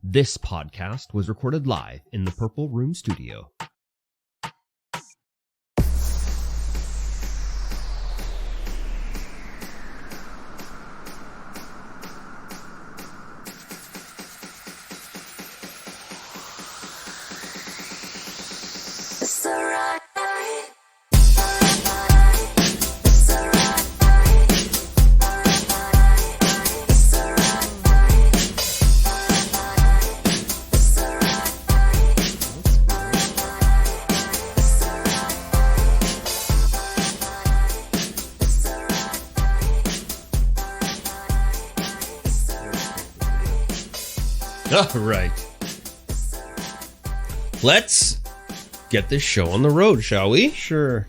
This podcast was recorded live in the Purple Room Studio. All right. Let's get this show on the road, shall we? Sure.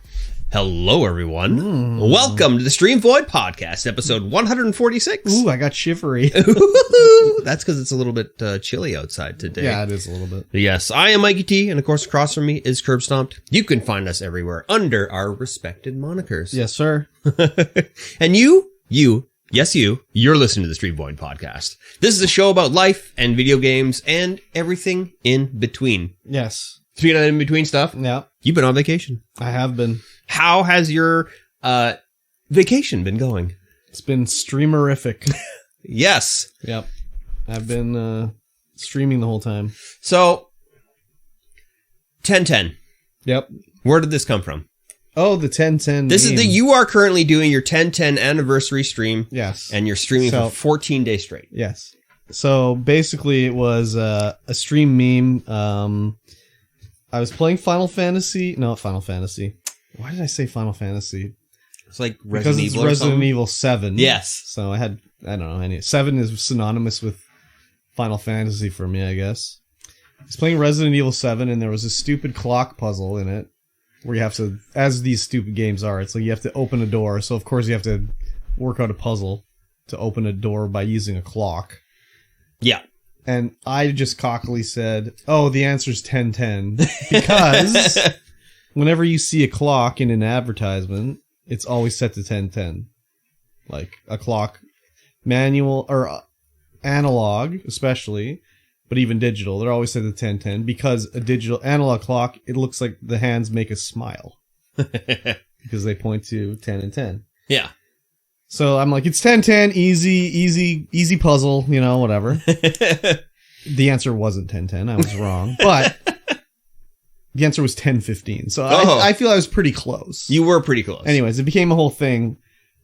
Hello, everyone. Welcome to the Streamvoid Podcast, episode 146. Ooh, I got shivery. That's because it's a little bit chilly outside today. Yeah, it is a little bit. Yes, I am MikeyT, and of course, across from me is KurbStomped. You can find us everywhere under our respected monikers. Yes, sir. And you're listening to the Streamvoid Podcast. This is a show about life and video games and everything in between. Yes. Speaking of in between stuff, Yeah, you've been on vacation. I have been. How has your vacation been going? It's been streamerific. Yes. Yep. I've been streaming the whole time. So, 1010. Yep. Where did this come from? Oh, the 1010 This game. is you are currently doing your 1010 anniversary stream. Yes. And you're streaming for 14 days straight. Yes. So, basically, it was a stream meme. I was playing Final Fantasy. No, Final Fantasy. Why did I say Final Fantasy? It's like Because it's Resident Evil 7. Yes. So I don't know, 7 is synonymous with Final Fantasy for me, I guess. I was playing Resident Evil 7, and there was a stupid clock puzzle in it, where you have to, as these stupid games are, it's like you have to open a door, so of course you have to work out a puzzle to open a door by using a clock. Yeah. And I just cockily said, oh, the answer's 1010, because whenever you see a clock in an advertisement, it's always set to 1010. Like a clock, manual or analog, especially, but even digital, they're always set to 1010 because a digital analog clock, it looks like the hands make a smile because they point to 10 and 10. Yeah. So I'm like, it's 1010, easy puzzle, whatever. The answer wasn't 1010. I was wrong, but the answer was 1015. So I feel I was pretty close. You were pretty close. Anyways, it became a whole thing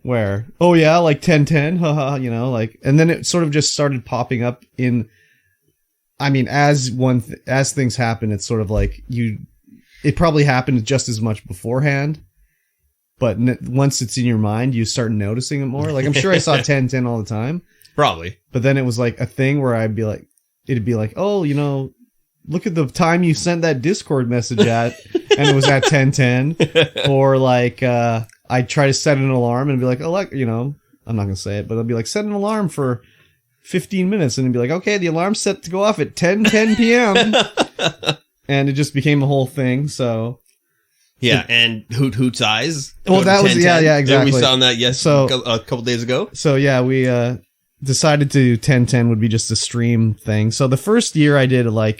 where, oh yeah, like 1010, haha, and then it sort of just started popping up in, as things happen, it's sort of like it probably happened just as much beforehand, but once it's in your mind, you start noticing it more. Like, I'm sure I saw 1010 all the time. Probably. But then it was like a thing where it'd be like, oh, look at the time you sent that Discord message at, and it was at 1010. Or like, I'd try to set an alarm and be like, oh, I'm not going to say it, but I'd be like, set an alarm for 15 minutes. And it'd be like, okay, the alarm's set to go off at 10:10 p.m. And it just became a whole thing. So. Yeah, and Hoot's eyes. Well, that was, yeah, exactly. And we saw that a couple days ago. So, yeah, we decided to 1010 would be just a stream thing. So the first year I did I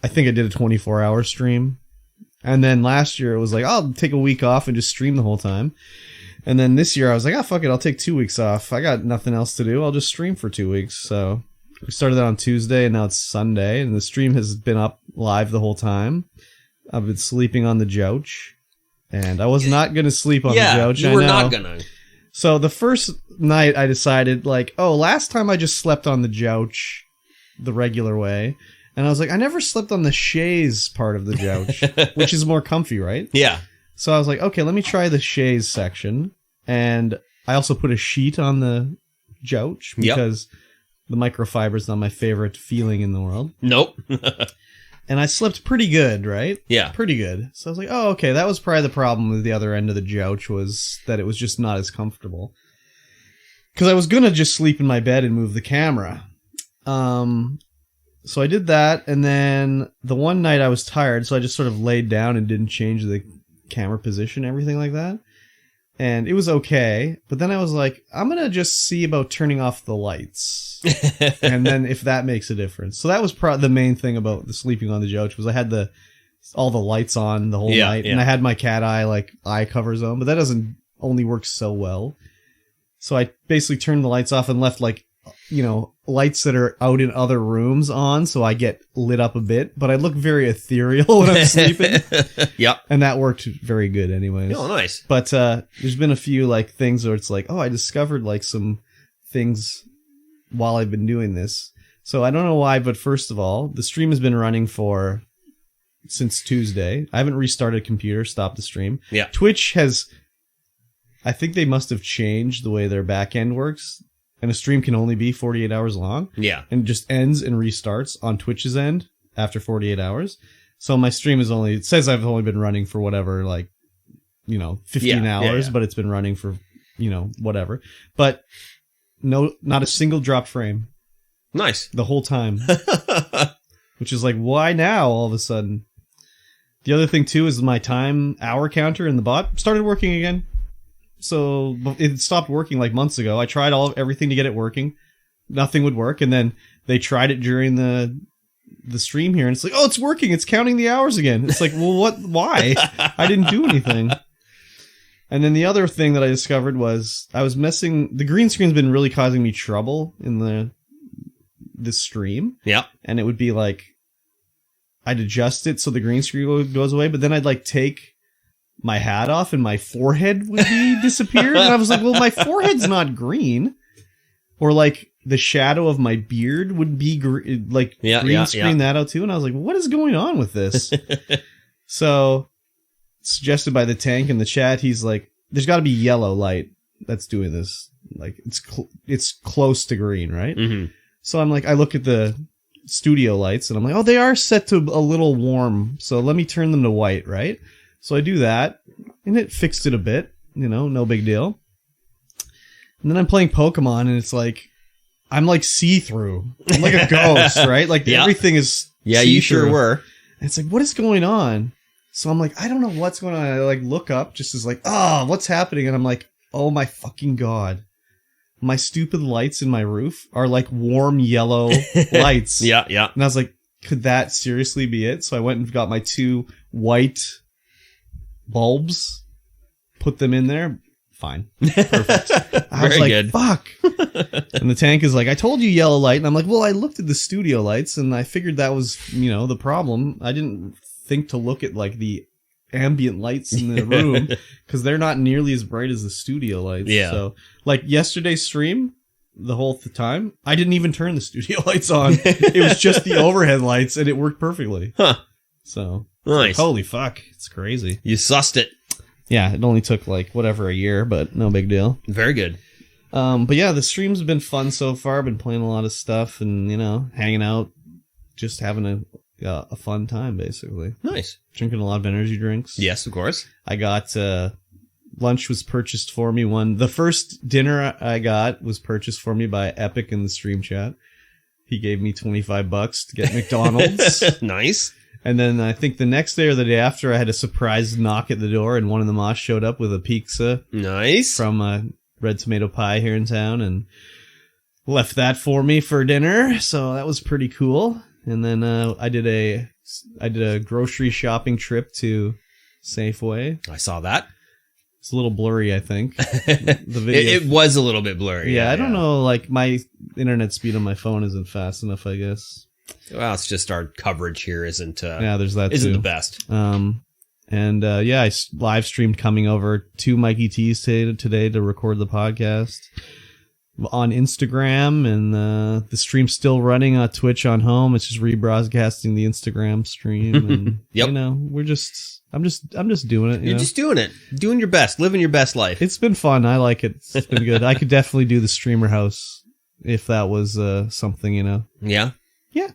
think I did a 24-hour stream. And then last year it was like, I'll take a week off and just stream the whole time. And then this year I was like, fuck it, I'll take 2 weeks off. I got nothing else to do. I'll just stream for 2 weeks. So we started that on Tuesday, and now it's Sunday, and the stream has been up live the whole time. I've been sleeping on the couch, and I was not going to sleep on the couch. You were not going to. So the first night I decided, last time I just slept on the couch the regular way. And I was like, I never slept on the chaise part of the couch, which is more comfy, right? Yeah. So I was like, okay, let me try the chaise section. And I also put a sheet on the couch because the microfiber is not my favorite feeling in the world. Nope. And I slept pretty good, right? Yeah. Pretty good. So I was like, oh, okay, that was probably the problem with the other end of the couch, was that it was just not as comfortable. Because I was going to just sleep in my bed and move the camera. So I did that, and then the one night I was tired, so I just sort of laid down and didn't change the camera position, everything like that. and it was okay. But then I was like, I'm going to just see about turning off the lights. And then if that makes a difference. So that was the main thing about the sleeping on the couch was I had all the lights on the whole night. And I had my cat eye covers on, but that doesn't only work so well. So I basically turned the lights off and left lights that are out in other rooms on, so I get lit up a bit, but I look very ethereal when I'm sleeping. Yep. And that worked very good anyways. Oh, nice. But there's been a few things where it's I discovered some things while I've been doing this. So I don't know why, but first of all, the stream has been running since Tuesday. I haven't restarted computer, stopped the stream. Yeah. Twitch I think they must have changed the way their back end works. And a stream can only be 48 hours long. Yeah. And it just ends and restarts on Twitch's end after 48 hours. So my stream it says I've only been running for whatever, 15 hours, but it's been running for, whatever. But not a single dropped frame. Nice. The whole time. Which is why now all of a sudden? The other thing too is my hour counter in the bot started working again. So it stopped working months ago. I tried everything to get it working. Nothing would work. And then they tried it during the stream here. And it's it's working. It's counting the hours again. It's well, what? Why? I didn't do anything. And then the other thing that I discovered was I was the green screen's been really causing me trouble in the stream. Yeah. And it would be I'd adjust it so the green screen goes away. But then I'd take my hat off and my forehead would be disappeared. And I was well, my forehead's not green. Or the shadow of my beard would be green screen that out too. And I was what is going on with this? So suggested by the tank in the chat, he's there's got to be yellow light that's doing this. It's close to green, right? Mm-hmm. So I'm I look at the studio lights and I'm they are set to a little warm. So let me turn them to white, right? So I do that, and it fixed it a bit, no big deal. And then I'm playing Pokemon, and it's I'm see-through. I'm a ghost, right? Everything is see-through. You sure were. And it's what is going on? So I'm I don't know what's going on. I look up, just as what's happening? And I'm oh my fucking God. My stupid lights in my roof are warm yellow lights. Yeah. And I was could that seriously be it? So I went and got my 2 white bulbs, put them in there. Fine. Perfect. I was good. Fuck. And the tank is I told you yellow light. And I'm well, I looked at the studio lights and I figured that was, the problem. I didn't think to look at the ambient lights in the room because they're not nearly as bright as the studio lights. Yeah. So yesterday's stream, the whole time, I didn't even turn the studio lights on. It was just the overhead lights and it worked perfectly. Huh. So nice. Holy fuck. It's crazy. You sussed it. Yeah. It only took a year, but no big deal. Very good. But yeah, the streams have been fun so far. I've been playing a lot of stuff and, hanging out, just having a fun time, basically. Nice. Drinking a lot of energy drinks. Yes, of course. I got, lunch was purchased for me. The first dinner I got was purchased for me by Epic in the stream chat. He gave me $25 to get McDonald's. Nice. And then I think the next day or the day after, I had a surprise knock at the door, and one of the moss showed up with a pizza. Nice. From Red Tomato Pie here in town, and left that for me for dinner. So that was pretty cool. And then I did a grocery shopping trip to Safeway. I saw that. It's a little blurry, I think. The video. It was a little bit blurry. Yeah, I don't know. My internet speed on my phone isn't fast enough, I guess. Well, it's just our coverage here isn't. There's that isn't too. The best. I live streamed coming over to MikeyT's today to record the podcast on Instagram, and the stream's still running on Twitch on home. It's just rebroadcasting the Instagram stream, and yep. I'm just doing it. You're just doing it, doing your best, living your best life. It's been fun. I like it. It's been good. I could definitely do the streamer house if that was something, Yeah. Yeah.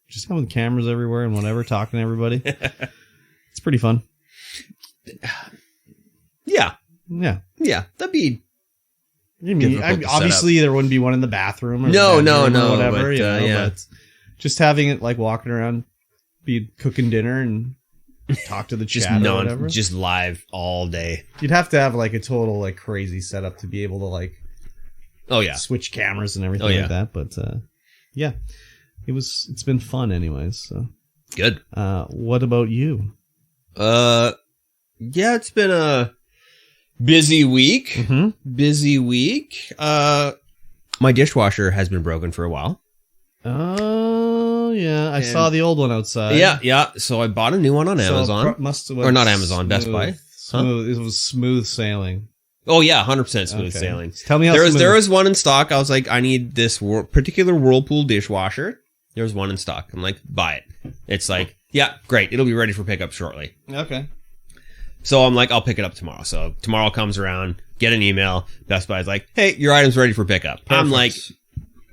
Just having cameras everywhere and whatever, talking to everybody. It's pretty fun. Yeah. Yeah. Yeah. That'd be. Obviously, there wouldn't be one in the bathroom. Or no, whatever. But, but just having it walking around, be cooking dinner and talk to the chat or whatever. Just live all day. You'd have to have like a total like crazy setup to be able to like switch cameras and everything like that. But yeah, it's been fun anyways. So good. What about you? Yeah, it's been a busy week. Mm-hmm. Busy week. My dishwasher has been broken for a while. Oh, yeah. I saw the old one outside. Yeah. So I bought a new one on Amazon. Or not Amazon, Best Buy. Smooth. It was smooth sailing. Oh, yeah. 100% smooth sailing. Tell me how there was one in stock. I was like, I need this particular Whirlpool dishwasher. There was one in stock. I'm like, buy it. It's like, yeah, great. It'll be ready for pickup shortly. Okay. So I'm like, I'll pick it up tomorrow. So tomorrow comes around, get an email. Best Buy's like, hey, your item's ready for pickup. Perfect. I'm like,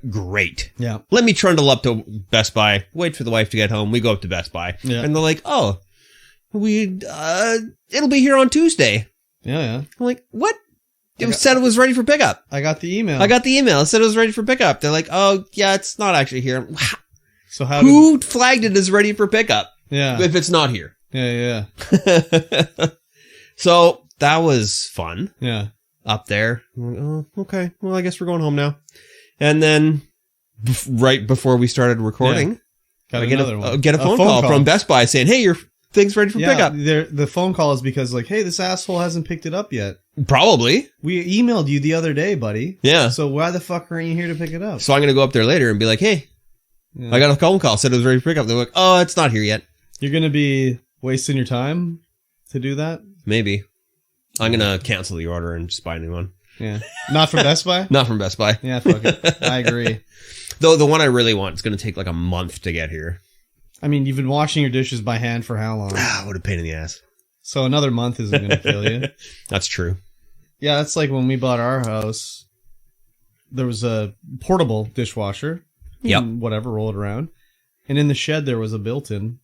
great. Yeah. Let me trundle up to Best Buy, wait for the wife to get home. We go up to Best Buy. Yeah. And they're like, oh, it'll be here on Tuesday. Yeah. I'm like, what? It said it was ready for pickup. I got the email. It said it was ready for pickup. They're like, oh, yeah, it's not actually here. So who flagged it as ready for pickup? Yeah. If it's not here. Yeah. So that was fun. Yeah. Up there. I'm like, oh, okay. Well, I guess we're going home now. And then right before we started recording, I get a phone call from Best Buy saying, hey, your thing's ready for pickup. The phone call is because like, hey, this asshole hasn't picked it up yet. Probably. We emailed you the other day, buddy. Yeah. So why the fuck aren't you here to pick it up? So I'm going to go up there later and be like, hey, I got a phone call. Said it was ready for pickup. They're like, oh, it's not here yet. You're going to be wasting your time to do that? Maybe. I'm going to cancel the order and just buy a new one. Yeah. Not from Best Buy? Not from Best Buy. Yeah, fuck it. I agree. Though the one I really want is going to take like a month to get here. I mean, you've been washing your dishes by hand for how long? What a pain in the ass. So another month isn't going to kill you. That's true. Yeah, that's like when we bought our house. There was a portable dishwasher. Yep. Whatever, roll it around. And in the shed, there was a built-in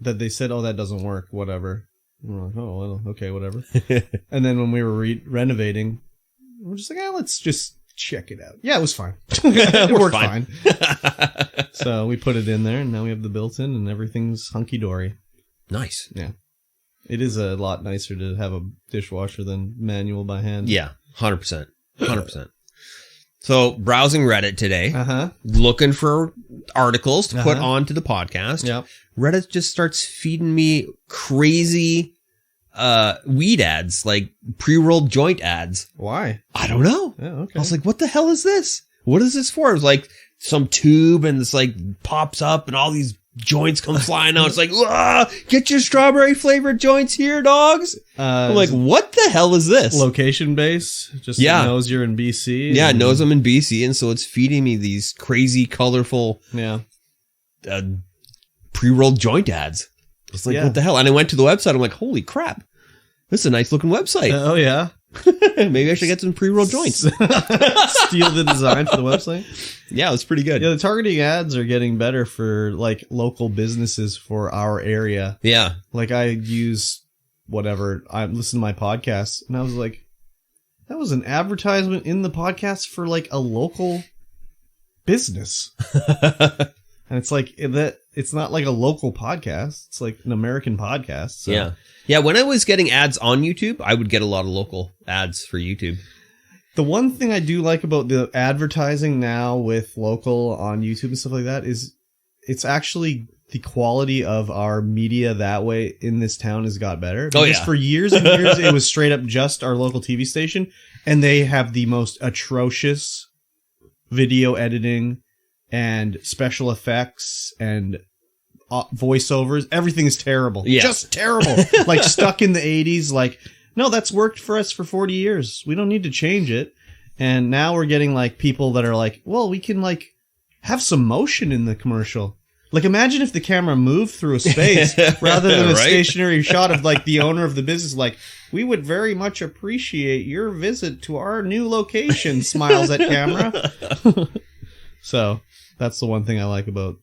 that they said, oh, that doesn't work, whatever. And we're like, oh, well, okay, whatever. And then when we were renovating, we're just like, let's just check it out. Yeah, it was fine. It worked fine. So we put it in there, and now we have the built-in, and everything's hunky-dory. Nice. Yeah. It is a lot nicer to have a dishwasher than manual by hand. Yeah, 100%. 100%. So, browsing Reddit today, looking for articles to put onto the podcast. Yep. Reddit just starts feeding me crazy weed ads, like pre-rolled joint ads. Why? I don't know. Yeah, okay. I was like, what the hell is this? What is this for? It was like some tube and this like pops up and all these joints come flying out. It's like, get your strawberry flavored joints here, dogs. I'm like, what the hell is this? Location base? Just it knows you're in BC. Yeah, it knows I'm in BC, and so it's feeding me these crazy, colorful pre-rolled joint ads. It's like, what the hell? And I went to the website. I'm like, holy crap. This is a nice looking website. Oh, yeah. Maybe I should get some pre-rolled joints. Steal the design for the website. Yeah, it's pretty good. Yeah, the targeting ads are getting better for like local businesses for our area. Yeah. Like I use whatever. I listen to my podcast and I was like, that was an advertisement in the podcast for like a local business. And it's like that. It's not like a local podcast. It's like an American podcast. So. Yeah. Yeah. When I was getting ads on YouTube, I would get a lot of local ads for YouTube. The one thing I do like about the advertising now with local on YouTube and stuff like that is it's actually the quality of our media that way in this town has got better. Because for years and years, it was straight up just our local TV station. And they have the most atrocious video editing and special effects and voiceovers. Everything is terrible. Yeah. Just terrible. Like stuck in the 80s. Like, no, that's worked for us for 40 years. We don't need to change it. And now we're getting like people that are like, well, we can like have some motion in the commercial. Like imagine if the camera moved through a space rather than a stationary shot of like the owner of the business. Like, we would very much appreciate your visit to our new location. Smiles at camera. So that's the one thing I like about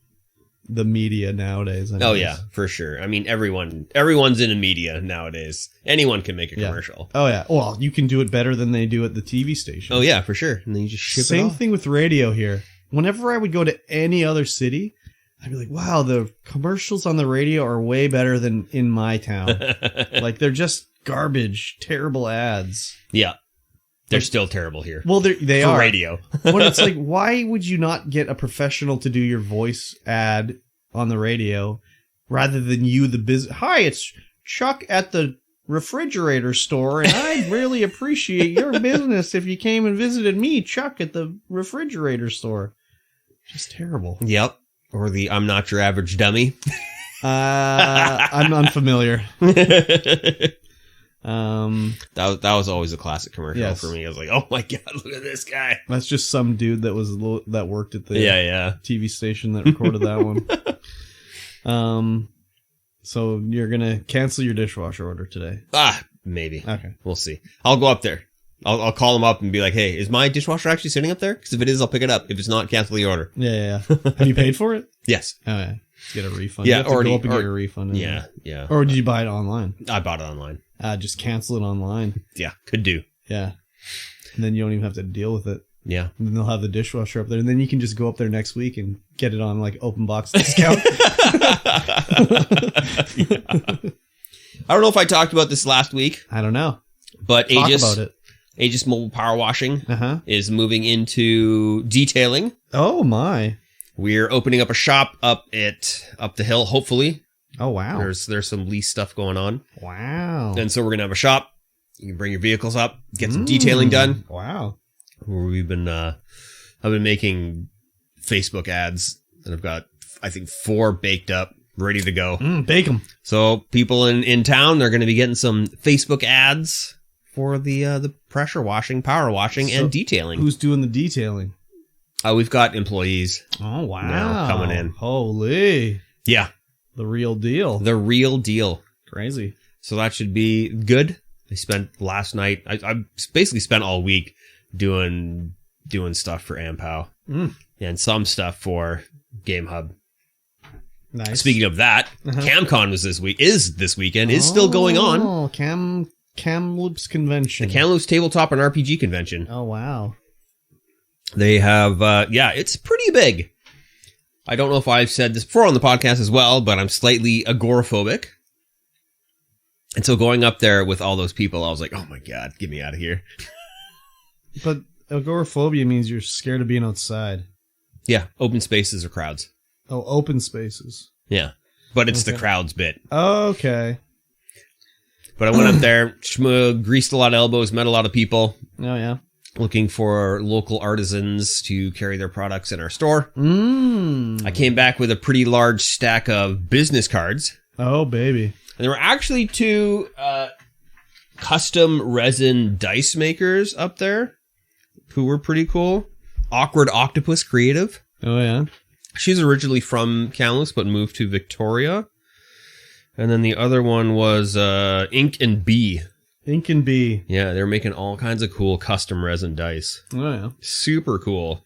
the media nowadays. Oh yeah, for sure. I mean, everyone's in the media nowadays. Anyone can make a commercial. Oh yeah. Well, you can do it better than they do at the TV station. Oh yeah, for sure. And then you just ship it off. Same thing with radio here. Whenever I would go to any other city, I'd be like, wow, the commercials on the radio are way better than in my town. Like, they're just garbage, terrible ads. Yeah. They're still terrible here. Well, they are. For radio. But it's like, why would you not get a professional to do your voice ad on the radio rather than you, the business? Hi, it's Chuck at the refrigerator store, and I'd really appreciate your business if you came and visited me, Chuck, at the refrigerator store. Just terrible. Yep. Or the I'm not your average dummy. I'm unfamiliar. That was always a classic commercial for me. I was like, oh my God, look at this guy. That's just some dude that worked at the TV station that recorded that one. So you're going to cancel your dishwasher order today? Maybe. Okay. We'll see. I'll go up there. I'll call them up and be like, hey, is my dishwasher actually sitting up there? Because if it is, I'll pick it up. If it's not, cancel the order. Yeah. Have you paid for it? Yes. Oh, yeah. Let's get a refund. Yeah, you have to go up and get a refund. Yeah. Or did you buy it online? I bought it online. Just cancel it online. Yeah, could do. Yeah. And then you don't even have to deal with it. Yeah. And then they'll have the dishwasher up there. And then you can just go up there next week and get it on like open box discount. I don't know if I talked about this last week. I don't know. But Talk about it. Aegis Mobile Power Washing is moving into detailing. Oh my. We're opening up a shop up the hill, hopefully. Oh wow. There's some lease stuff going on. Wow. And so we're gonna have a shop. You can bring your vehicles up, get some detailing done. Wow. I've been making Facebook ads, and I've got, I think, 4 baked up, ready to go. Bake them. So people in town, they're going to be getting some Facebook ads for the pressure washing, power washing, and detailing. Who's doing the detailing? We've got employees. Oh, wow. Now coming in. Holy. Yeah. The real deal. The real deal. Crazy. So that should be good. I spent last night, I basically spent all week doing stuff for Ampow and some stuff for Game Hub. Nice. Speaking of that, CamCon is this weekend, is still going on. Oh, Kamloops Convention. The Kamloops Tabletop and RPG Convention. Oh, wow. They have, it's pretty big. I don't know if I've said this before on the podcast as well, but I'm slightly agoraphobic. And so going up there with all those people, I was like, oh my God, get me out of here. But agoraphobia means you're scared of being outside. Yeah, open spaces or crowds. Oh, open spaces. Yeah, but it's the crowds bit. Okay. But I went up there, greased a lot of elbows, met a lot of people. Oh, yeah. Looking for local artisans to carry their products in our store. I came back with a pretty large stack of business cards. Oh, baby. And there were actually 2 custom resin dice makers up there who were pretty cool. Awkward Octopus Creative. Oh, yeah. She's originally from Kamloops, but moved to Victoria. And then the other one was Ink and Bee. Ink and Bee. Yeah, they're making all kinds of cool custom resin dice. Oh, yeah. Super cool.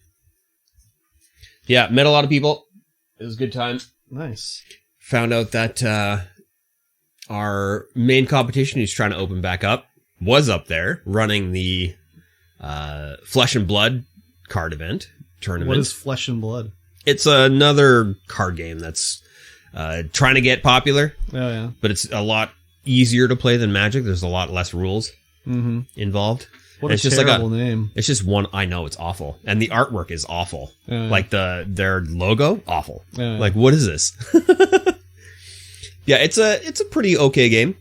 Yeah, met a lot of people. It was a good time. Nice. Found out that our main competition, who's trying to open back up, was up there running the Flesh and Blood card event tournament. What is Flesh and Blood? It's another card game that's trying to get popular. Oh, yeah. But it's a lot easier to play than Magic. There's a lot less rules involved. What a terrible name. It's just one. I know, it's awful. And the artwork is awful. Oh, yeah. Like their logo, awful. Oh, yeah. Like, what is this? Yeah, it's a pretty okay game.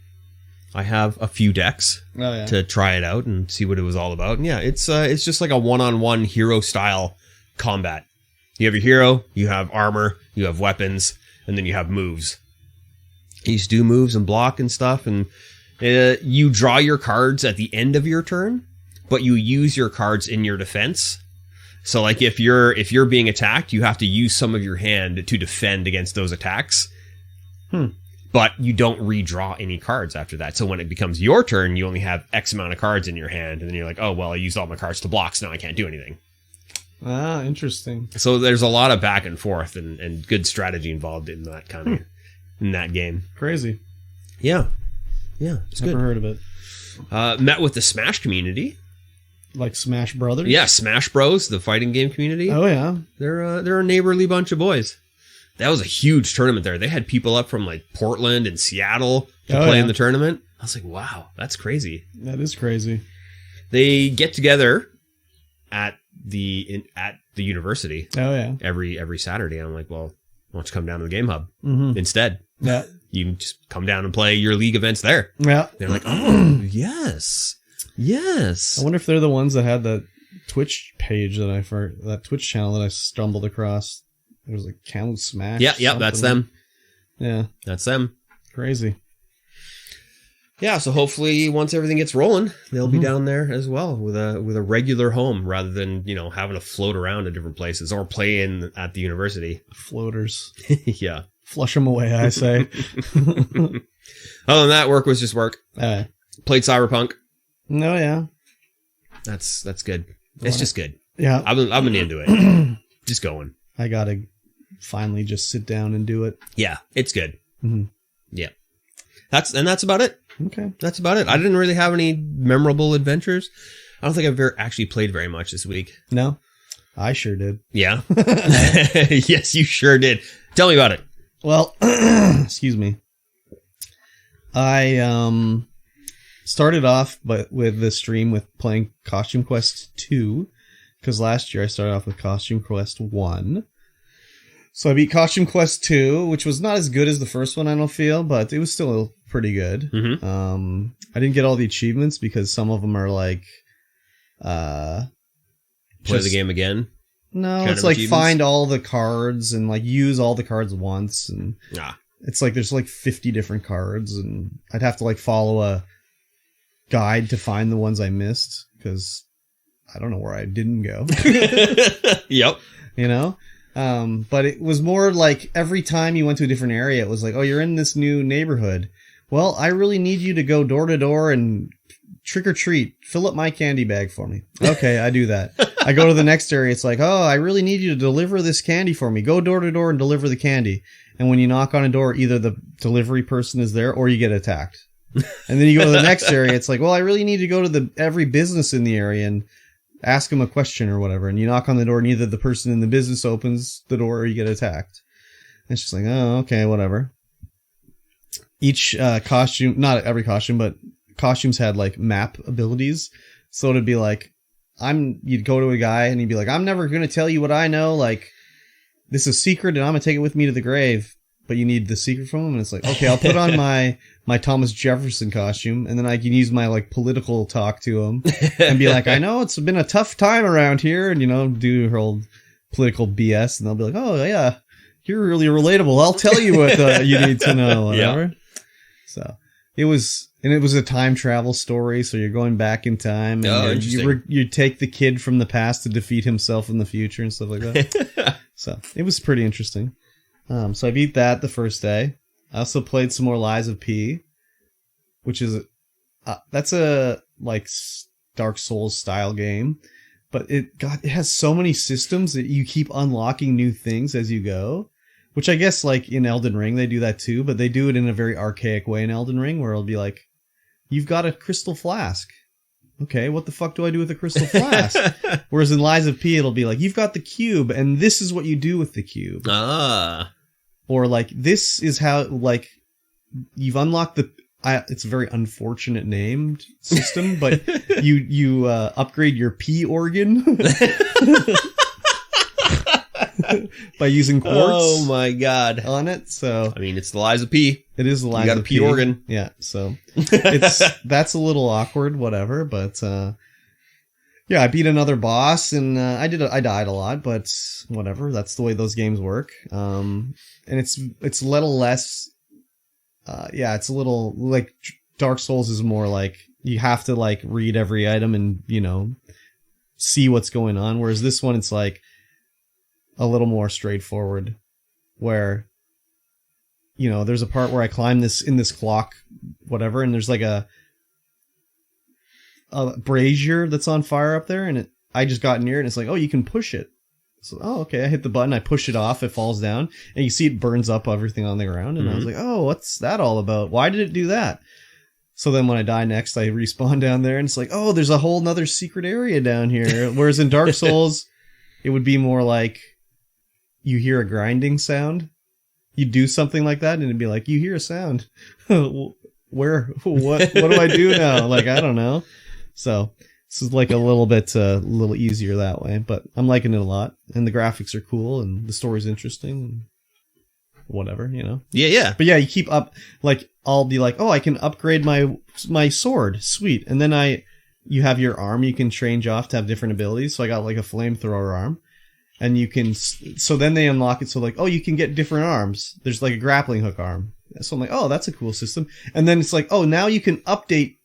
I have a few decks to try it out and see what it was all about. And yeah, it's just like a one-on-one hero style combat. You have your hero, you have armor, you have weapons, and then you have moves. You just do moves and block and stuff, and you draw your cards at the end of your turn, but you use your cards in your defense. So like if you're being attacked, you have to use some of your hand to defend against those attacks. But you don't redraw any cards after that. So when it becomes your turn, you only have X amount of cards in your hand, and then you're like, oh, well, I used all my cards to block, so now I can't do anything. Ah, interesting. So there's a lot of back and forth and good strategy involved in that kind of in that game. Crazy. Yeah. Yeah, it's Never good. heard of it. Met with the Smash community. Like Smash Brothers? Yeah, Smash Bros, the fighting game community. Oh, yeah. They're a neighborly bunch of boys. That was a huge tournament there. They had people up from like Portland and Seattle to play in the tournament. I was like, wow, that's crazy. That is crazy. They get together at the university. Oh yeah. Every Saturday. I'm like, well, why don't you come down to the Game Hub instead? Yeah. You can just come down and play your league events there. Yeah. They're like, oh, yes. Yes. I wonder if they're the ones that had that Twitch page that Twitch channel that I stumbled across. There was like Camel Smash. Yeah, that's them. Yeah. That's them. Crazy. Yeah, so hopefully once everything gets rolling, they'll be down there as well with a regular home rather than, having to float around to different places or play at the university. Floaters. Yeah. Flush them away, I say. Other than that, work was just work. Played Cyberpunk. No, yeah. That's good. It's just good. Yeah. I've been into it. Just going. I gotta finally just sit down and do it. Yeah, it's good. Mm-hmm. Yeah. That's about it. Okay. That's about it. I didn't really have any memorable adventures. I don't think I've actually played very much this week. No? I sure did. Yeah. Yes, you sure did. Tell me about it. Well, excuse me. I started off with the stream with playing Costume Quest 2, because last year I started off with Costume Quest 1. So I beat Costume Quest 2, which was not as good as the first one, I don't feel, but it was still pretty good. Mm-hmm. I didn't get all the achievements because some of them are like... Play the game again? No, it's like find all the cards and like use all the cards once. And it's like there's like 50 different cards, and I'd have to like follow a guide to find the ones I missed because I don't know where I didn't go. Yep. But it was more like every time you went to a different area, it was like, oh, you're in this new neighborhood. Well, I really need you to go door to door and trick or treat. Fill up my candy bag for me. Okay, I do that. I go to the next area. It's like, oh, I really need you to deliver this candy for me. Go door to door and deliver the candy. And when you knock on a door, either the delivery person is there or you get attacked. And then you go to the next area. It's like, well, I really need to go to every business in the area and ask them a question or whatever. And you knock on the door and either the person in the business opens the door or you get attacked. And it's just like, oh, okay, whatever. Each costume, not every costume, but costumes had like map abilities. So it'd be like, you'd go to a guy and he'd be like, I'm never going to tell you what I know. Like, this is a secret and I'm going to take it with me to the grave. But you need the secret from him. And it's like, okay, I'll put on my Thomas Jefferson costume. And then I can use my like political talk to him and be like, I know it's been a tough time around here. And, do her old political BS. And they'll be like, oh yeah, you're really relatable. I'll tell you what you need to know. Whatever. Yeah. So it was a time travel story. So you're going back in time and you take the kid from the past to defeat himself in the future and stuff like that. So it was pretty interesting. So I beat that the first day. I also played some more Lies of P, which is that's a like Dark Souls style game, but it has so many systems that you keep unlocking new things as you go. Which I guess like in Elden Ring they do that too, but they do it in a very archaic way in Elden Ring, where it'll be like, you've got a crystal flask. Okay, what the fuck do I do with a crystal flask? Whereas in Lies of P, it'll be like, you've got the cube, and this is what you do with the cube. Or like, this is how, like, you've unlocked it's a very unfortunate named system, but you upgrade your P organ by using quartz. Oh my god. On it, so. I mean, it's the Lies of P. It is the Lies of P. You got a P organ. Yeah, so. That's a little awkward, whatever, but, yeah, I beat another boss, and I died a lot, but whatever. That's the way those games work. And it's a little less. It's a little like Dark Souls is more like you have to like read every item and see what's going on. Whereas this one, it's like a little more straightforward, where there's a part where I climb this clock, whatever, and there's like a brazier that's on fire up there, and I just got near it, and it's like, oh, you can push it. So, oh, okay, I hit the button, I push it off, it falls down, and you see it burns up everything on the ground, and I was like, oh, what's that all about? Why did it do that? So then when I die next, I respawn down there, and it's like, oh, there's a whole nother secret area down here. Whereas in Dark Souls, it would be more like you hear a grinding sound, you do something like that and it'd be like, you hear a sound. Where, what do I do now? Like, I don't know. So this is like a little easier that way, but I'm liking it a lot. And the graphics are cool and the story's interesting and whatever, you know? Yeah. But yeah, you keep up, like, I'll be like, oh, I can upgrade my sword. Sweet. And then you have your arm you can change off to have different abilities. So I got like a flamethrower arm. And you can, so then they unlock it. So like, oh, you can get different arms. There's like a grappling hook arm. So I'm like, oh, that's a cool system. And then it's like, oh, now you can upgrade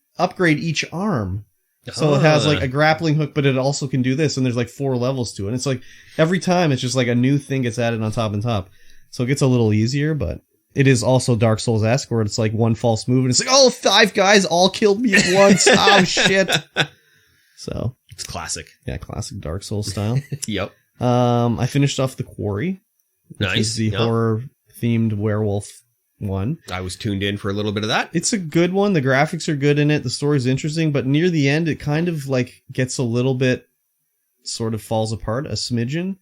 each arm. So it has like a grappling hook, but it also can do this. And there's like 4 levels to it. And it's like every time it's just like a new thing gets added on top and top. So it gets a little easier, but it is also Dark Souls-esque where it's like one false move and it's like, oh, 5 guys all killed me at once. Oh, shit. So it's classic. Yeah, classic Dark Souls style. Yep. I finished off The Quarry. Nice. Which is the horror-themed werewolf one. I was tuned in for a little bit of that. It's a good one. The graphics are good in it. The story's interesting, but near the end, it kind of like gets a little bit sort of falls apart a smidgen,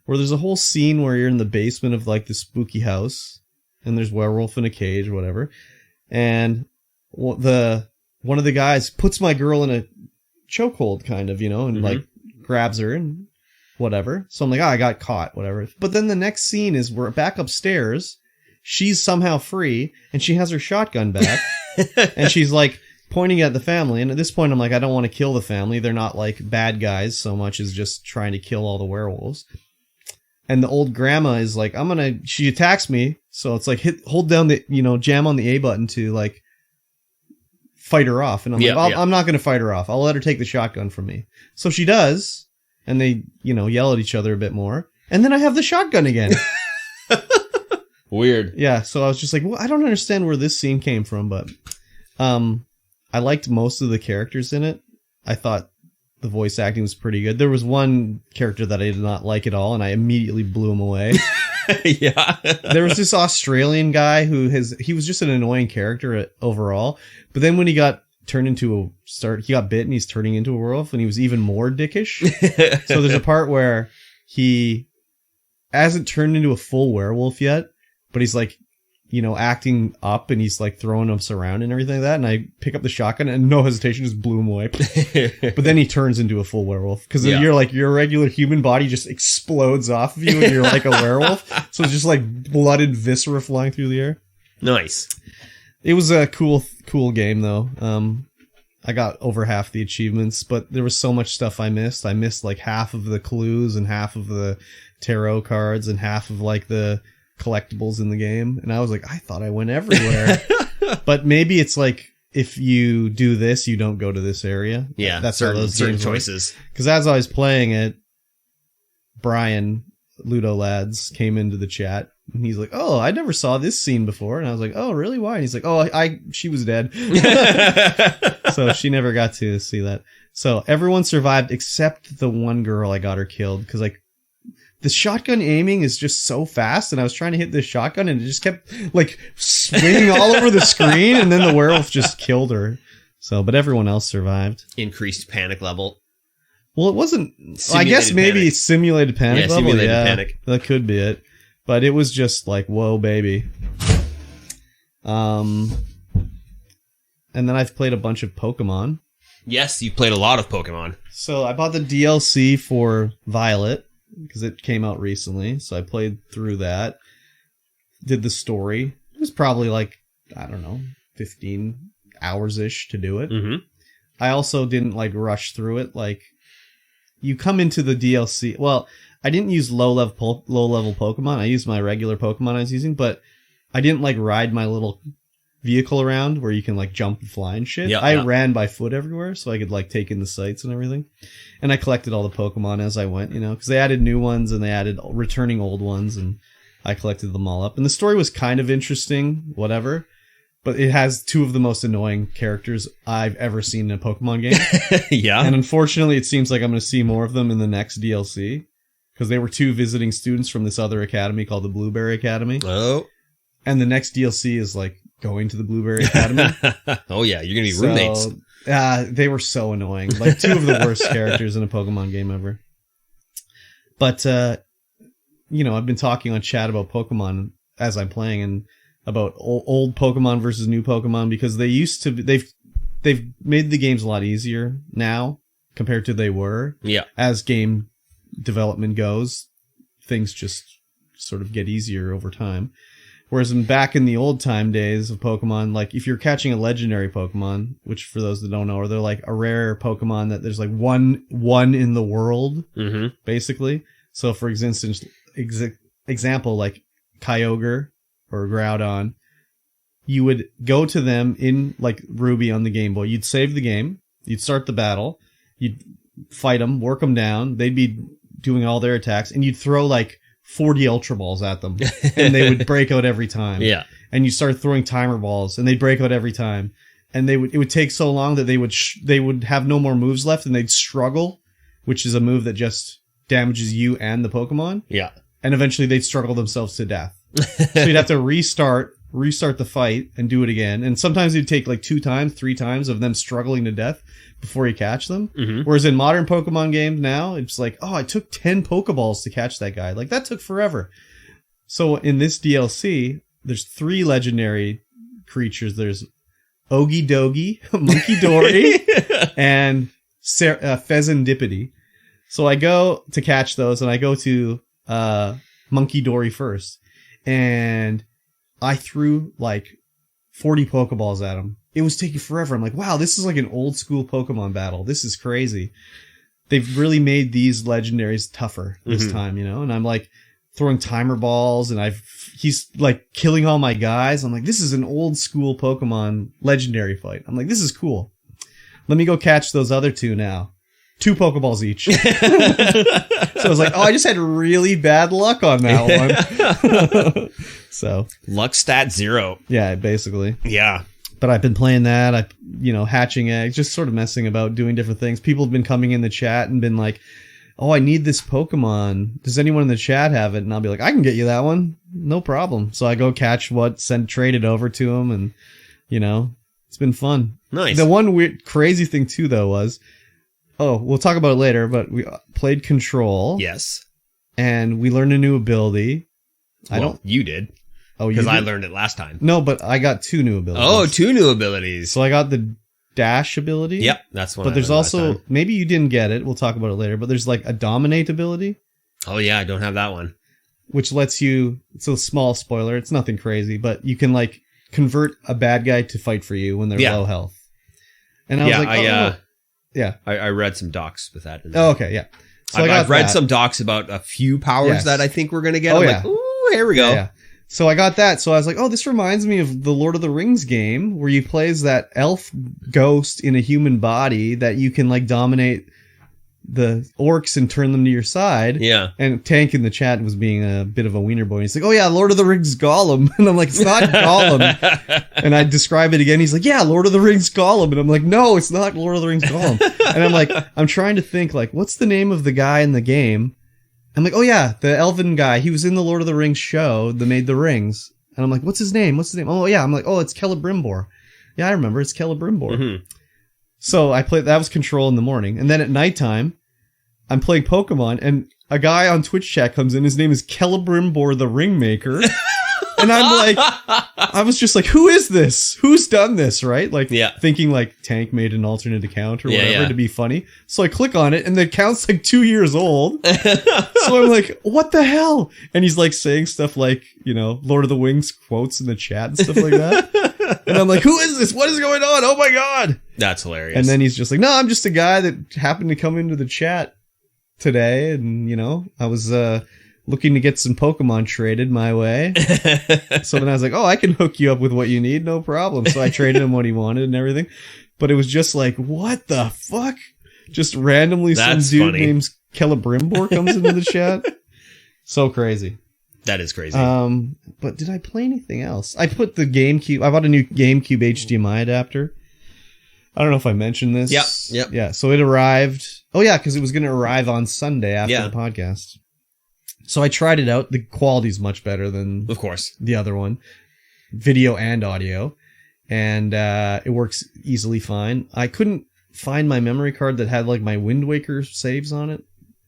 where there's a whole scene where you're in the basement of like the spooky house and there's werewolf in a cage or whatever. And one of the guys puts my girl in a chokehold kind of, you know, and like grabs her and whatever. So I'm like, oh, I got caught, whatever. But then the next scene is we're back upstairs. She's somehow free and she has her shotgun back and she's like pointing at the family. And at this point, I'm like, I don't want to kill the family. They're not like bad guys so much as just trying to kill all the werewolves. And the old grandma is like, she attacks me. So it's like hold down jam on the A button to like fight her off. And I'm I'm not going to fight her off. I'll let her take the shotgun from me. So she does. And they, yell at each other a bit more. And then I have the shotgun again. Weird. Yeah, so I was just like, well, I don't understand where this scene came from, but I liked most of the characters in it. I thought the voice acting was pretty good. There was one character that I did not like at all, and I immediately blew him away. Yeah. There was this Australian guy he was just an annoying character overall, but then when he got he got bit and he's turning into a werewolf, and he was even more dickish. So there's a part where he hasn't turned into a full werewolf yet, but he's like, acting up and he's like throwing us around and everything like that. And I pick up the shotgun and no hesitation, just blew him away. But then he turns into a full werewolf because you're like, your regular human body just explodes off of you and you're like a werewolf. So it's just like blooded viscera flying through the air. Nice. It was a cool game though. I got over half the achievements, but there was so much stuff I missed. I missed like half of the clues and half of the tarot cards and half of like the collectibles in the game. And I was like, I thought I went everywhere. But maybe it's like, if you do this, you don't go to this area. Yeah, that's certain choices. Because as I was playing it, Brian, Ludo Lads, came into the chat. And he's like, oh, I never saw this scene before. And I was like, oh, really? Why? And he's like, oh, she was dead. So she never got to see that. So everyone survived except the one girl. I got her killed because like the shotgun aiming is just so fast. And I was trying to hit this shotgun and it just kept like swinging all over the screen. And then the werewolf just killed her. So, but everyone else survived. Increased panic level. Well, it wasn't, I guess maybe panic. Simulated panic level. Simulated panic. That could be it. But it was just like, whoa, baby. And then I've played a bunch of Pokemon. Yes, you played a lot of Pokemon. So I bought the DLC for Violet because it came out recently. So I played through that. Did the story. It was probably like, I don't know, 15 hours-ish to do it. Mm-hmm. I also didn't like rush through it. Like, you come into the DLC. Well, I didn't use low-level Pokemon. I used my regular Pokemon I was using, but I didn't like ride my little vehicle around where you can like jump and fly and shit. I ran by foot everywhere so I could like take in the sights and everything. And I collected all the Pokemon as I went, because they added new ones and they added returning old ones, and I collected them all up. And the story was kind of interesting, whatever. But it has two of the most annoying characters I've ever seen in a Pokemon game. Yeah. And unfortunately, it seems like I'm going to see more of them in the next DLC. Because they were two visiting students from this other academy called the Blueberry Academy. Oh. And the next DLC is like going to the Blueberry Academy. Oh yeah, you're going to be roommates. They were so annoying. Like two of the worst characters in a Pokemon game ever. But, I've been talking on chat about Pokemon. as I'm playing, and about old Pokemon versus new Pokemon, because they've made the games a lot easier now compared to they were. Yeah. As game development goes, things just sort of get easier over time. Whereas back in the old time days of Pokemon, like if you're catching a legendary Pokemon, which for those that don't know, are they're like a rare Pokemon that there's like one in the world, basically. So for example, like Kyogre or Groudon, you would go to them in like Ruby on the Game Boy. You'd save the game. You'd start the battle. You'd fight them, work them down. They'd be doing all their attacks, and you'd throw like 40 Ultra Balls at them, and they would break out every time. Yeah. And you start throwing Timer Balls, and they'd break out every time. And it would take so long that they would have no more moves left, and they'd struggle, which is a move that just damages you and the Pokemon. Yeah. And eventually they'd struggle themselves to death. So you'd have to restart the fight and do it again. And sometimes it'd take like 2 times, 3 times of them struggling to death before you catch them. Whereas in modern Pokemon games now, it's like, oh, I took 10 Pokeballs to catch that guy. Like, that took forever. So in this DLC, there's 3 legendary creatures. There's Ogie Dogie, Monkey Dory, and Pheasantipity. So I go to catch those, and I go to Monkey Dory first. And I threw like 40 Pokeballs at him. It was taking forever. I'm like, wow, this is like an old school Pokemon battle. This is crazy. They've really made these legendaries tougher this time, you know? And I'm like throwing Timer Balls, and he's like killing all my guys. I'm like, this is an old school Pokemon legendary fight. I'm like, this is cool. Let me go catch those other 2 now. 2 Pokeballs each. So I was like, oh, I just had really bad luck on that one. So luck stat 0. Yeah, basically. Yeah. But I've been playing that. Hatching eggs, just sort of messing about, doing different things. People have been coming in the chat and been like, oh, I need this Pokemon. Does anyone in the chat have it? And I'll be like, I can get you that one. No problem. So I go catch trade it over to them, and, it's been fun. Nice. The one weird, crazy thing too, though, was, we'll talk about it later, but we played Control. Yes. And we learned a new ability. You did. Oh, you Because did? I learned it last time. No, but I got 2 new abilities. Oh, 2 new abilities. So I got the dash ability. Yep, that's one. But there's also, maybe you didn't get it. We'll talk about it later. But there's like a dominate ability. Oh yeah, I don't have that one. Which lets you, it's a small spoiler. It's nothing crazy, but you can like convert a bad guy to fight for you when they're low health. And I was like, yeah. I read some docs with that. Oh, okay, yeah. So I've read some docs about a few powers that I think we're going to get. I'm like, ooh, here we go. Yeah. So I got that. So I was like, oh, this reminds me of the Lord of the Rings game where you play as that elf ghost in a human body that you can like dominate the orcs and turn them to your side. Yeah. And Tank in the chat was being a bit of a wiener boy. He's like, oh yeah, Lord of the Rings Gollum. And I'm like, it's not Gollum. And I describe it again. He's like, yeah, Lord of the Rings Gollum. And I'm like, no, it's not Lord of the Rings Gollum. And I'm like, I'm trying to think like, what's the name of the guy in the game? I'm like, oh yeah, the elven guy. He was in the Lord of the Rings show that made the rings. And I'm like, what's his name? Oh yeah. I'm like, oh, it's Celebrimbor. Yeah, I remember. It's Celebrimbor. Mm-hmm. So I played, that was Control in the morning. And then at nighttime, I'm playing Pokemon, and a guy on Twitch chat comes in. His name is Celebrimbor the Ringmaker. And I'm like, I was just like, who is this? Who's done this, right? Like, thinking like Tank made an alternate account or whatever to be funny. So I click on it, and the account's like 2 years old. So I'm like, what the hell? And he's like saying stuff like, Lord of the Rings quotes in the chat and stuff like that. And I'm like, who is this? What is going on? Oh my God. That's hilarious. And then he's just like, no, I'm just a guy that happened to come into the chat today, and I was looking to get some Pokemon traded my way. So then I was like, oh, I can hook you up with what you need, no problem. So I traded him what he wanted and everything. But it was just like, what the fuck? Just randomly some dude named Celebrimbor comes into the chat. So crazy. That is crazy. But did I play anything else? I put the GameCube, I bought a new GameCube HDMI adapter. I don't know if I mentioned this. Yep. Yeah, so it arrived. Oh yeah, because it was going to arrive on Sunday after the podcast. So I tried it out. The quality's much better than, of course, the other one, video and audio, and it works easily fine. I couldn't find my memory card that had like my Wind Waker saves on it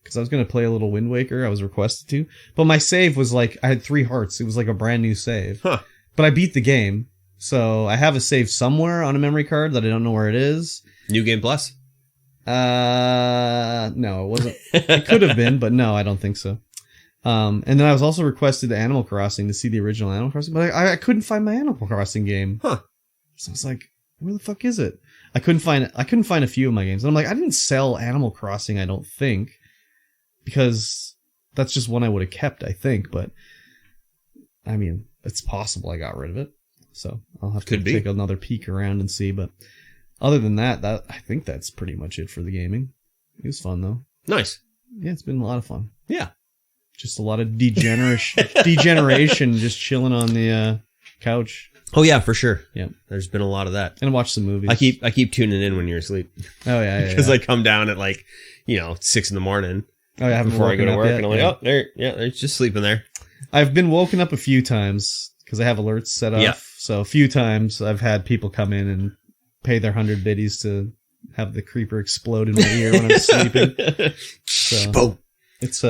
because I was going to play a little Wind Waker. I was requested to, but my save was like, I had 3 hearts. It was like a brand new save, but I beat the game. So I have a save somewhere on a memory card that I don't know where it is. New Game Plus? No, it wasn't. It could have been, but no, I don't think so. And then I was also requested to Animal Crossing to see the original Animal Crossing, but I couldn't find my Animal Crossing game. So I was like, where the fuck is it? I couldn't find a few of my games. And I'm like, I didn't sell Animal Crossing, I don't think, because that's just one I would have kept, I think. But I mean, it's possible I got rid of it. So I'll have to take another peek around and see. But other than that, I think that's pretty much it for the gaming. It was fun, though. Nice. Yeah, it's been a lot of fun. Yeah. Just a lot of degeneration, just chilling on the couch. Oh, yeah, for sure. Yeah. There's been a lot of that. And watch some movies. I keep tuning in when you're asleep. Oh, yeah. Because I come down at 6 in the morning. Oh, yeah, before I go to work. And I'm like, they're just sleeping there. I've been woken up a few times because I have alerts set off. Yeah. So a few times I've had people come in and pay their 100 biddies to have the creeper explode in my ear when I'm sleeping. So it's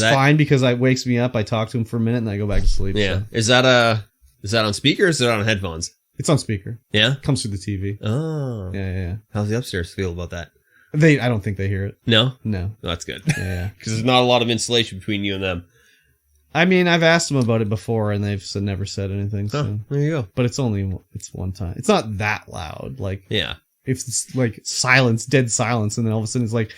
fine because it wakes me up. I talk to him for a minute and I go back to sleep. Yeah. So. Is that on speaker or is it on headphones? It's on speaker. Yeah? Comes through the TV. Oh. Yeah. How's the upstairs feel about that? I don't think they hear it. No? No. Oh, that's good. Yeah. Because there's not a lot of insulation between you and them. I mean, I've asked them about it before and they've never said anything. So. Oh, there you go. But it's one time. It's not that loud. Like, yeah. If it's like silence, dead silence, and then all of a sudden it's like,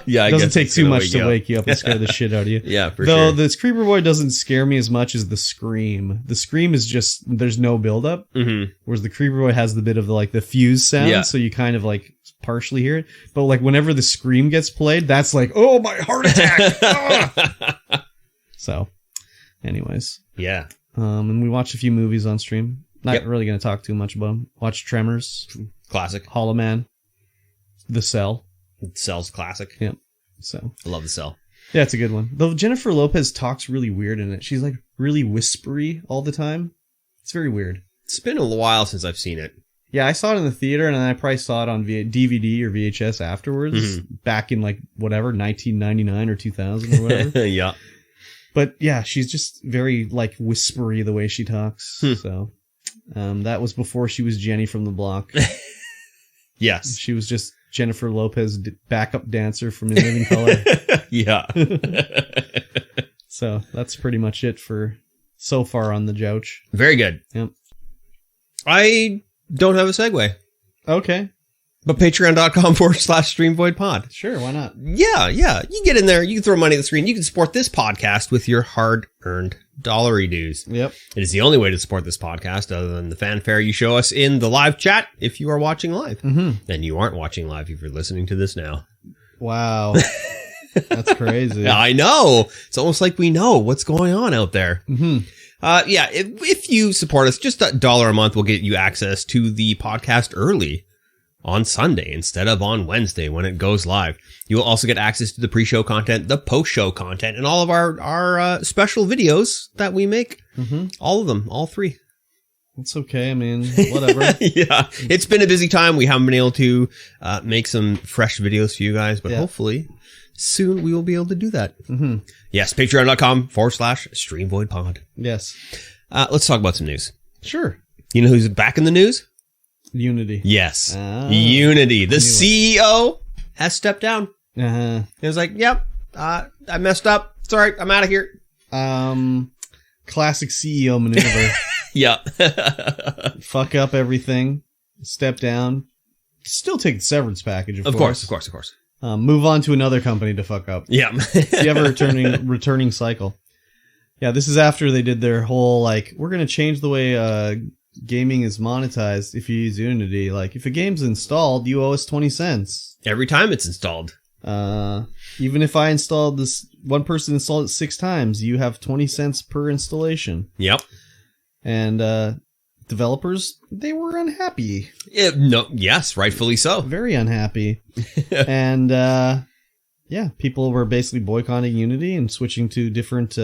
yeah, it doesn't take too much to wake you up and scare the shit out of you. Yeah, for sure. Though this creeper boy doesn't scare me as much as the scream. The scream is just, there's no buildup. Mm-hmm. Whereas the creeper boy has the bit of the fuse sound, so you kind of partially hear it. But whenever the scream gets played, that's like, oh, my heart attack. So, anyways. Yeah. And we watched a few movies on stream. Not really going to talk too much about them. Watch Tremors. Classic. Hollow Man. The Cell. Cell's classic. Yeah. So. I love The Cell. Yeah, it's a good one. Though Jennifer Lopez talks really weird in it. She's really whispery all the time. It's very weird. It's been a while since I've seen it. Yeah, I saw it in the theater and then I probably saw it on DVD or VHS afterwards. Back in 1999 or 2000 or whatever. Yeah. But yeah, she's just very whispery the way she talks. So. That was before she was Jenny from the Block. Yes. She was just Jennifer Lopez backup dancer from In Living Color. Yeah. So that's pretty much it for so far on the Jouch. Very good. Yep. I don't have a segue. Okay. But patreon.com/StreamvoidPod. Sure, why not? Yeah. You get in there, you can throw money at the screen, you can support this podcast with your hard-earned dollary dues. Yep. It is the only way to support this podcast other than the fanfare you show us in the live chat if you are watching live. Mm-hmm. And you aren't watching live if you're listening to this now. Wow. That's crazy. I know. It's almost like we know what's going on out there. Mm-hmm. Yeah, if you support us, just $1 a month will get you access to the podcast early on Sunday instead of on Wednesday when it goes live. You will also get access to the pre-show content, the post-show content, and all of our special videos that we make. Mm-hmm. All of them, all 3. It's okay. I mean, whatever. Yeah, it's been a busy time. We haven't been able to make some fresh videos for you guys, but hopefully soon we will be able to do that. Mm-hmm. Yes, patreon.com/StreamvoidPod. Yes. Let's talk about some news. Sure. You know who's back in the news? Unity. Yes. Unity. The CEO has stepped down. Uh-huh. He was like, yep, I messed up. It's all right. I'm out of here. Classic CEO maneuver. Yeah. Fuck up everything. Step down. Still take the severance package, of course. Of course. Move on to another company to fuck up. Yeah. It's the ever returning cycle. Yeah, this is after they did their whole, we're going to change the way gaming is monetized if you use Unity. If a game's installed, you owe us 20 cents. Every time it's installed. Even if I installed this, one person installed it 6 times, you have 20 cents per installation. Yep. And developers, they were unhappy. Yes, rightfully so. Very unhappy. And people were basically boycotting Unity and switching to different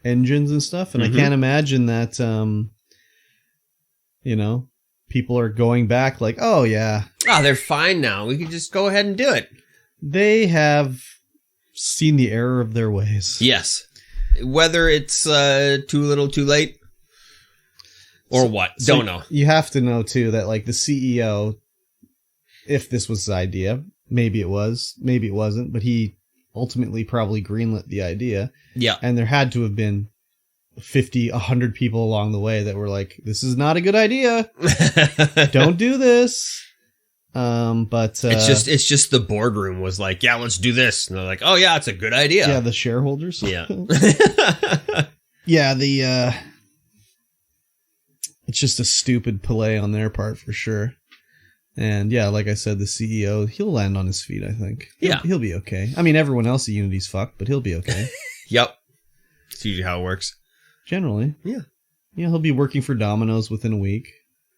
engines and stuff. And I can't imagine that people are going back oh yeah, Oh, they're fine now. We can just go ahead and do it. They have seen the error of their ways. Yes. Whether it's too little, too late, or what. Don't know. You have to know, too, that like the CEO, if this was his idea, maybe it was, maybe it wasn't, but he ultimately probably greenlit the idea. Yeah. And there had to have been 50, 100 people along the way that were like, this is not a good idea. Don't do this. But it's just the boardroom was like, yeah, let's do this. And they're like, oh yeah, it's a good idea. Yeah, the shareholders. Yeah. Yeah, it's just a stupid play on their part for sure. And yeah, like I said, the CEO, he'll land on his feet, I think. He'll be okay. I mean, everyone else at Unity's fucked, but he'll be okay. Yep. It's usually how it works. Generally. Yeah. Yeah, he'll be working for Domino's within a week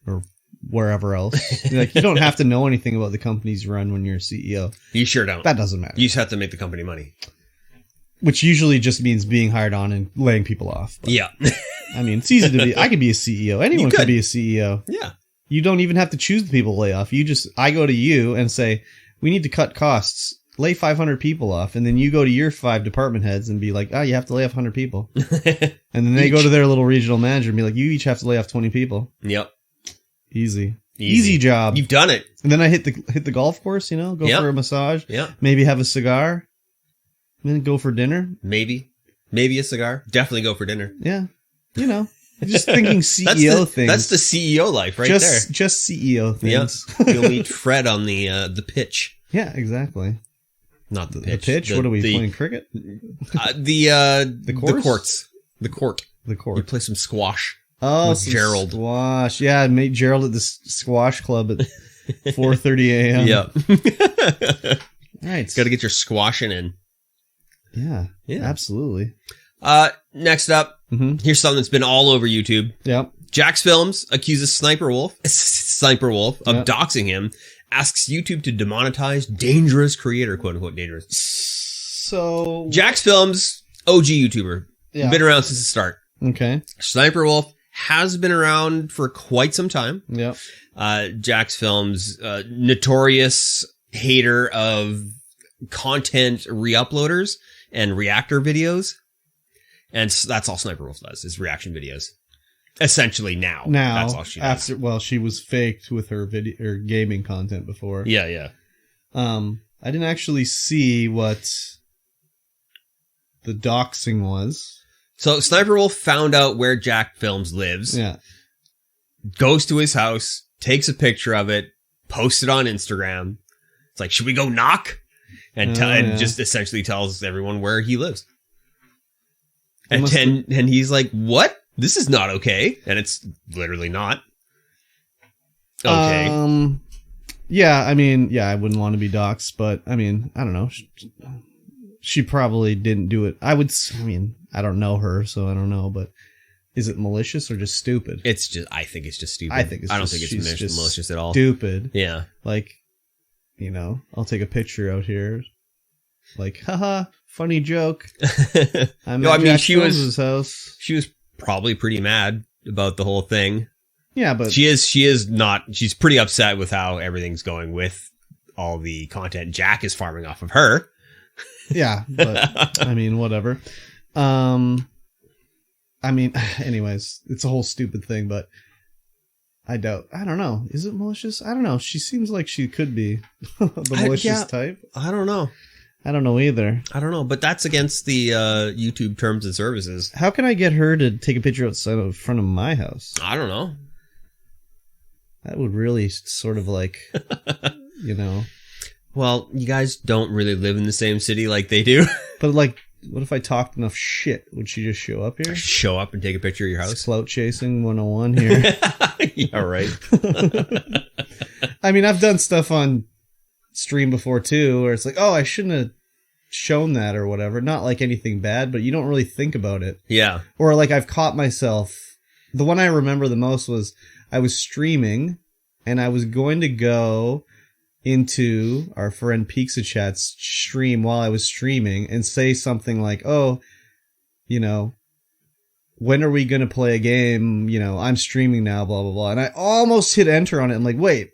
or wherever else. Like, you don't have to know anything about the companies you run when you're a CEO. You sure don't. That doesn't matter. You just have to make the company money. Which usually just means being hired on and laying people off. But, yeah. I mean, it's easy to be. I could be a CEO. Anyone could be a CEO. Yeah. You don't even have to choose the people to lay off. I go to you and say, we need to cut costs. Lay 500 people off. And then you go to your 5 department heads and be like, oh, you have to lay off 100 people. And then they go to their little regional manager and be like, you each have to lay off 20 people. Yep. Easy job. You've done it. And then I hit the golf course, go for a massage. Yeah. Maybe have a cigar. And then go for dinner. Maybe a cigar. Definitely go for dinner. Yeah. Just thinking CEO things. That's the CEO life right there. Just CEO things. Yeah. You'll meet Fred on the pitch. Yeah, exactly. Not the pitch. The pitch? What are we playing, cricket? The courts. The court. The court. You play some squash. Oh, with Gerald. Squash. Yeah, I made Gerald at the squash club at 4:30 a.m. Yeah. All right. Got to get your squashing in. Yeah. Absolutely. Next up, here's something that's been all over YouTube. Yep. Jacksfilms accuses Sniperwolf of doxing him, asks YouTube to demonetize dangerous creator, quote unquote dangerous. So Jacksfilms, OG YouTuber, been around since the start. Okay. Sniperwolf has been around for quite some time. Yep. Jacksfilms, notorious hater of content re-uploaders and reactor videos. And that's all Sniperwolf does, is reaction videos. Essentially now. That's all she does. She was faked with her video or gaming content before. Yeah. I didn't actually see what the doxing was. So Sniperwolf found out where Jacksfilms lives. Yeah. Goes to his house, takes a picture of it, posts it on Instagram. It's like, should we go knock? And just essentially tells everyone where he lives. And he's like, what? This is not okay. And it's literally not okay. Yeah, I mean, I wouldn't want to be doxxed, but I mean, I don't know. She probably didn't do it. I don't know her, so I don't know, but is it malicious or just stupid? I think it's just stupid. I don't think it's malicious at all. Stupid. Yeah. Like, I'll take a picture out here. Like, haha, funny joke. She was probably pretty mad about the whole thing. Yeah, but she's pretty upset with how everything's going with all the content Jack is farming off of her. Yeah, but I mean, whatever. Anyways, it's a whole stupid thing, but I don't know. Is it malicious? I don't know. She seems like she could be the malicious type. I don't know. I don't know either. I don't know, but that's against the YouTube terms and services. How can I get her to take a picture outside of front of my house? I don't know. That would really sort of like, Well, you guys don't really live in the same city like they do. But like, what if I talked enough shit? Would she just show up here? Show up and take a picture of your house? It's clout chasing 101 here. Yeah, right. I mean, I've done stuff on stream before too, where it's like, oh, I shouldn't have shown that or whatever. Not like anything bad, but you don't really think about it. Yeah. Or like I've caught myself. The one I remember the most was I was streaming and I was going to go into our friend Pizza Chat's stream while I was streaming and say something like, oh, when are we going to play a game? I'm streaming now, blah, blah, blah. And I almost hit enter on it. I'm like, wait,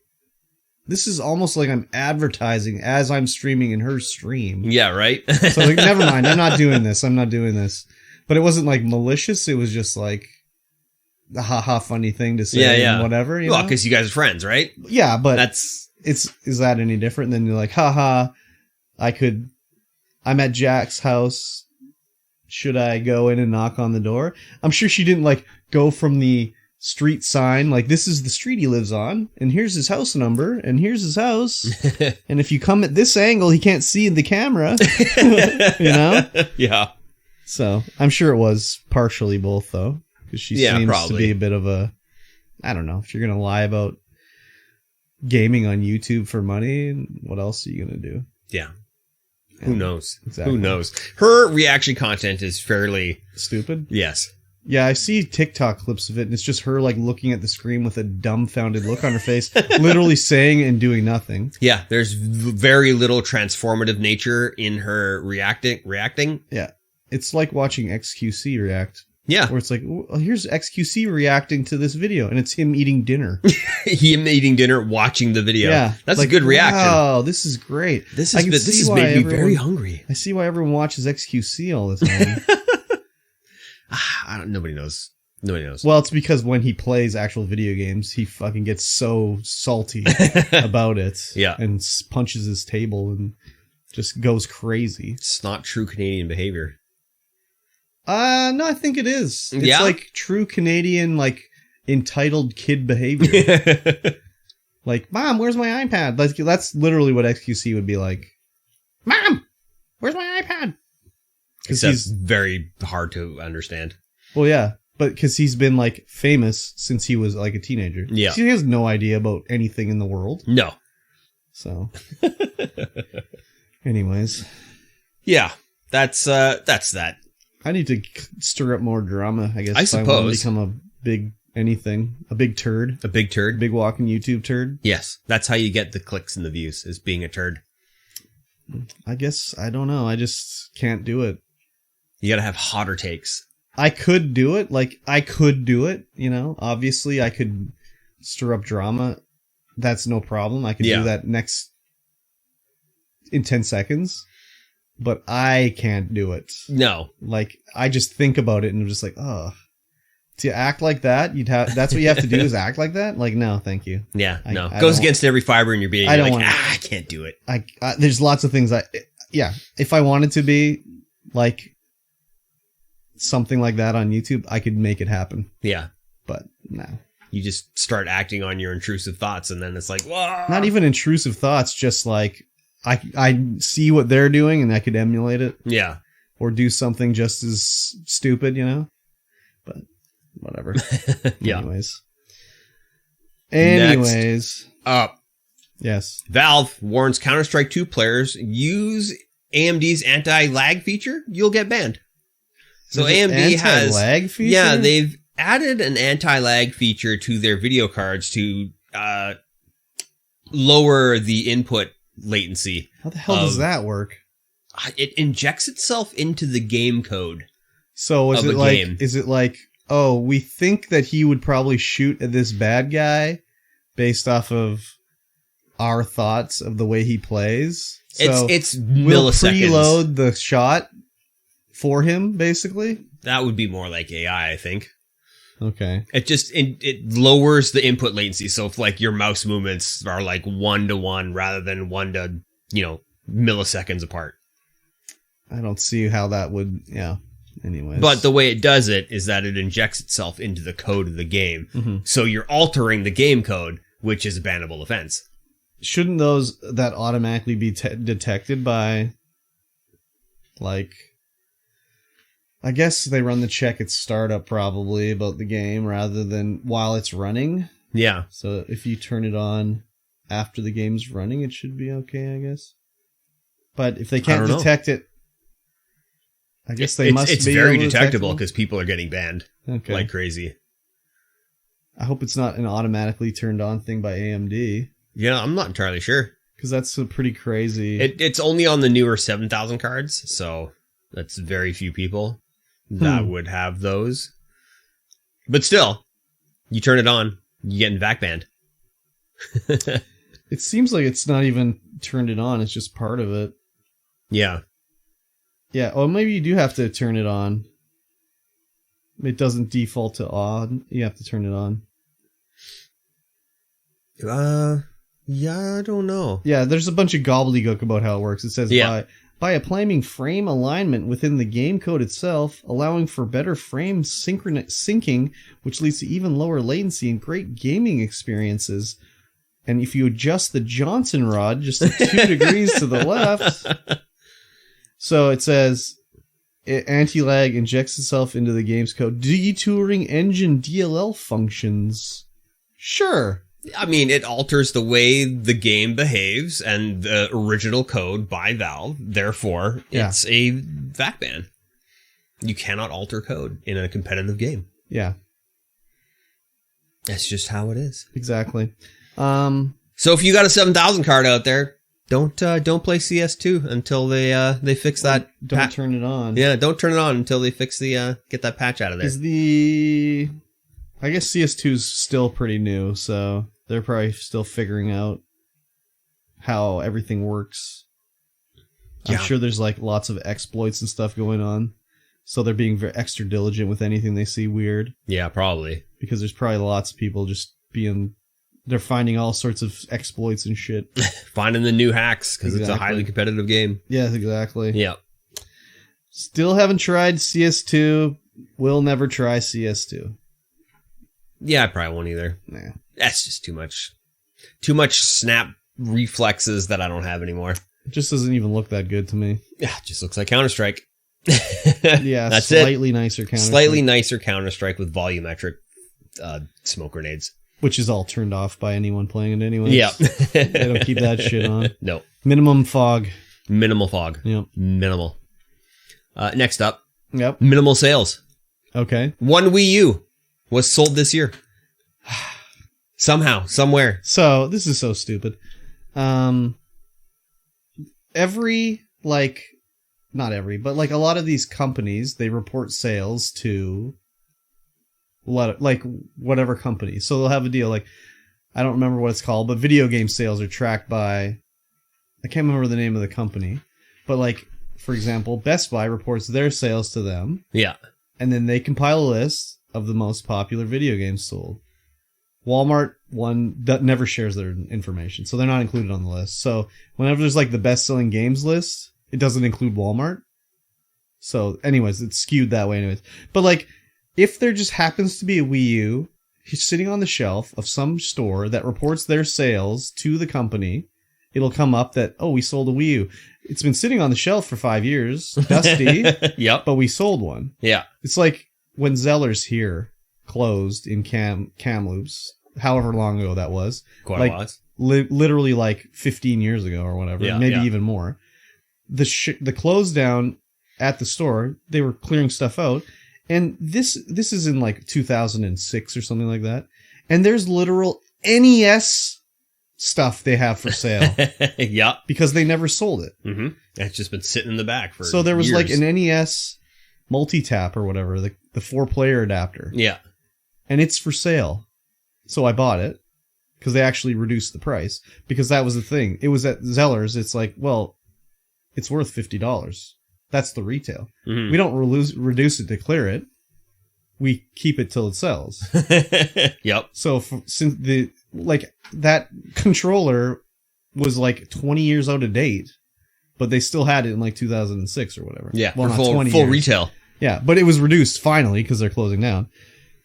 this is almost like I'm advertising as I'm streaming in her stream. Yeah, right? So like, never mind. I'm not doing this. But it wasn't like malicious. It was just like a haha funny thing to say and whatever. Well, because you guys are friends, right? Yeah, but is that any different than you're like, haha, I'm at Jack's house. Should I go in and knock on the door? I'm sure she didn't like go from the street sign, like, this is the street he lives on, and here's his house number, and here's his house. And if you come at this angle, he can't see the camera. You know? Yeah. So I'm sure it was partially both, though, because she seems probably to be a bit of a, I don't know, if you're going to lie about gaming on YouTube for money, what else are you going to do? Yeah. Who knows? Exactly. Who knows? Her reaction content is fairly stupid. Yes. Yeah, I see TikTok clips of it, and it's just her like looking at the screen with a dumbfounded look on her face, literally saying and doing nothing. Yeah, there's very little transformative nature in her reacting. Yeah, it's like watching XQC react. Yeah, where it's like, well, here's XQC reacting to this video, and it's him eating dinner. Him eating dinner, watching the video. Yeah, that's like, a good reaction. Wow, this is great. This has made me very hungry. I see why everyone watches XQC all the time. Nobody knows. Well, it's because when he plays actual video games, he fucking gets so salty about it. Yeah. And punches his table and just goes crazy. It's not true Canadian behavior. No, I think it is. It's like true Canadian, like, entitled kid behavior. Like, Mom, where's my iPad? That's literally what XQC would be like. Mom, where's my iPad? Because he's very hard to understand. Well, yeah, but because he's been like famous since he was like a teenager. Yeah, he has no idea about anything in the world. No. So, anyways, yeah, that's that. I need to stir up more drama, I guess. I suppose. I want to become a big turd, a big walking YouTube turd. Yes, that's how you get the clicks and the views, is being a turd. I guess I don't know. I just can't do it. You gotta have hotter takes. I could do it. You know, obviously I could stir up drama. That's no problem. I could do that in 10 seconds, but I can't do it. No. Like, I just think about it and I'm just like, oh, to act like that, that's what you have to do, is act like that? Like, no, thank you. Yeah, no. Goes against every fiber in your being. You're like, I can't do it. There's lots of things if I wanted to be like something like that on YouTube, I could make it happen. Yeah. But no. You just start acting on your intrusive thoughts, and then it's like, whoa. Not even intrusive thoughts, just like I see what they're doing and I could emulate it. Yeah. Or do something just as stupid, you know? But whatever. Yeah. Anyways. Up. Yes. Valve warns Counter-Strike 2 players use AMD's anti-lag feature, you'll get banned. So AMD has anti-lag feature? Yeah, they've added an anti-lag feature to their video cards to lower the input latency. How the hell does that work? It injects itself into the game code. So is it like, oh, we think that he would probably shoot at this bad guy based off of our thoughts of the way he plays? So it's we'll milliseconds. Preload the shot for him, basically? That would be more like AI, I think. Okay. It lowers the input latency. So if like your mouse movements are like 1-to-1 rather than 1 to, milliseconds apart. I don't see how that would, anyways. But the way it does it is that it injects itself into the code of the game. Mm-hmm. So you're altering the game code, which is a bannable offense. Shouldn't those that automatically be detected by, like, I guess they run the check at startup probably about the game rather than while it's running. Yeah. So if you turn it on after the game's running, it should be okay, I guess. But if they can't detect it, I guess they must be. It's very detectable because people are getting banned like crazy. I hope it's not an automatically turned on thing by AMD. Yeah, I'm not entirely sure. Because that's a pretty crazy... It's only on the newer 7,000 cards, so that's very few people that would have those. But still, you turn it on, you're getting back banned. It seems like it's not even turned it on. It's just part of it. Yeah. Yeah. Oh, maybe you do have to turn it on. It doesn't default to on. You have to turn it on. Yeah, I don't know. Yeah, there's a bunch of gobbledygook about how it works. It says by applying frame alignment within the game code itself, allowing for better frame syncing, which leads to even lower latency and great gaming experiences. And if you adjust the Johnson rod just 2 degrees to the left, so it says anti-lag injects itself into the game's code, detouring engine DLL functions. Sure. I mean, it alters the way the game behaves and the original code by Valve. Therefore, it's a VAC ban. You cannot alter code in a competitive game. Yeah. That's just how it is. Exactly. So if you got a 7,000 card out there, don't play CS2 until they fix that. Don't turn it on. Yeah, don't turn it on until they fix get that patch out of there. I guess CS2's still pretty new, so they're probably still figuring out how everything works. I'm sure there's like lots of exploits and stuff going on, so they're being very extra diligent with anything they see weird. Yeah, probably. Because there's probably lots of people just they're finding all sorts of exploits and shit. Finding the new hacks, because it's a highly competitive game. Yes, exactly. Yeah. Still haven't tried CS2. Will never try CS2. Yeah, I probably won't either. Nah. That's just too much. Too much snap reflexes that I don't have anymore. It just doesn't even look that good to me. Yeah, it just looks like Counter-Strike. Yeah, that's slightly nicer Counter-Strike. Slightly nicer Counter-Strike with volumetric smoke grenades. Which is all turned off by anyone playing it anyway. Yeah. They don't keep that shit on. No. Minimum fog. Minimal fog. Yep. Minimal. Next up. Yep. Minimal sales. Okay. One Wii U was sold this year. Somehow, somewhere. So, this is so stupid. Not every, but like a lot of these companies, they report sales to whatever company. So they'll have a deal like, I don't remember what it's called, but video game sales are tracked by, I can't remember the name of the company, but like, for example, Best Buy reports their sales to them. Yeah. And then they compile a list of the most popular video games sold. Walmart never shares their information, so they're not included on the list. So whenever there's like the best-selling games list, it doesn't include Walmart. So anyways, it's skewed that way anyways. But like, if there just happens to be a Wii U sitting on the shelf of some store that reports their sales to the company, it'll come up that, oh, we sold a Wii U. It's been sitting on the shelf for 5 years, dusty. Yep. But we sold one. Yeah. It's like when Zeller's here closed in Kamloops, however long ago that was. Quite a while. Literally like 15 years ago or whatever, maybe even more. The close down at the store, they were clearing stuff out. And this is in like 2006 or something like that. And there's literal NES stuff they have for sale. Yeah. Because they never sold it. Mm-hmm. It's just been sitting in the back for So there was years. like an NES multi-tap or whatever, the 4-player adapter. Yeah. And it's for sale. So I bought it because they actually reduced the price, because that was the thing. It was at Zeller's. It's like, well, it's worth $50. That's the retail. Mm-hmm. We don't reduce it to clear it. We keep it till it sells. Yep. So since that controller was like 20 years out of date, but they still had it in like 2006 or whatever. Yeah. Well, not full retail. Yeah, but it was reduced finally because they're closing down.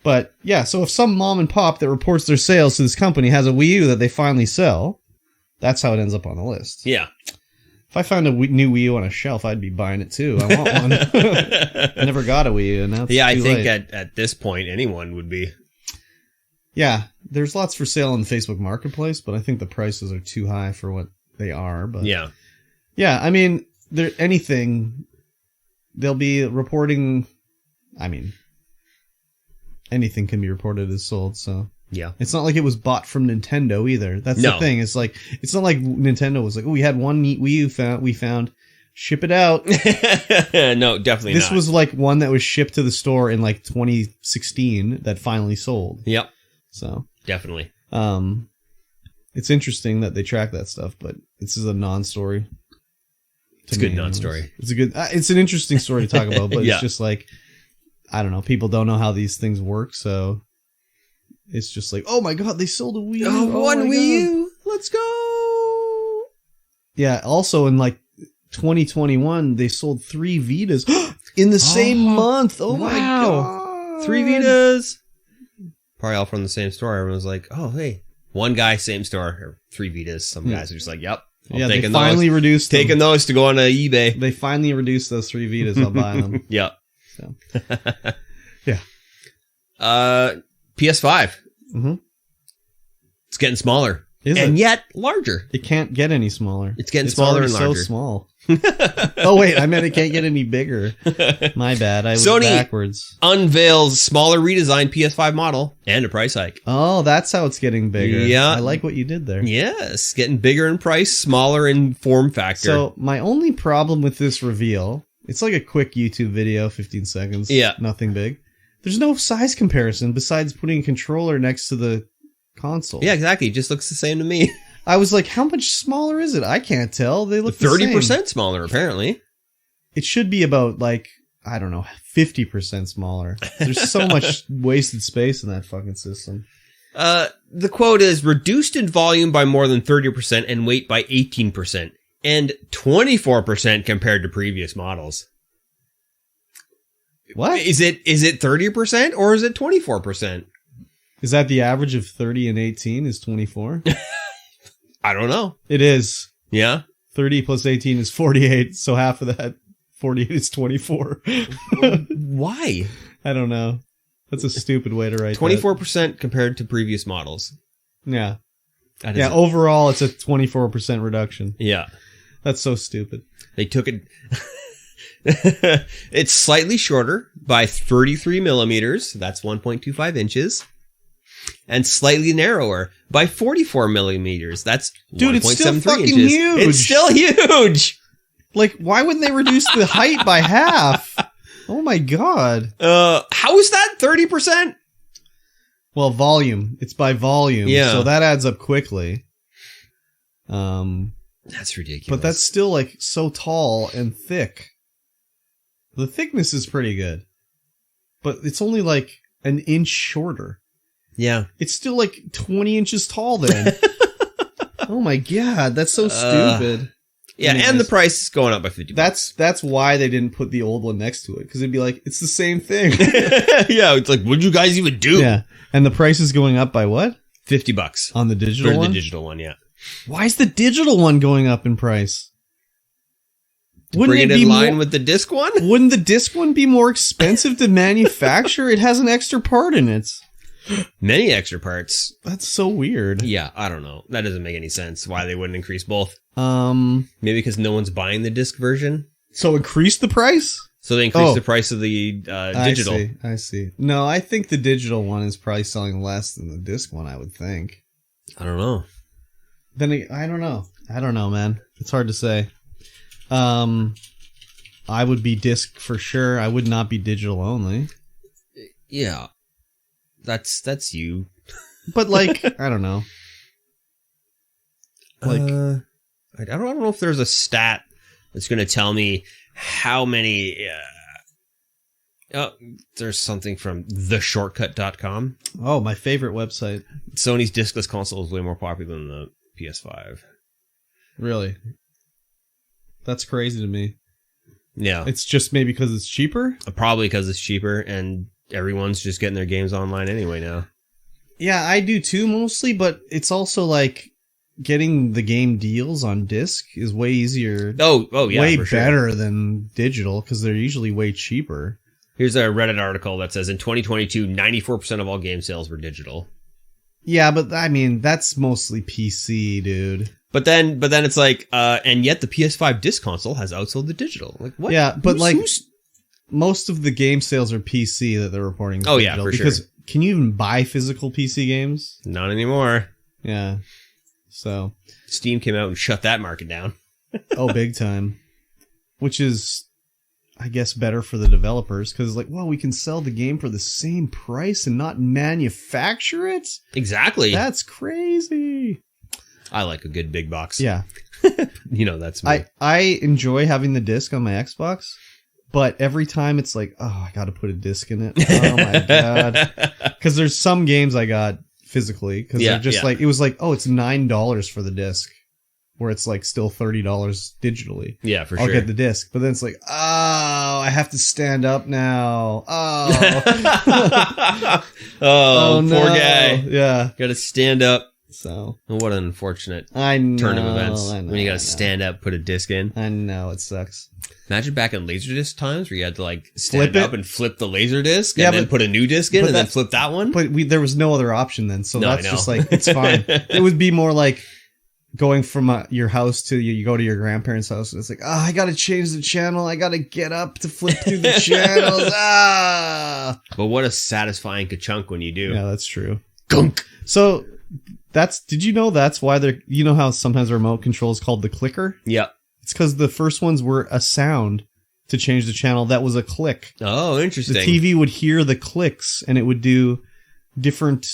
But yeah, so if some mom and pop that reports their sales to this company has a Wii U that they finally sell, that's how it ends up on the list. Yeah. If I found a new Wii U on a shelf, I'd be buying it too. I want one. I never got a Wii U, and now it's I too think late. at this point, anyone would be. Yeah, there's lots for sale on the Facebook Marketplace, but I think the prices are too high for what they are. But yeah, I mean, they'll be reporting. I mean, anything can be reported as sold, so. Yeah. It's not like it was bought from Nintendo either. That's the thing. It's like, it's not like Nintendo was like, oh, we had one neat Wii U we found, ship it out. No, definitely not. This was like one that was shipped to the store in like 2016 that finally sold. Yep. So. Definitely. It's interesting that they track that stuff, but this is a non-story. It's a good non-story. It's an interesting story to talk about, but Yeah. It's just like, I don't know. People don't know how these things work, so it's just like, oh my god, they sold a Wii U. Oh, one Wii U. Let's go. Yeah. Also, in like 2021, they sold 3 Vitas in the same month. Oh my god, 3 Vitas. Probably all from the same store. Everyone's like, oh hey, one guy, same store, or 3 Vitas. Some guys are just like, yep. They finally reduced them. Taking those to go on eBay. They finally reduced those 3 Vitas. I'll buy them. Yeah. So. Yeah. PS5. Mm-hmm. It's getting smaller. Yet larger. It can't get any smaller. It's getting smaller and larger. So small. Oh wait, I meant it can't get any bigger. My bad. I was Sony backwards. Unveils smaller redesigned PS5 model and a price hike. Oh, that's how it's getting bigger. Yeah. I like what you did there. Yes, getting bigger in price, smaller in form factor. So my only problem with this reveal, it's like a quick YouTube video, 15 seconds. Yeah. Nothing big. There's no size comparison besides putting a controller next to the console. Yeah, exactly. It just looks the same to me. I was like, how much smaller is it? I can't tell. They look 30% smaller, apparently. It should be about, like, I don't know, 50% smaller. There's so much wasted space in that fucking system. The quote is, reduced in volume by more than 30% and weight by 18%, and 24% compared to previous models. What? Is it 30% or is it 24%? Is that the average of 30 and 18 is 24? I don't know. It is. Yeah? 30 plus 18 is 48, so half of that, 48 is 24. Why? I don't know. That's a stupid way to write 24% compared to previous models. Yeah. Yeah, overall, it's a 24% reduction. Yeah. That's so stupid. They took it... It's slightly shorter by 33 millimeters. That's 1.25 inches. And slightly narrower by 44 millimeters. That's 1.73 it's still fucking inches. huge. It's still huge. Like, why wouldn't they reduce the height by half? Oh my god. How is that 30%? Well, volume. It's by volume. Yeah. So that adds up quickly. That's ridiculous. But that's still, like, so tall and thick. The thickness is pretty good. But it's only, like, an inch shorter. Yeah. It's still, like, 20 inches tall then. Oh my god, that's so stupid. Yeah, anyways, and the price is going up by 50 bucks. That's why they didn't put the old one next to it, because it'd be like, it's the same thing. Yeah, it's like, what'd you guys even do? Yeah, and the price is going up by what? 50 bucks. On the digital one? The digital one, yeah. Why is the digital one going up in price? Wouldn't bring it in line with the disc one? Wouldn't the disc one be more expensive to manufacture? It has an extra part in it. Many extra parts. That's so weird. Yeah, I don't know. That doesn't make any sense. Why they wouldn't increase both? Maybe because no one's buying the disc version. So increase the price? So they increase the price of the digital. I see. No, I think the digital one is probably selling less than the disc one, I would think. I don't know. Then I don't know. I don't know, man. It's hard to say. I would be disc for sure. I would not be digital only. Yeah. That's you. But like, I don't know. Like, I don't know if there's a stat that's going to tell me how many. There's something from theshortcut.com. Oh, my favorite website. Sony's discless console is way more popular than the PS5. Really? That's crazy to me. Yeah. It's just maybe because it's cheaper? Probably because it's cheaper and everyone's just getting their games online anyway now. Yeah, I do too mostly, but it's also like getting the game deals on disc is way easier. Oh yeah. Way for sure. better than digital because they're usually way cheaper. Here's a Reddit article that says in 2022, 94% of all game sales were digital. Yeah, but I mean, that's mostly PC, dude. But then it's like, and yet the PS5 disc console has outsold the digital. Like, what? Yeah, but most of the game sales are PC that they're reporting. Oh, yeah, for because sure. Can you even buy physical PC games? Not anymore. Yeah. So. Steam came out and shut that market down. Oh, big time. Which is, I guess, better for the developers because, like, well, we can sell the game for the same price and not manufacture it? Exactly. That's crazy. I like a good big box. Yeah. That's me. I enjoy having the disc on my Xbox, but every time it's like, oh, I got to put a disc in it. Oh my God. Because there's some games I got physically because they're just like, it was like, oh, it's $9 for the disc, where it's like still $30 digitally. Yeah, for I'll sure. get the disc, but then it's like, oh, I have to stand up now. Oh, oh, no. poor guy. Yeah. Got to stand up. So What an unfortunate turn turn of events when you got to stand up, put a disc in. I know it sucks. Imagine back in Laserdisc times where you had to like stand Flip up it. and flip the Laserdisc and then put a new disc in and then flip that one. But there was no other option then, so No, I that's know. just like, it's fine. It would be more like going from your house to you go to your grandparents' house, and it's like, oh, I got to change the channel. I got to get up to flip through the channels. But what a satisfying ka-chunk when you do. Yeah, that's true. Gunk. So did you know that's why how sometimes a remote control is called the clicker? Yeah. It's because the first ones were a sound to change the channel that was a click. Oh, interesting. The TV would hear the clicks and it would do different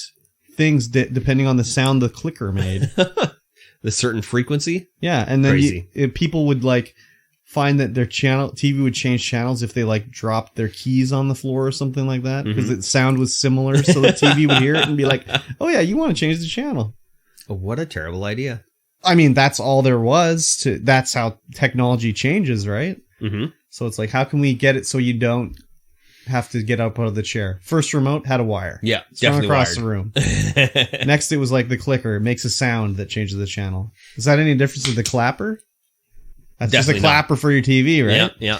things depending on the sound the clicker made. The certain frequency? Yeah, and then Crazy. people would like find that their TV would change channels if they like dropped their keys on the floor or something like that, because the sound was similar, so the TV would hear it and be like, oh yeah, you want to change the channel. Oh, what a terrible idea. I mean, that's all there was to. That's how technology changes, right? Mm-hmm. So it's like, how can we get it so you don't have to get up out of the chair? First remote had a wire. Yeah, Strung definitely across wired. the room. Next, it was like the clicker. It makes a sound that changes the channel. Is that any difference with the clapper? That's Definitely just a clapper for your TV, right? Yeah, yeah.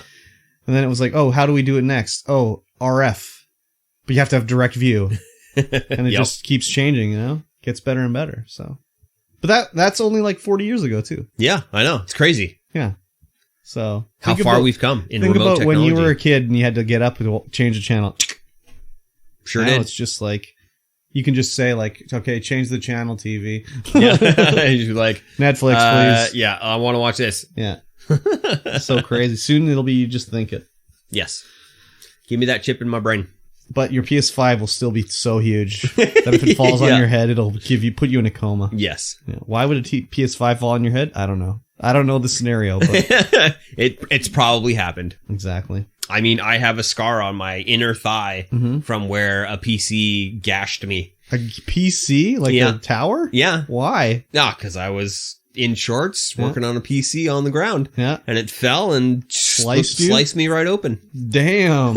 And then it was like, oh, how do we do it next? Oh, RF. But you have to have direct view. And it just keeps changing, Gets better and better. So, but that's only like 40 years ago too. Yeah, I know. It's crazy. Yeah. So how far we've come in remote technology. When you were a kid and you had to get up and change the channel. Sure now did. It's just like, you can just say like, okay, change the channel, TV. Yeah. You're like, Netflix, please. Yeah, I want to watch this. Yeah. So crazy. Soon it'll be you just think it. Yes. Give me that chip in my brain. But your PS5 will still be so huge that if it falls on your head, it'll put you in a coma. Yes. Yeah. Why would a PS5 fall on your head? I don't know. I don't know the scenario, but it's probably happened. Exactly. I mean, I have a scar on my inner thigh from where a PC gashed me. A PC? Like a tower? Yeah. Why? Because I was in shorts working on a PC on the ground. Yeah. And it fell and sliced me right open. Damn.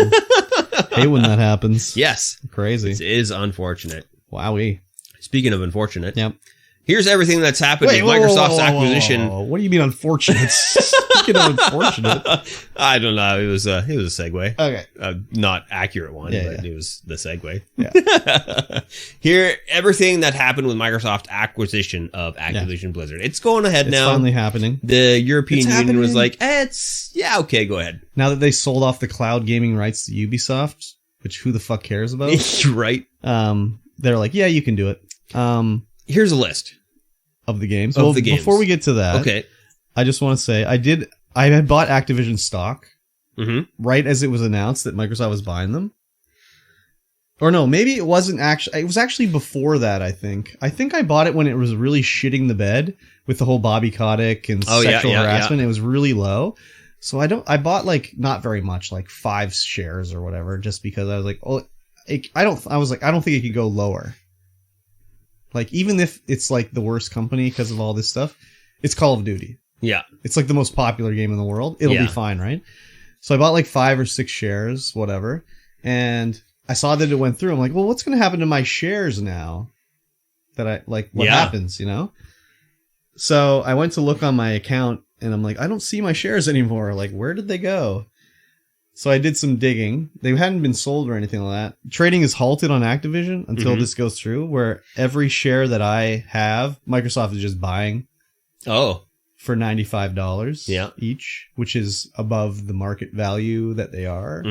Hate when that happens. Yes. Crazy. It is unfortunate. Wowee. Speaking of unfortunate. Yep. Here's everything that's happened with Microsoft's acquisition. What do you mean unfortunate? Speaking of unfortunate. I don't know. It was a segue. Okay. Not accurate one, but yeah. it was the segue. Yeah. Here, everything that happened with Microsoft acquisition of Activision Blizzard. It's going ahead now. It's finally happening. The European Union was like, okay, go ahead. Now that they sold off the cloud gaming rights to Ubisoft, which who the fuck cares about? Right. They're like, yeah, you can do it. Here's a list of the games. Games. Before we get to that, okay, I just want to say I had bought Activision stock right as it was announced that Microsoft was buying them. Or no, maybe it wasn't actually. It was actually before that. I think I bought it when it was really shitting the bed with the whole Bobby Kotick and sexual harassment. It was really low. So I bought like not very much, like 5 shares or whatever, just because I was like, I don't think it could go lower. Like, even if it's like the worst company because of all this stuff, it's Call of Duty. Yeah. It's like the most popular game in the world. It'll be fine, right? So I bought like 5 or 6 shares, whatever. And I saw that it went through. I'm like, well, what's going to happen to my shares now? What happens, So I went to look on my account and I'm like, I don't see my shares anymore. Like, where did they go? So I did some digging. They hadn't been sold or anything like that. Trading is halted on Activision until this goes through, where every share that I have, Microsoft is just buying. Oh. For $95 each, which is above the market value that they are.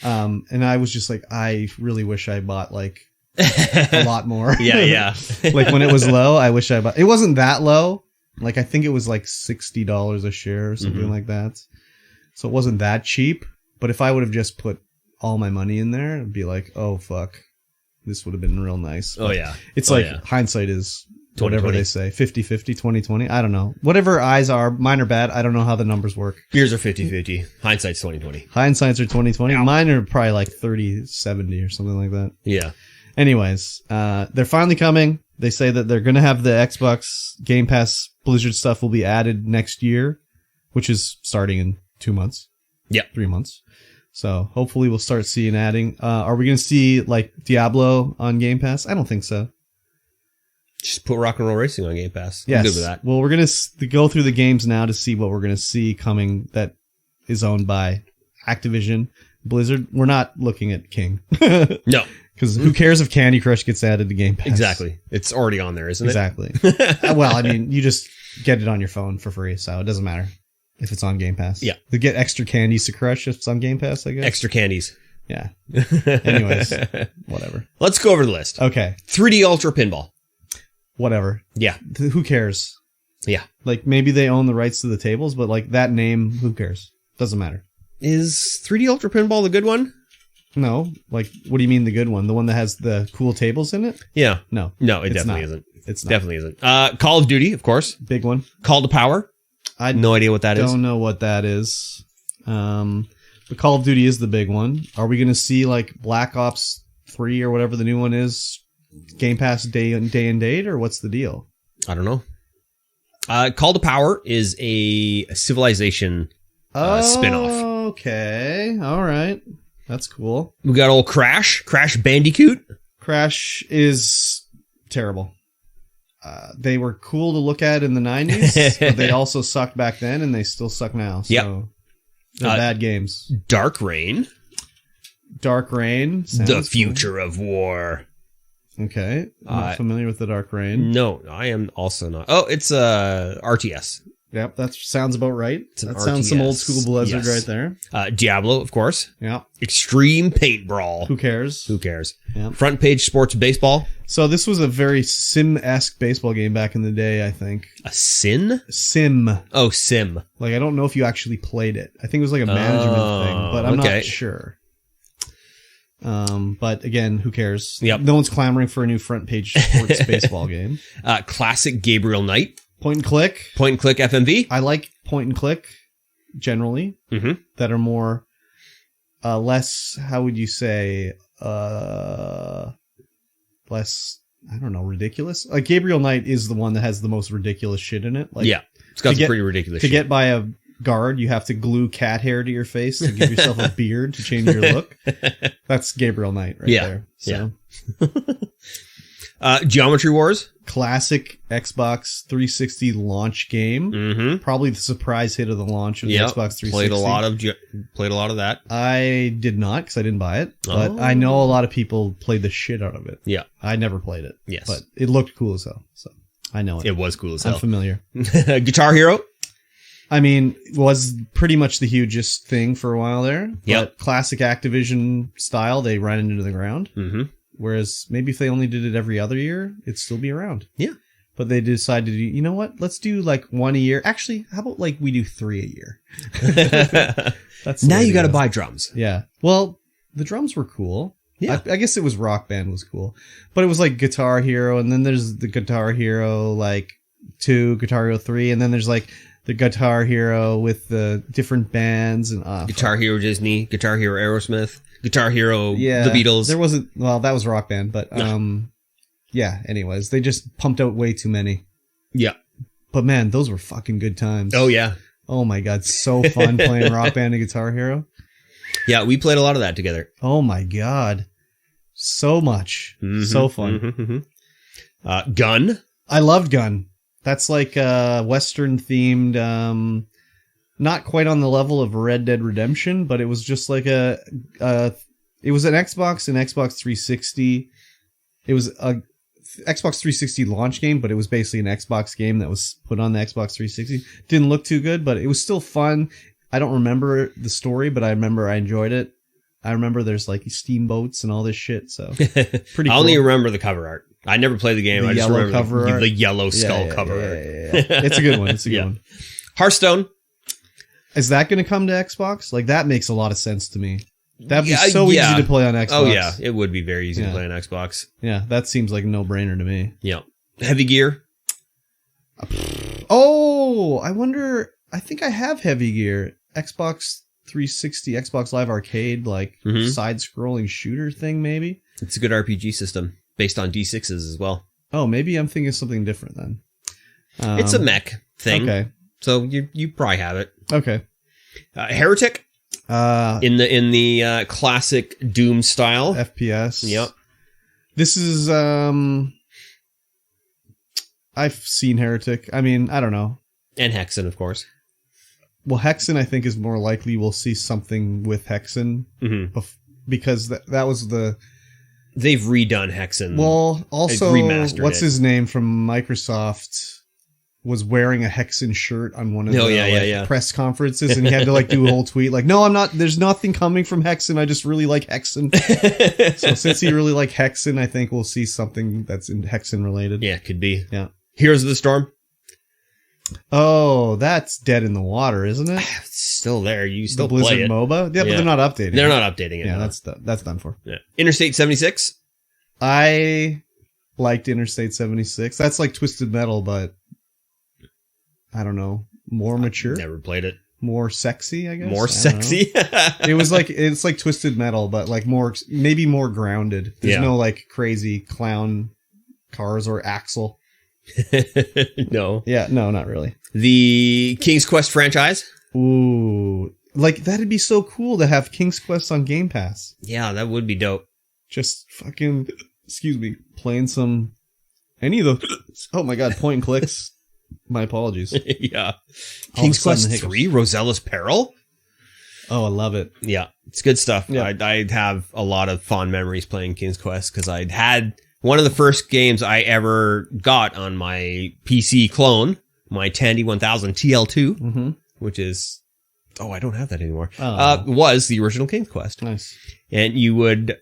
And I was just like, I really wish I bought like a lot more. Yeah. Like when it was low, I wish I bought. It wasn't that low. Like I think it was like $60 a share or something like that. So it wasn't that cheap, but if I would have just put all my money in there, it'd be like, oh fuck, this would have been real nice. But it's hindsight is whatever they say, 50-50, 20-20. I don't know. Whatever eyes are, mine are bad. I don't know how the numbers work. Yours are 50-50. Hindsight's 20-20. Hindsight's are 20-20. Yeah. Mine are probably like 30-70 or something like that. Yeah. Anyways, they're finally coming. They say that they're going to have the Xbox Game Pass Blizzard stuff will be added next year, which is starting in 2 months. Yeah. 3 months. So hopefully we'll start seeing adding. Are we going to see like Diablo on Game Pass? I don't think so. Just put Rock and Roll Racing on Game Pass. Yes. I'm good with that. Well, we're going to go through the games now to see what we're going to see coming that is owned by Activision Blizzard. We're not looking at King. No. Because who cares if Candy Crush gets added to Game Pass? Exactly. It's already on there, isn't it? Exactly. Well, I mean, you just get it on your phone for free, so it doesn't matter if it's on Game Pass. Yeah. They get extra candies to crush if it's on Game Pass, I guess. Extra candies. Yeah. Anyways, whatever. Let's go over the list. Okay. 3D Ultra Pinball. Whatever. Yeah. Who cares? Yeah. Like, maybe they own the rights to the tables, but like that name, who cares? Doesn't matter. Is 3D Ultra Pinball the good one? No. Like, what do you mean the good one? The one that has the cool tables in it? Yeah. No. No, it It's definitely not. isn't. It's not. Definitely isn't. Call of Duty, of course. Big one. Call to Power. I No idea what that is. don't know what that is. But Call of Duty is the big one. Are we going to see like Black Ops 3 or whatever the new one is, Game Pass day and date, or what's the deal? I don't know. Call to Power is a Civilization spinoff. Okay. All right. That's cool. We got old Crash Bandicoot. Crash is terrible. They were cool to look at in the 90s, but they also sucked back then, and they still suck now. So Yep. they're bad games. Dark Reign. Dark Reign. The sounds Future of War. cool. Okay. I'm not familiar with the Dark Reign. No, I am also not. Oh, it's RTS. Yep, that sounds about right. an That sounds some RTS. old school Blizzard Yes. right there. Diablo, of course. Yeah. Extreme Paint Brawl. Who cares? Who cares? Yep. Front Page Sports Baseball. So this was a very sim-esque baseball game back in the day, I think. A Sin? Sim. Oh, Sim. Like, I don't know if you actually played it. I think it was like a management thing, but I'm okay. not sure. But again, who cares? Yep. No one's clamoring for a new front page sports baseball game. Classic Gabriel Knight. Point and click. Point and click FMV. I like point and click generally Mm-hmm. that are more, less, how would you say, less, I don't know, ridiculous. Like Gabriel Knight is the one that has the most ridiculous shit in it. Like, Yeah. It's got to some get- pretty ridiculous to shit. get by a guard, you have to glue cat hair to your face to give yourself a beard to change your look. That's Gabriel Knight right Yeah. there. So Geometry Wars. classic Xbox 360 launch game. Mm-hmm. Probably the surprise hit of the launch of the Yep. Xbox 360. Played a lot of that. I did not because I didn't buy it, but I know a lot of people played the shit out of it. Yeah. I never played it. Yes. But it looked cool as hell, so I know it. It was cool as I'm hell. familiar. Guitar Hero. I mean, it was pretty much the hugest thing for a while there. Yep. But classic Activision style, they ran into the ground. Mm-hmm. Whereas maybe if they only did it every other year, it'd still be around. Yeah. But they decided to do, you know what? Let's do like one a year. Actually, how about like we do 3 a year? That's the Now way you to got to go. buy drums. Yeah. Well, the drums were cool. Yeah. I guess it was Rock Band was cool. But it was like Guitar Hero, and then there's the Guitar Hero like 2, Guitar Hero 3, and then there's like the Guitar Hero with the different bands and Guitar Hero Disney, Guitar Hero Aerosmith, Guitar Hero yeah, The Beatles. There wasn't, well, that was Rock Band, but yeah, anyways, they just pumped out way too many. Yeah. But man, those were fucking good times. Oh, yeah. Oh my god, so fun playing Rock Band and Guitar Hero. Yeah, we played a lot of that together. Oh my god. So much. Mhm, So fun. mhm, mhm. Gun. I loved Gun. That's like Western themed, not quite on the level of Red Dead Redemption, but it was just like it was an Xbox and Xbox 360. It was a Xbox 360 launch game, but it was basically an Xbox game that was put on the Xbox 360. Didn't look too good, but it was still fun. I don't remember the story, but I remember I enjoyed it. I remember there's like steamboats and all this shit, so pretty cool. I only remember the cover art. I never played the game. The I just yellow remember cover art. the yellow skull Yeah, cover art. yeah. It's a good one. It's a good Yeah. one. Hearthstone. Is that going to come to Xbox? Like, that makes a lot of sense to me. That'd be Yeah, so yeah. easy to play on Xbox. Oh, yeah. It would be very easy Yeah. to play on Xbox. Yeah, that seems like a no-brainer to me. Yeah. Heavy Gear. Oh, I wonder. I think I have Heavy Gear. Xbox 360, Xbox Live Arcade, like side-scrolling shooter thing, maybe? It's a good RPG system based on D6s as well. Oh, maybe I'm thinking of something different then. It's a mech thing. Okay. So you probably have it. Okay. Heretic. In the classic Doom style. FPS. Yep. This is, I've seen Heretic. I mean, I don't know. And Hexen, of course. Well, Hexen, I think, is more likely we'll see something with Hexen. Because that was the... They've redone Hexen. Well, also, remastered what's it. his name from Microsoft was wearing a Hexen shirt on one of the press conferences, and he had to like do a whole tweet like, no, I'm not, there's nothing coming from Hexen, I just really like Hexen. So since he really liked Hexen, I think we'll see something that's in Hexen related. Yeah, could be. Yeah. Heroes of the Storm. Oh, that's dead in the water, isn't it? It's still there. You still the Blizzard play it. MOBA? Yeah, but they're not updating They're it. not updating it. Yeah, no. that's done for. Yeah. Interstate 76. I liked Interstate 76. That's like Twisted Metal, but I don't know, more mature. Never played it. More sexy, I guess. More sexy. It's like Twisted Metal, but like maybe more grounded. There's no like crazy clown cars or Axel. No. Yeah, no, not really. The King's Quest franchise. Ooh, like that'd be so cool to have King's Quest on Game Pass. Yeah, that would be dope. Just fucking, playing some, any of those. Oh my god, point and clicks. My apologies. Yeah. King's Quest 3, Rosella's Peril. Oh, I love it. Yeah, it's good stuff. Yeah. I have a lot of fond memories playing King's Quest because I'd had one of the first games I ever got on my PC clone, my Tandy 1000 TL2, which is, I don't have that anymore, was the original King's Quest. Nice. And you would,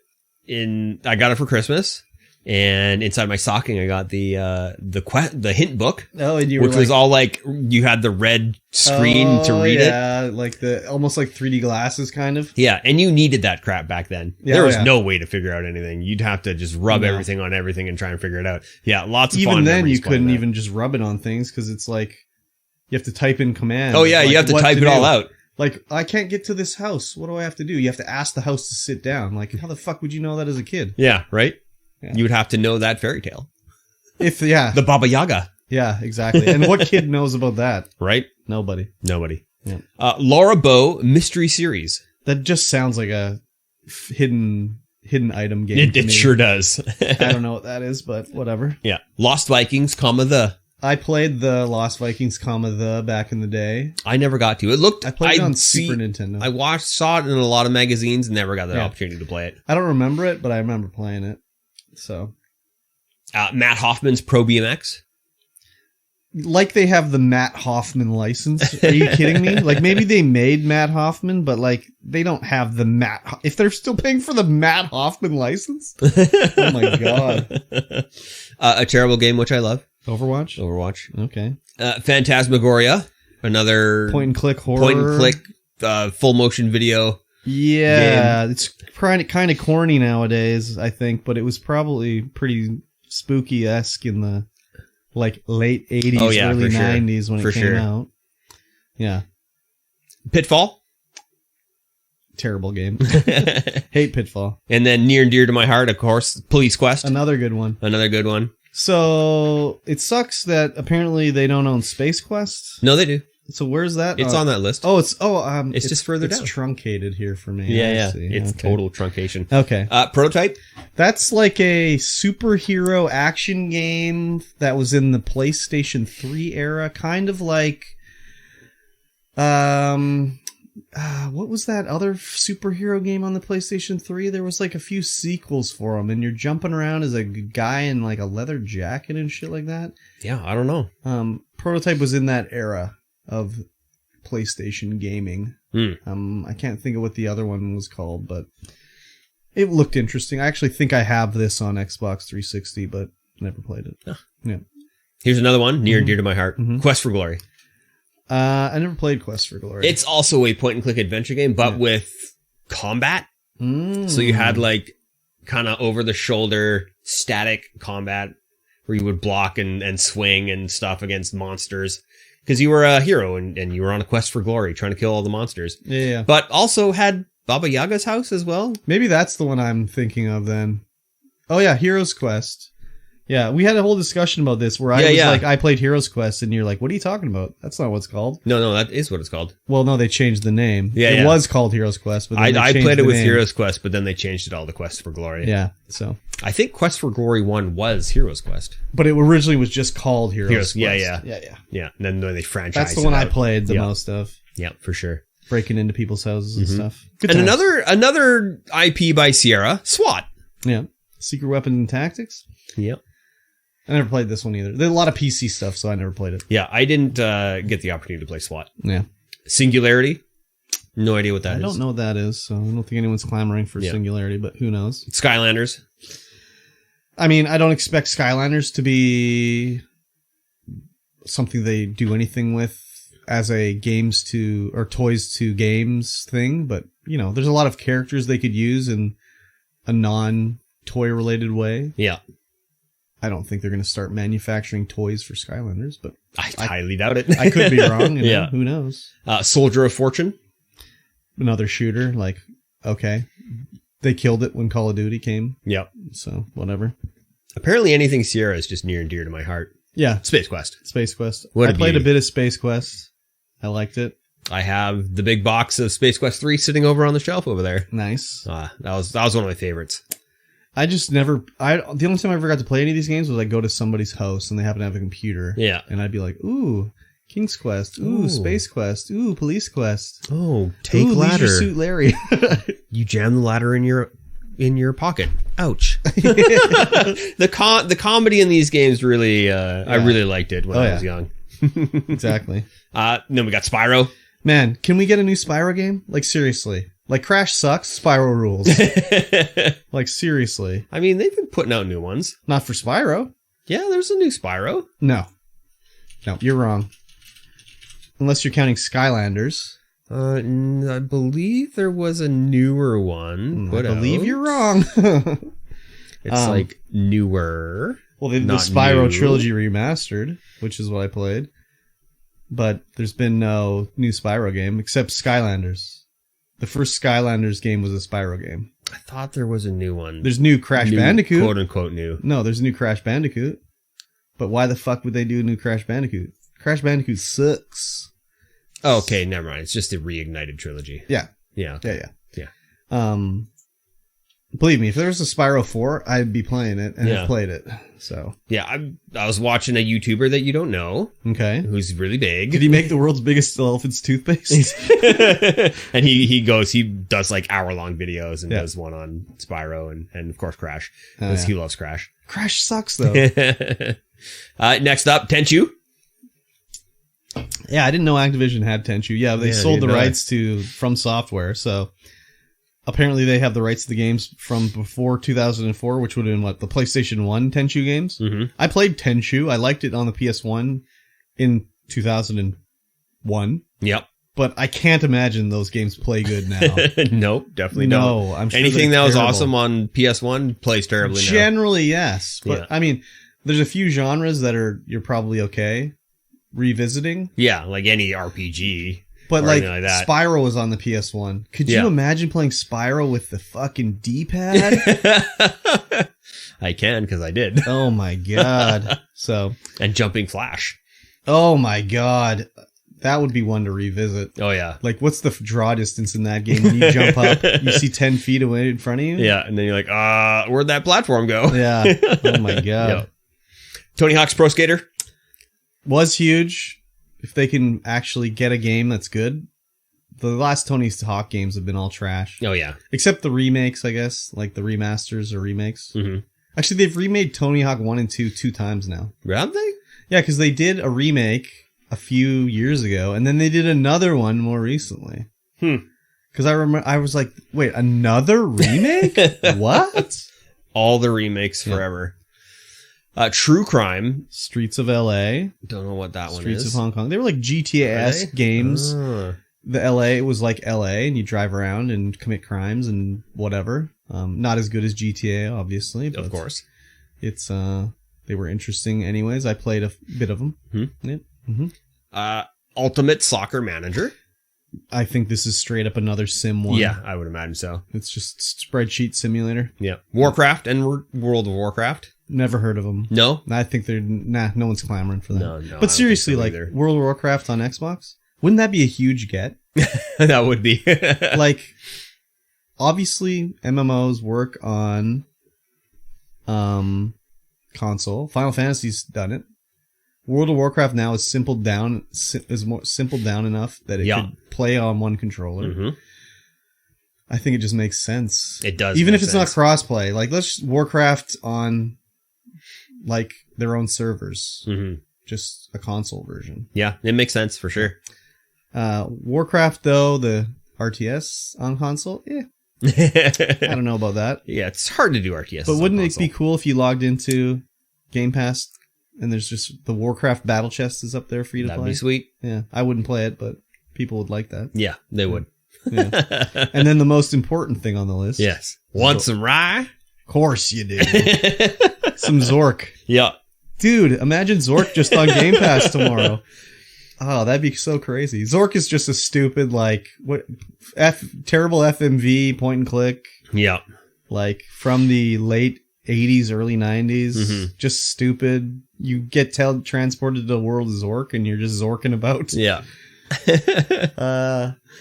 I got it for Christmas. And inside my stocking, I got the hint book. Oh, and which was all like, you had the red screen to read it. Yeah, like almost like 3D glasses kind of. Yeah, and you needed that crap back then. Yeah, there was no way to figure out anything. You'd have to just rub everything on everything and try and figure it out. Yeah, lots of fun Even then, memories you couldn't that. even just rub it on things because it's like, you have to type in commands. Oh yeah, you have to type it all out. Like, I can't get to this house. What do I have to do? You have to ask the house to sit down. Like, how the fuck would you know that as a kid? Yeah, right? Yeah. You would have to know that fairy tale. The Baba Yaga. Yeah, exactly. And what kid knows about that? Right? Nobody. Yeah. Laura Bow Mystery Series. That just sounds like a hidden item game. It sure does. I don't know what that is, but whatever. Yeah. Lost Vikings, the. I played the Lost Vikings, the back in the day. I never got to. It looked. I played it on Super Nintendo. I saw it in a lot of magazines and never got the opportunity to play it. I don't remember it, but I remember playing it. So, Matt Hoffman's Pro BMX. Like they have the Matt Hoffman license. Are you kidding me? Like maybe they made Matt Hoffman, but like they don't have the Matt. If they're still paying for the Matt Hoffman license, oh my god! A terrible game which I love. Overwatch. Okay. Phantasmagoria, another point and click horror. Point and click, full motion video. Yeah, game. It's kind of corny nowadays, I think, but it was probably pretty spooky-esque in the like late 80s, early 90s when it came out. Yeah. Pitfall. Terrible game. Hate Pitfall. And then near and dear to my heart, of course, Police Quest. Another good one. So it sucks that apparently they don't own Space Quest. No, they do. So where's that? It's on that list. It's just further down. It's truncated here for me. Yeah. It's total truncation. Okay. Prototype. That's like a superhero action game that was in the PlayStation 3 era, kind of like what was that other superhero game on the PlayStation 3? There was like a few sequels for them, and you're jumping around as a guy in like a leather jacket and shit like that. Yeah, I don't know. Prototype was in that era of PlayStation gaming. I can't think of what the other one was called, but it looked interesting. I actually think I have this on Xbox 360, but never played it. Yeah. Here's another one near and dear to my heart. Quest for Glory. I never played Quest for Glory. It's also a point and click adventure game, but with combat. So you had like kind of over the shoulder static combat where you would block and swing and stuff against monsters. Because you were a hero and you were on a quest for glory, trying to kill all the monsters. Yeah. But also had Baba Yaga's house as well. Maybe that's the one I'm thinking of then. Oh yeah, Hero's Quest. Yeah, we had a whole discussion about this where I was like, I played Hero's Quest, and you're like, what are you talking about? That's not what it's called. No, that is what it's called. Well, no, they changed the name. Yeah, it was called Hero's Quest, but then I they played it with name. Hero's Quest, but then they changed it all to Quest for Glory. Yeah, so. I think Quest for Glory 1 was Hero's Quest. But it originally was just called Hero's Quest. Yeah. And then they franchised That's the one it I out. played the most of. Yeah, for sure. Breaking into people's houses and stuff. Good And times. another IP by Sierra, SWAT. Yeah. Secret Weapons and Tactics. Yep. I never played this one either. There's a lot of PC stuff, so I never played it. Yeah, I didn't get the opportunity to play SWAT. Yeah. Singularity. No idea what that is. I don't know what that is, so I don't think anyone's clamoring for Singularity, but who knows? Skylanders. I mean, I don't expect Skylanders to be something they do anything with as a toys to games thing, but, you know, there's a lot of characters they could use in a non-toy related way. Yeah. I don't think they're going to start manufacturing toys for Skylanders, but I highly doubt it. I could be wrong. Yeah. Who knows? Soldier of Fortune. Another shooter, like, okay. They killed it when Call of Duty came. Yep. So, whatever. Apparently anything Sierra is just near and dear to my heart. Yeah. Space Quest. Space Quest. What a I played beauty. a bit of Space Quest. I liked it. I have the big box of Space Quest 3 sitting over on the shelf over there. Nice. That was one of my favorites. I just never... the only time I ever got to play any of these games was I go to somebody's house and they happen to have a computer. Yeah. And I'd be like, ooh, King's Quest. Ooh, Space Quest. Ooh, Police Quest. Oh, take ooh, ladder. Leisure Suit Larry. You jam the ladder in your pocket. Ouch. The comedy in these games really, I really liked it when I was young. Exactly. Then we got Spyro. Man, can we get a new Spyro game? Like, seriously. Like, Crash sucks, Spyro rules. Like, seriously. I mean, they've been putting out new ones. Not for Spyro. Yeah, there's a new Spyro. No, you're wrong. Unless you're counting Skylanders. I believe there was a newer one. I believe you're wrong. It's like newer. Well, the not Spyro new. trilogy remastered, which is what I played. But there's been no new Spyro game except Skylanders. The first Skylanders game was a Spyro game. I thought there was a new one. There's new Crash Bandicoot. Quote unquote new. No, there's a new Crash Bandicoot. But why the fuck would they do a new Crash Bandicoot? Crash Bandicoot sucks. Oh, okay, never mind. It's just a reignited trilogy. Yeah. Yeah. Yeah. Believe me, if there was a Spyro 4, I'd be playing it and have played it. So Yeah, I was watching a YouTuber that you don't know. Okay. Who's really big. Did he make the world's biggest elephant's toothpaste? And he does like hour-long videos and does one on Spyro and of course Crash. Because he loves Crash. Crash sucks though. Next up, Tenchu. Yeah, I didn't know Activision had Tenchu. Yeah, they sold the neither. rights to From Software, so apparently they have the rights to the games from before 2004, which would have been the PlayStation 1 Tenchu games. Mm-hmm. I played Tenchu. I liked it on the PS1 in 2001. Yep. But I can't imagine those games play good now. Nope, definitely No, don't. I'm sure anything they're that was terrible. awesome on PS1 plays terribly now. Generally, yes. But, Yeah. I mean, there's a few genres that you're probably okay revisiting. Yeah, like any RPG. But or like anything like that. Spyro was on the PS1. Could you Yeah. imagine playing Spyro with the fucking D-pad? I can, because I did. Oh my god. So, And Jumping Flash. oh my god. That would be one to revisit. Oh, yeah. Like, what's the draw distance in that game? When you jump up, you see 10 feet away in front of you? Yeah, and then you're like, where'd that platform go? Yeah. Oh my god. Yeah. Tony Hawk's Pro Skater. Was huge. If they can actually get a game that's good. The last Tony Hawk games have been all trash. Oh, yeah. Except the remakes, I guess. Like the remasters or remakes. Mm-hmm. Actually, they've remade Tony Hawk 1 and 2 times now. Have they? Yeah, because they did a remake a few years ago, and then they did another one more recently. Because I remember, I was like, wait, another remake? What? All the remakes forever. True Crime. Streets of LA. Don't know what that one Streets is. of Hong Kong. They were like GTA-esque games. The LA was like LA, and you drive around and commit crimes and whatever. Not as good as GTA, obviously. But Of course. It's they were interesting anyways. I played a bit of them. Yeah. Ultimate Soccer Manager. I think this is straight up another sim one. Yeah, I would imagine so. It's just spreadsheet simulator. Yeah. Warcraft and World of Warcraft. Never heard of them. No? I think they're... no one's clamoring for them. No. But seriously, like, World of Warcraft on Xbox? Wouldn't that be a huge get? That would be. Like, obviously, MMOs work on console. Final Fantasy's done it. World of Warcraft now is simpled down enough that it could play on one controller. Mm-hmm. I think it just makes sense. It does. Even if it's not crossplay. Like, let's Warcraft on, like, their own servers. Mm-hmm. Just a console version. Yeah, it makes sense for sure. Warcraft, though, the RTS on console, I don't know about that. Yeah, it's hard to do RTS. But wouldn't it be cool if you logged into Game Pass and there's just the Warcraft battle chest is up there for you to play? That'd be sweet. Yeah, I wouldn't play it, but people would like that. Yeah, they would. Yeah. And then the most important thing on the list. Yes. Want some rye? Of course you do. Some Zork. Yeah. Dude, imagine Zork just on Game Pass tomorrow. Oh, that'd be so crazy. Zork is just a stupid, like, terrible FMV point and click. Yeah. Like, from the late 80s, early 90s. Mm-hmm. Just stupid. You get transported to the world of Zork and you're just Zorking about. Yeah.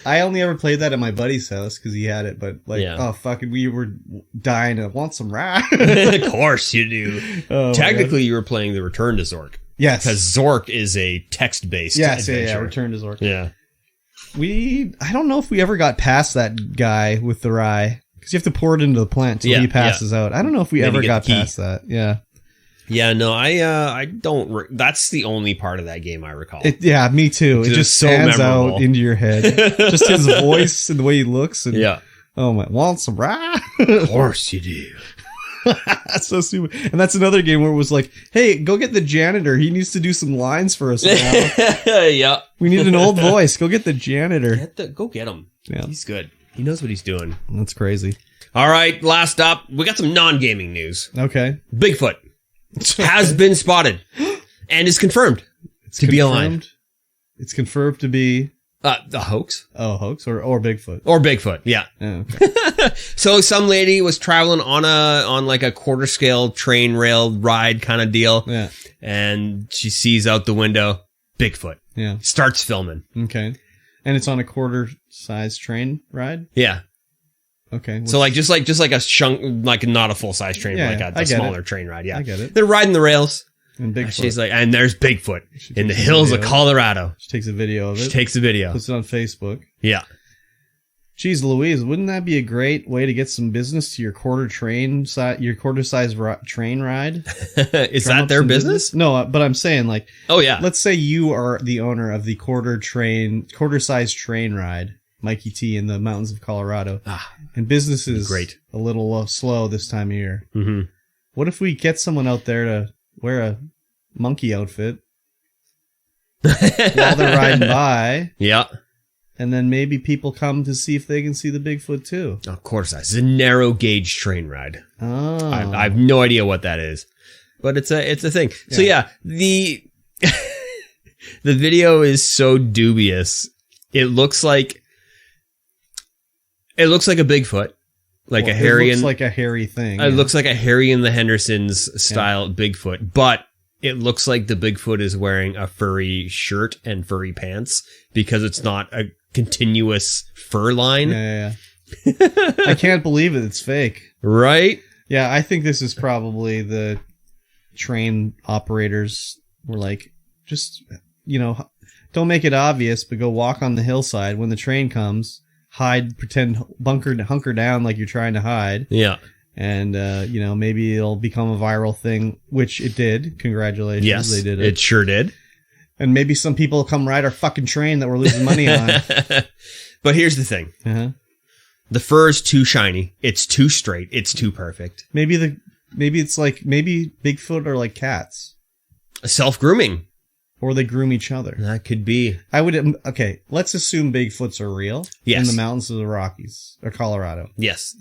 I only ever played that at my buddy's house because he had it, but oh fucking, we were dying to want some rye. Of course you do. Oh, technically, you were playing the Return to Zork. Yes, because Zork is a text-based adventure. Yeah, Return to Zork. Yeah, I don't know if we ever got past that guy with the rye because you have to pour it into the plant till he passes out. I don't know if we ever got past that. Yeah. Yeah, no, I don't. That's the only part of that game I recall. Yeah, me too. It just so stands out into your head. Just his voice and the way he looks. And, oh my, want some rye? Of course you do. That's so stupid. And that's another game where it was like, hey, go get the janitor. He needs to do some lines for us now. Yeah. We need an old voice. Go get the janitor. Go get him. Yeah. He's good. He knows what he's doing. That's crazy. All right, last up, we got some non-gaming news. Okay. Bigfoot has been spotted and is confirmed to be alive. It's confirmed to be the hoax. Oh, hoax or Bigfoot. Or Bigfoot, yeah. Oh, okay. So some lady was traveling on like a quarter scale train rail ride kind of deal. Yeah. And she sees out the window Bigfoot. Yeah. Starts filming. Okay. And it's on a quarter size train ride? Yeah. Okay. So just like a chunk, like not a full size train, but like a smaller train ride. Yeah. I get it. They're riding the rails. And Bigfoot. She's like, and there's Bigfoot in the hills of Colorado. She takes a video of it. She takes a video. Puts it on Facebook. Yeah. Geez, Louise, wouldn't that be a great way to get some business to your quarter size train ride? Is that their business? No, but I'm saying like, oh yeah. Let's say you are the owner of the quarter size train ride, MikeyT in the mountains of Colorado, and business is great. A little slow this time of year. Mm-hmm. What if we get someone out there to wear a monkey outfit while they're riding by? Yeah. And then maybe people come to see if they can see the Bigfoot too. Of course, it's a narrow gauge train ride. Oh. I have no idea what that is, but it's a thing. Yeah. So yeah, the video is so dubious. It looks like a Bigfoot, like a Harry. It looks like a hairy thing. It looks like a Harry and the Hendersons style Bigfoot, but it looks like the Bigfoot is wearing a furry shirt and furry pants because it's not a continuous fur line. Yeah. I can't believe it. It's fake. Right? Yeah, I think this is probably the train operators were like, just, don't make it obvious, but go walk on the hillside when the train comes, hide, pretend, hunker down like you're trying to hide. Yeah. And, maybe it'll become a viral thing, which it did. Congratulations. Yes, they did it. It sure did. And maybe some people will come ride our fucking train that we're losing money on. But here's the thing. Uh-huh. The fur is too shiny. It's too straight. It's too perfect. Maybe Bigfoot are like cats. Self-grooming. Or they groom each other. That could be. Okay, let's assume Bigfoots are real. Yes. In the mountains of the Rockies or Colorado. Yes.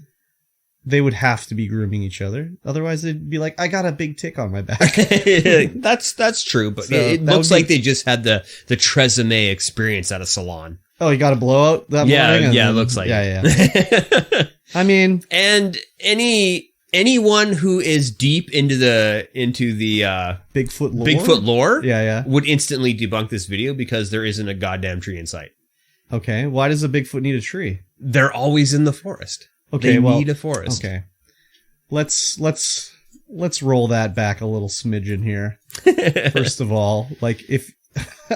they would have to be grooming each other. Otherwise, they'd be like, I got a big tick on my back. That's true, but so it looks like they just had the Tresemme experience at a salon. Oh, you got a blowout that morning? Yeah, it looks like it. I mean... And anyone who is deep into the Bigfoot lore would instantly debunk this video because there isn't a goddamn tree in sight. Okay, why does a Bigfoot need a tree? They're always in the forest. Okay, they need a forest. Okay, let's roll that back a little smidgen here. First of all, like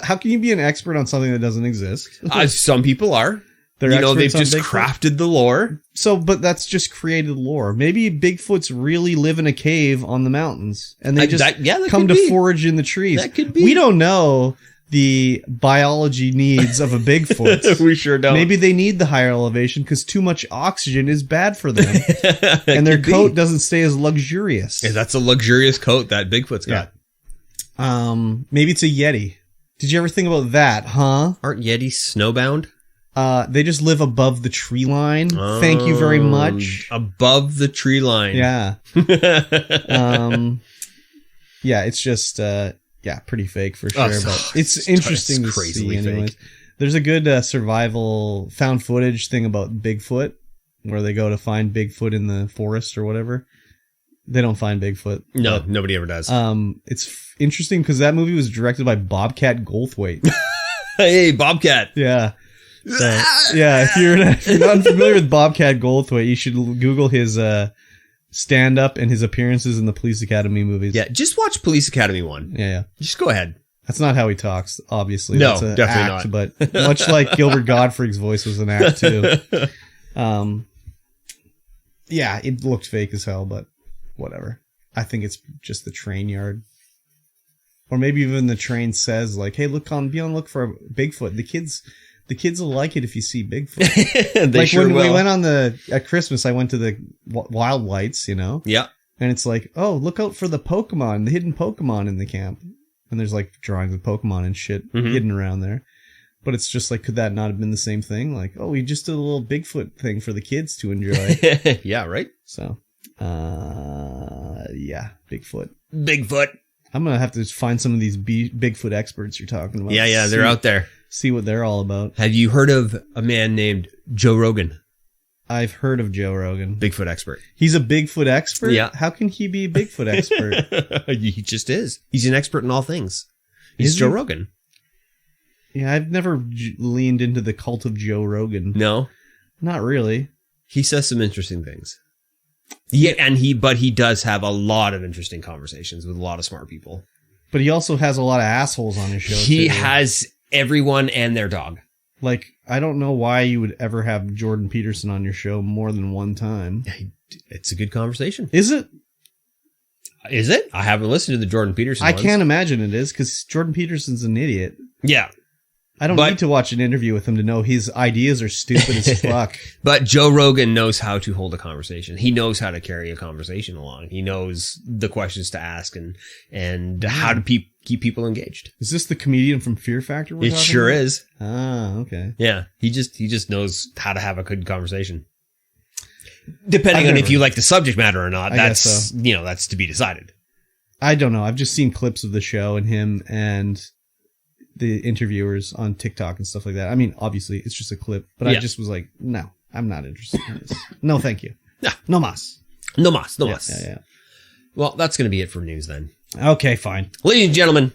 how can you be an expert on something that doesn't exist? Some people are. They've just crafted the lore. So, but that's just created lore. Maybe Bigfoots really live in a cave on the mountains, and they come to forage in the trees. That could be. We don't know the biology needs of a Bigfoot. We sure don't. Maybe they need the higher elevation because too much oxygen is bad for them, and their coat doesn't stay as luxurious. Yeah, that's a luxurious coat that Bigfoot's got. Maybe it's a Yeti. Did you ever think about that? Huh? Aren't Yetis snowbound? They just live above the tree line. Thank you very much. Above the tree line. Yeah. Yeah, it's just, pretty fake for sure, but it's interesting to see anyways. Fake. There's a good survival found footage thing about Bigfoot where they go to find Bigfoot in the forest or whatever. They don't find Bigfoot. No, nobody ever does. It's interesting because that movie was directed by Bobcat Goldthwait. Hey, Bobcat. Yeah. So, yeah, if you're not familiar with Bobcat Goldthwait, you should Google his stand-up and his appearances in the Police Academy movies. Yeah, just watch Police Academy 1. Yeah. Just go ahead. That's not how he talks, obviously. No, That's definitely not. But much like Gilbert Gottfried's voice was an act, too. Yeah, it looked fake as hell, but whatever. I think it's just the train yard. Or maybe even the train says, like, hey, be on the look for a Bigfoot. The kids will like it if you see Bigfoot. They sure when will. We went at Christmas, I went to the Wild Lights, Yeah. And it's like, oh, look out for the Pokemon, the hidden Pokemon in the camp. And there's like drawings of Pokemon and shit hidden around there. But it's just like, could that not have been the same thing? Like, oh, we just did a little Bigfoot thing for the kids to enjoy. Yeah, right? So, yeah, Bigfoot. Bigfoot. I'm going to have to find some of these Bigfoot experts you're talking about. Yeah, they're out there. See what they're all about. Have you heard of a man named Joe Rogan? I've heard of Joe Rogan. Bigfoot expert. He's a Bigfoot expert? Yeah. How can he be a Bigfoot expert? He just is. He's an expert in all things. He's Joe Rogan. Yeah, I've never leaned into the cult of Joe Rogan. No? Not really. He says some interesting things. Yeah, but he does have a lot of interesting conversations with a lot of smart people. But he also has a lot of assholes on his show. He has everyone and their dog. Like, I don't know why you would ever have Jordan Peterson on your show more than one time. It's a good conversation. Is it? Is it? I haven't listened to the Jordan Peterson ones. Can't imagine it is, because Jordan Peterson's an idiot. Yeah. I don't need to watch an interview with him to know his ideas are stupid as fuck. But Joe Rogan knows how to hold a conversation. He knows how to carry a conversation along. He knows the questions to ask and how to keep people engaged. Is this the comedian from Fear Factor? It sure is. Ah, okay. Yeah, he just knows how to have a good conversation. Depending on if you like the subject matter or not, that's that's to be decided. I don't know. I've just seen clips of the show and him and the interviewers on TikTok and stuff like that. I mean, obviously, it's just a clip, but I just was like, no, I'm not interested in this. No, thank you. No mas. No mas. No mas. Yeah. Well, that's going to be it for news then. Okay, fine. Ladies and gentlemen,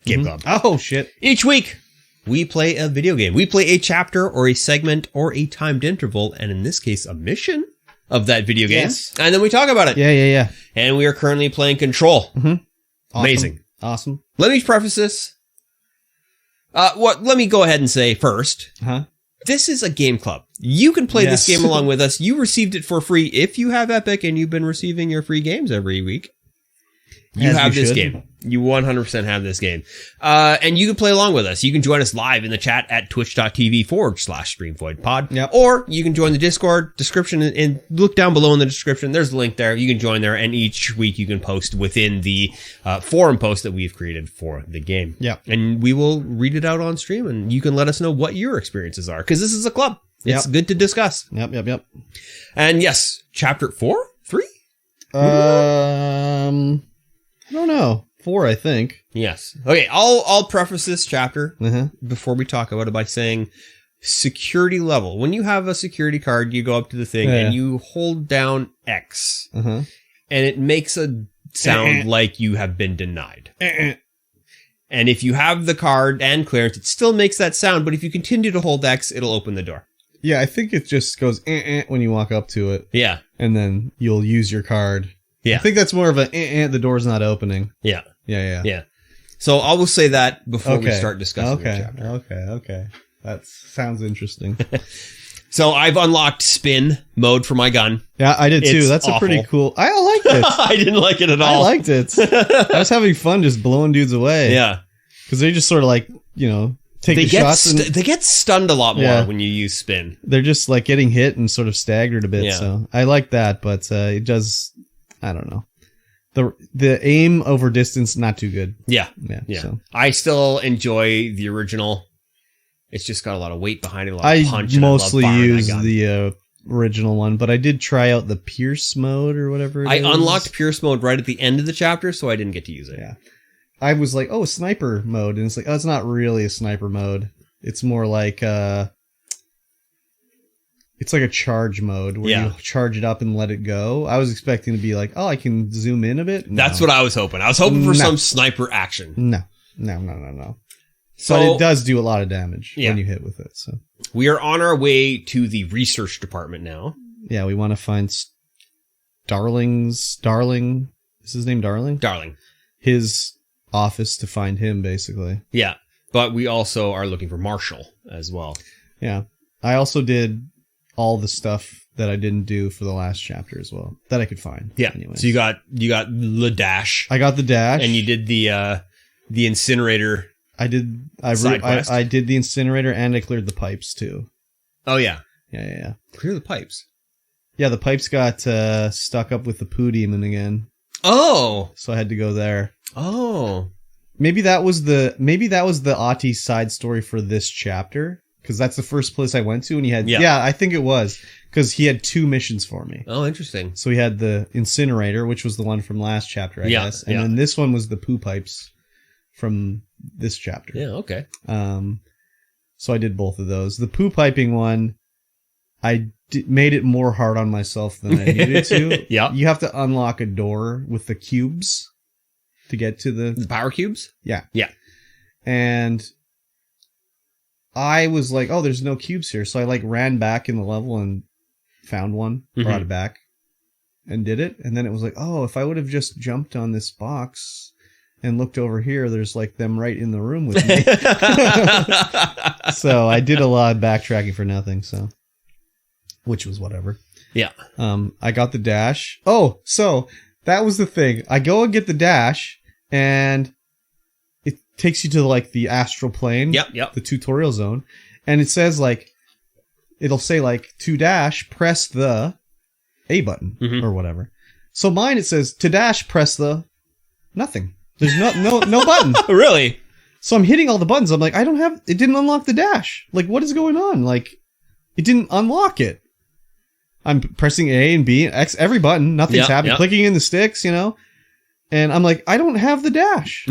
GameClub. Oh, shit. Each week, we play a video game. We play a chapter or a segment or a timed interval, and in this case, a mission of that video game. Yes. And then we talk about it. Yeah. And we are currently playing Control. Mm-hmm. Amazing. Awesome. Let me preface this. Let me go ahead and say first, this is a game club. You can play this game along with us. You received it for free if you have Epic and you've been receiving your free games every week. You have this game. You 100% have this game. And you can play along with us. You can join us live in the chat at twitch.tv/StreamvoidPod. Yep. Or you can join the Discord description and look down below in the description. There's a link there. You can join there. And each week you can post within the forum post that we've created for the game. Yep. And we will read it out on stream and you can let us know what your experiences are. Because this is a club. It's good to discuss. Yep. And yes, chapter 4? 3? I don't know. 4, I think. Yes. Okay, I'll preface this chapter Uh-huh. before we talk about it by saying security level. When you have a security card, you go up to the thing and you hold down X. Uh-huh. And it makes a sound like you have been denied. And if you have the card and clearance, it still makes that sound, but if you continue to hold X, it'll open the door. Yeah, I think it just goes when you walk up to it. Yeah. And then you'll use your card. Yeah. I think that's more of a the door's not opening. Yeah. Yeah. So I will say that before we start discussing the chapter. Okay. That sounds interesting. So I've unlocked spin mode for my gun. Yeah, I did too. It's That's awful. a pretty cool. I liked it. I didn't like it at I all. liked it. I was having fun just blowing dudes away. Yeah. Because they just sort of like, take the shots. They get stunned a lot more when you use spin. They're just like getting hit and sort of staggered a bit. Yeah. So I like that, but it does, I don't know. The aim over distance, not too good. Yeah. So. I still enjoy the original. It's just got a lot of weight behind it, a lot of I punch. mostly and I love use firing that gun. the original one, but I did try out the Pierce mode or whatever I is. unlocked Pierce mode right at the end of the chapter, so I didn't get to use it. Yeah. I was like, oh, sniper mode. And it's like, oh, it's not really a sniper mode. It's more like it's like a charge mode where you charge it up and let it go. I was expecting to be like, oh, I can zoom in a bit. No. That's what I was hoping. I was hoping for some sniper action. No. So, but it does do a lot of damage when you hit with it. So we are on our way to the research department now. Yeah, we want to find Darling. Is his name Darling? Darling. His office to find him, basically. Yeah, but we also are looking for Marshall as well. Yeah, I also did all the stuff that I didn't do for the last chapter as well that I could find. Yeah, anyways. So you got the dash. I got the dash, and you did the incinerator. I did the incinerator, and I cleared the pipes too. Oh yeah. Yeah. Clear the pipes. Yeah, the pipes got stuck up with the poo demon again. Oh. So I had to go there. Oh. Maybe that was the Ati side story for this chapter, because that's the first place I went to, and he had I think it was, because he had 2 missions for me. Oh, interesting. So he had the incinerator, which was the one from last chapter, I guess, and then this one was the poo pipes from this chapter. Yeah, okay. So I did both of those. The poo piping one, I made it more hard on myself than I needed to. Yeah. You have to unlock a door with the cubes to get to the power cubes? Yeah. Yeah. And I was like, oh, there's no cubes here. So I like ran back in the level and found one, brought it back and did it. And then it was like, oh, if I would have just jumped on this box and looked over here, there's like them right in the room with me. So I did a lot of backtracking for nothing. So, which was whatever. Yeah. I got the dash. Oh, so that was the thing. I go and get the dash, and it takes you to like the astral plane. Yep. The tutorial zone. And it says like, it'll say like to dash, press the A button or whatever. So mine, it says to dash, press the nothing. There's no button. Really? So I'm hitting all the buttons. I'm like, it didn't unlock the dash. Like, what is going on? Like, it didn't unlock it. I'm pressing A and B, X, every button. Nothing's happening. Clicking in the sticks, And I'm like, I don't have the dash.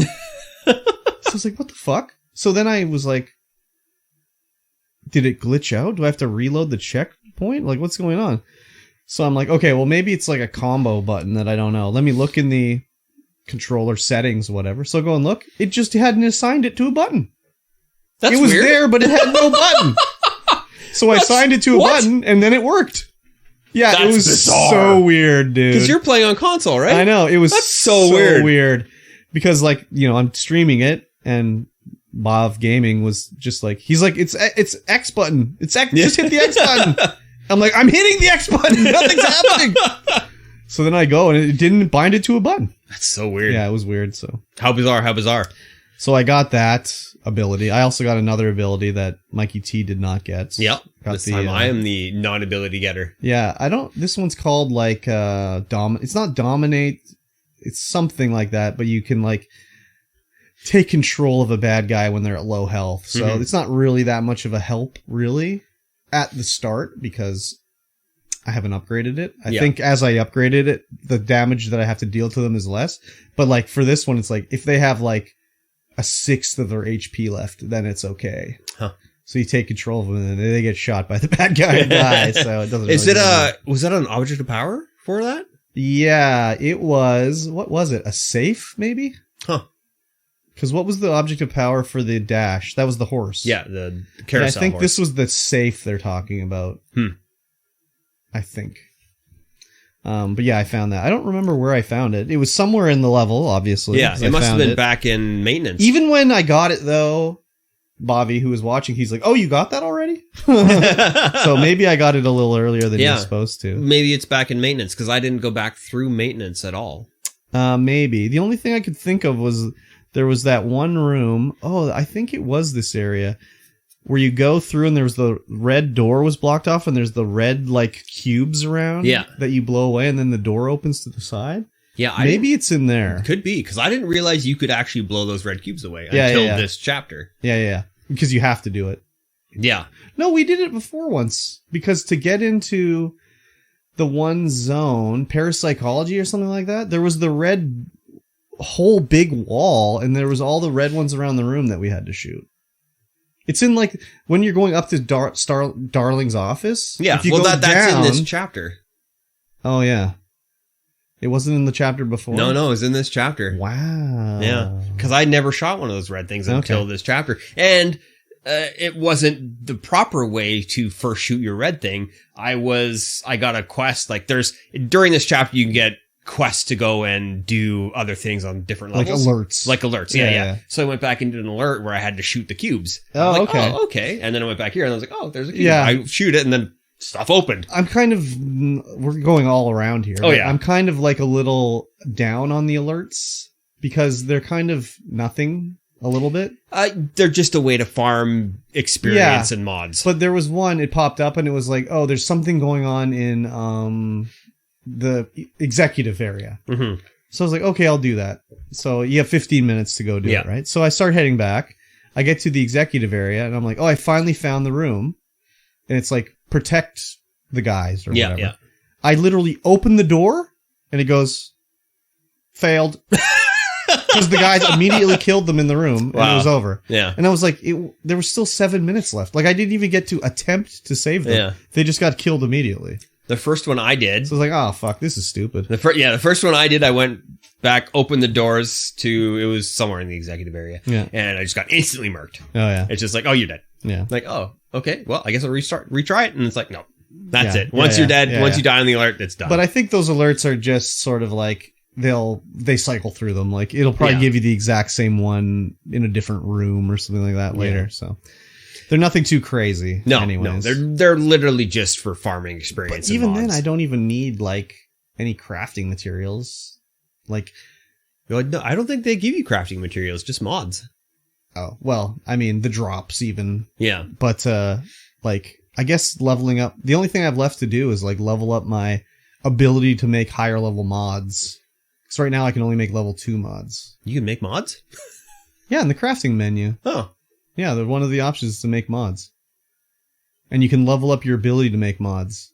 So I was like, what the fuck? So then I was like, did it glitch out? Do I have to reload the checkpoint? Like, what's going on? So I'm like, okay, well, maybe it's like a combo button that I don't know. Let me look in the controller settings, whatever. So I go and look. It just hadn't assigned it to a button. That's it was weird. there, but it had no button. So I assigned it to a button, and then it worked. Yeah, That's it was bizarre. so weird, dude. Because you're playing on console, right? I know. It was That's so weird. Because, like, I'm streaming it, and Bob Gaming was just like, he's like, it's X button. It's X. Just hit the X button. I'm like, I'm hitting the X button. Nothing's happening. So then I go, and it didn't bind it to a button. That's so weird. Yeah, it was weird. So How bizarre. So I got that ability. I also got another ability that Mikey T did not get. Yep. This time I am the non-ability getter. Yeah, this one's called like it's not dominate. It's something like that, but you can like take control of a bad guy when they're at low health. So it's not really that much of a help really at the start, because I haven't upgraded it. I think as I upgraded it, the damage that I have to deal to them is less. But like for this one, it's like if they have like a sixth of their HP left, then it's okay. Huh. So you take control of them and then they get shot by the bad guy and die. So it doesn't really was that an object of power for that? Yeah, it was. What was it? A safe, maybe? Huh. Because what was the object of power for the dash? That was the horse. Yeah, the carousel. And I think horse. this was the safe they're talking about. I think. But yeah, I found that. I don't remember where I found it. It was somewhere in the level, obviously. Yeah, it must have been back in maintenance. Even when I got it, though, Bobby, who was watching, he's like, "Oh, you got that already?" So maybe I got it a little earlier than you're supposed to. Maybe it's back in maintenance, because I didn't go back through maintenance at all. Maybe. The only thing I could think of was there was that one room. Oh, I think it was this area where you go through and there was the red door was blocked off and there's the red like cubes around that you blow away and then the door opens to the side. Yeah, maybe it's in there. Could be, because I didn't realize you could actually blow those red cubes away until this chapter. Yeah. Because you have to do it. Yeah. No, we did it before once. Because to get into the one zone, parapsychology or something like that, there was the red whole big wall and there was all the red ones around the room that we had to shoot. It's in like when you're going up to Darling's office. Yeah, if you well, go that's down, in this chapter. Oh, yeah. It wasn't in the chapter before? No, it was in this chapter. Wow. Yeah, because I never shot one of those red things until this chapter. And it wasn't the proper way to first shoot your red thing. I got a quest. Like during this chapter, you can get quests to go and do other things on different levels. Like alerts. Yeah. So I went back into an alert where I had to shoot the cubes. Oh, okay. Oh, okay. And then I went back here and I was like, oh, there's a cube. Yeah. I shoot it and then stuff opened. We're going all around here. Oh, yeah. I'm kind of like a little down on the alerts because they're kind of nothing a little bit. They're just a way to farm experience and mods. But there was one, it popped up and it was like, oh, there's something going on in the executive area. Mm-hmm. So I was like, okay, I'll do that. So you have 15 minutes to go do it, right? So I start heading back. I get to the executive area and I'm like, oh, I finally found the room. And it's like, protect the guys or whatever. Yeah. I literally open the door and it goes, failed. Because the guys immediately killed them in the room and it was over. Yeah. And I was like, there was still 7 minutes left. Like I didn't even get to attempt to save them. Yeah. They just got killed immediately. The first one I did. So I was like, oh, fuck, this is stupid. The first one I did, I went back, opened the doors to, it was somewhere in the executive area. Yeah. And I just got instantly murked. Oh, yeah. It's just like, oh, you're dead. Yeah. Like, oh, okay. Well, I guess I'll retry it. And it's like, no, that's it. Once you're dead, once you die on the alert, it's done. But I think those alerts are just sort of like, they cycle through them. Like it'll probably give you the exact same one in a different room or something like that later. So they're nothing too crazy. No, anyways. They're literally just for farming experience. But even then, I don't even need like any crafting materials. Like, no, I don't think they give you crafting materials, just mods. Oh, well, I mean, the drops even. Yeah. But, like, I guess leveling up, the only thing I've left to do is, like, level up my ability to make higher level mods. Because right now I can only make level 2 mods. You can make mods? Yeah, in the crafting menu. Oh. Yeah, one of the options is to make mods. And you can level up your ability to make mods.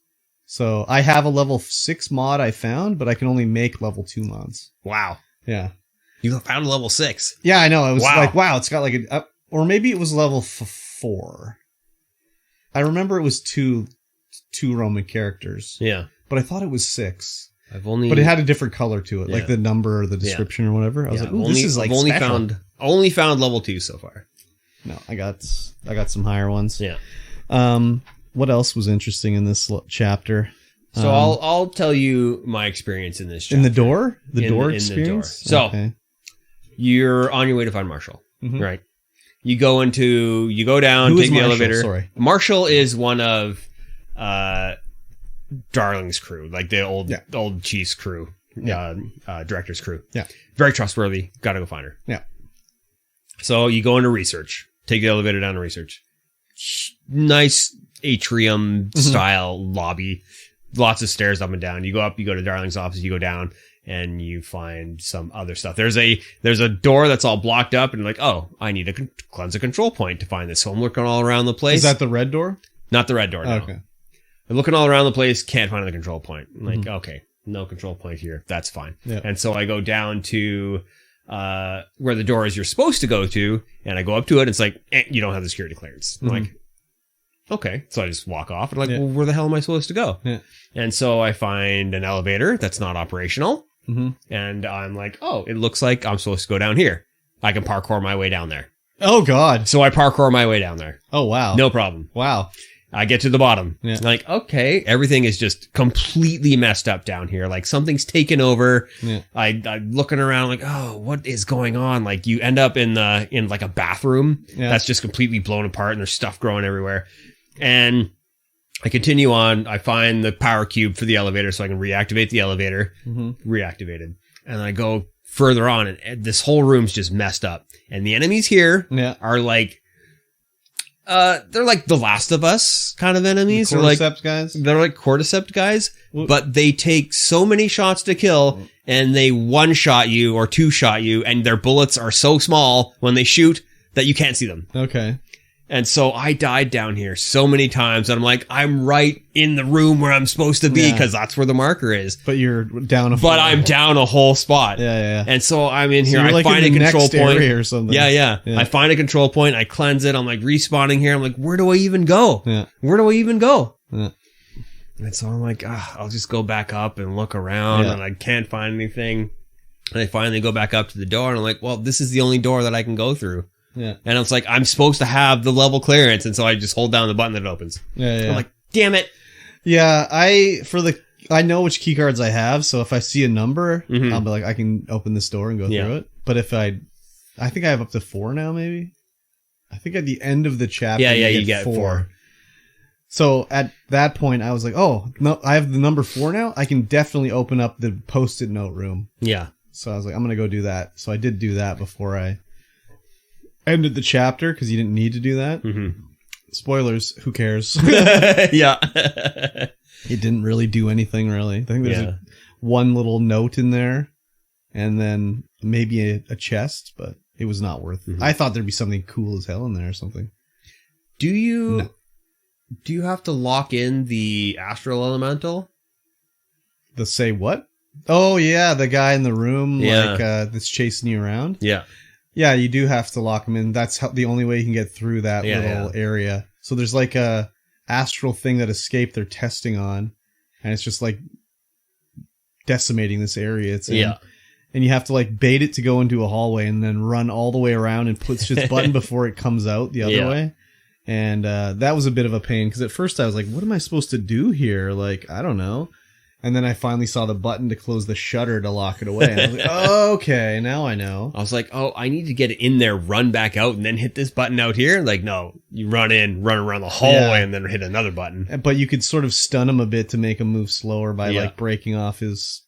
So I have a level 6 mod I found, but I can only make level 2 mods. Wow. Yeah. You found a level 6. Yeah, I know. It was like, wow, it's got like or maybe it was level 4. I remember it was two Roman characters. Yeah. But I thought it was 6. But it had a different color to it, like the number or the description or whatever. I was like, ooh, this is like I've only found level 2 so far. No, I got some higher ones. Yeah. What else was interesting in this chapter? So I'll tell you my experience in this chapter. In the door? The door experience? The door. So you're on your way to find Marshall, right? You go down, take the elevator. Sorry. Marshall is one of Darling's crew, like the old chief's crew, director's crew. Yeah. Very trustworthy. Got to go find her. Yeah. So you go into research. Take the elevator down to research. Nice atrium style lobby. Lots of stairs up and down. You go up, you go to Darling's office, you go down, and you find some other stuff. There's a door that's all blocked up, and you're like, oh, I need to cleanse a control point to find this. So I'm looking all around the place. Is that the red door? Not the red door, no. Okay. I'm looking all around the place, can't find the control point. I'm like, okay, no control point here. That's fine. Yeah. And so I go down to where the door is you're supposed to go to, and I go up to it, and it's like, you don't have the security clearance. I'm like, okay. So I just walk off, and well, where the hell am I supposed to go? Yeah. And so I find an elevator that's not operational, and I'm like, oh, it looks like I'm supposed to go down here. I can parkour my way down there. Oh, God. So I parkour my way down there. Oh, wow. No problem. Wow. I get to the bottom. Yeah. Like, okay, everything is just completely messed up down here. Like something's taken over. Yeah. I'm looking around like, oh, what is going on? Like you end up in like a bathroom that's just completely blown apart and there's stuff growing everywhere. And I continue on. I find the power cube for the elevator so I can reactivate the elevator. Reactivated. And I go further on and this whole room's just messed up. And the enemies here are like, they're like the Last of Us kind of enemies. The cordyceps guys? They're like cordyceps guys, but they take so many shots to kill and they one shot you or two shot you and their bullets are so small when they shoot that you can't see them. Okay. And so I died down here so many times that I'm like, I'm right in the room where I'm supposed to be because that's where the marker is. But you're down I'm down a whole spot. Yeah. And so I'm in here. So I find a control point or something. Yeah. I find a control point. I cleanse it. I'm like respawning here. I'm like, where do I even go? Yeah. Where do I even go? Yeah. And so I'm like, I'll just go back up and look around and I can't find anything. And I finally go back up to the door and I'm like, well, this is the only door that I can go through. Yeah. And it's like, I'm supposed to have the level clearance. And so I just hold down the button that it opens. Yeah. I'm like, damn it. Yeah. I know which key cards I have. So if I see a number, I'll be like, I can open this door and go through it. But if I think I have up to 4 now, maybe. I think at the end of the chapter, you get 4. So at that point, I was like, oh, no, I have the number 4 now. I can definitely open up the Post-it note room. Yeah. So I was like, I'm going to go do that. So I did do that before I ended the chapter because you didn't need to do that. Spoilers, who cares? Yeah. It didn't really do anything, really. I think there's one little note in there and then maybe a chest, but it was not worth it. I thought there'd be something cool as hell in there or something. Do you have to lock in the astral elemental? The say what? Oh, yeah, the guy in the room that's chasing you around. Yeah. Yeah, you do have to lock him in. That's the only way you can get through that little area. So there's like a astral thing that escaped they're testing on, and it's just like decimating this area it's in. Yeah. And you have to like bait it to go into a hallway and then run all the way around and push its button before it comes out the other way. And that was a bit of a pain because at first I was like, what am I supposed to do here? Like, I don't know. And then I finally saw the button to close the shutter to lock it away. And I was like, oh, okay, now I know. I was like, oh, I need to get it in there, run back out, and then hit this button out here. Like, no, you run in, run around the hallway, and then hit another button. But you could sort of stun him a bit to make him move slower by like breaking off his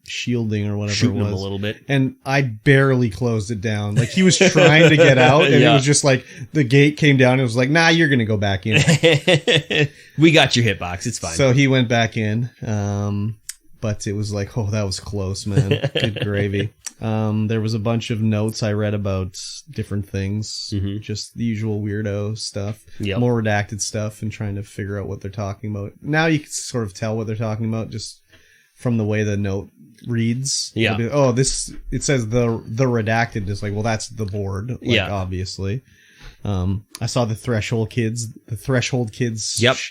shielding or whatever shooting it was. Him a little bit. And I barely closed it down. Like he was trying to get out and it was just like the gate came down and it was like, nah, you're going to go back in. We got your hitbox. It's fine. So he went back in. But it was like, oh, that was close, man. Good gravy. There was a bunch of notes I read about different things, just the usual weirdo stuff, more redacted stuff, and trying to figure out what they're talking about. Now you can sort of tell what they're talking about just from the way the note reads. Yeah. It says the redacted, just like, well, that's the board, obviously. I saw the Threshold Kids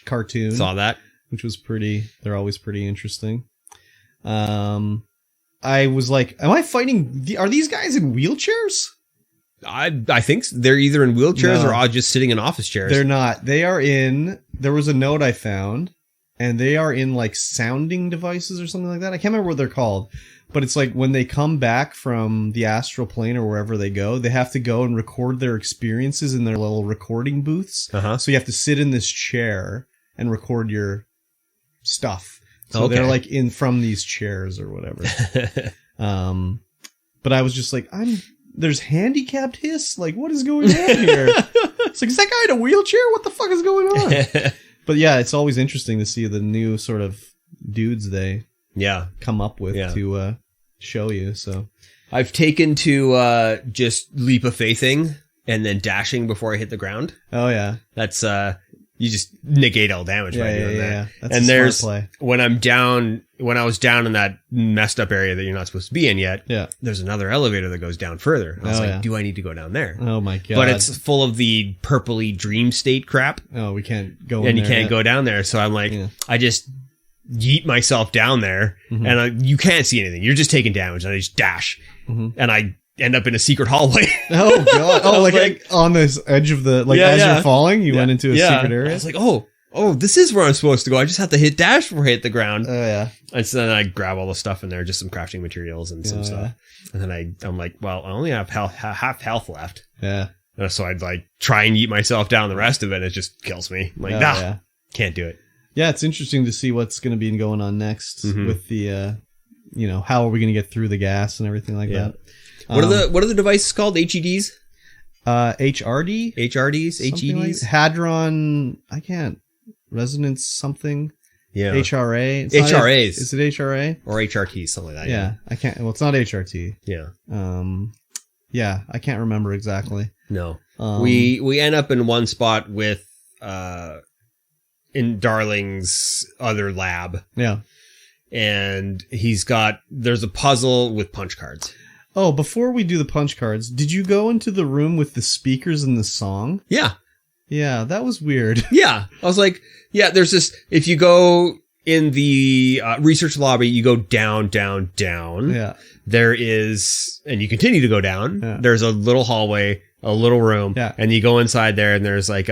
cartoon. Saw that. Which was they're always pretty interesting. I was like, am I fighting? Are these guys in wheelchairs? I think they're either in wheelchairs or just sitting in office chairs. They're not. They are in, there was a note I found, and they are in like sounding devices or something like that. I can't remember what they're called, but it's like when they come back from the astral plane or wherever they go, they have to go and record their experiences in their little recording booths. So you have to sit in this chair and record your stuff. So they're like in from these chairs or whatever. But I was just like, there's handicapped hiss. Like, what is going on here? It's like, is that guy in a wheelchair? What the fuck is going on? But yeah, it's always interesting to see the new sort of dudes they come up with to show you. So I've taken to just leap of faithing and then dashing before I hit the ground. Oh yeah, that's You just negate all damage by doing that. Yeah. That's And a there's smart play. when I was down in that messed up area that you're not supposed to be in yet. Yeah. There's another elevator that goes down further. And I was like, do I need to go down there? Oh my god! But it's full of the purpley dream state crap. Oh, we can't go. And you can't go down there. So I'm like, I just yeet myself down there, and you can't see anything. You're just taking damage, and I just dash, and I end up in a secret hallway. Oh god! Oh, like on this edge of the as you're falling, you went into a secret area. I was like, oh, this is where I'm supposed to go. I just have to hit dash before I hit the ground. Oh yeah. And so then I grab all the stuff in there, just some crafting materials and some stuff. And then I'm like, well, I only have half health left. Yeah. And so I'd like try and yeet myself down the rest of it. And it just kills me. I'm like, can't do it. Yeah, it's interesting to see what's going to be going on next with the, how are we going to get through the gas and everything like that. What are the devices called? HEDs? HRD? HRDs? HEDs? Hadron, I can't. Resonance something. Yeah. HRA. HRAs. Is it HRA? Or HRT, something like that. Yeah. I can't. Well, it's not HRT. Yeah. Yeah, I can't remember exactly. No. We end up in one spot with in Darling's other lab. Yeah. And there's a puzzle with punch cards. Oh, before we do the punch cards, did you go into the room with the speakers and the song? Yeah. Yeah, that was weird. Yeah. I was like, there's this, if you go in the research lobby, you go down, down, down. Yeah. There is, and you continue to go down. Yeah. There's a little hallway, a little room. Yeah. And you go inside there and there's like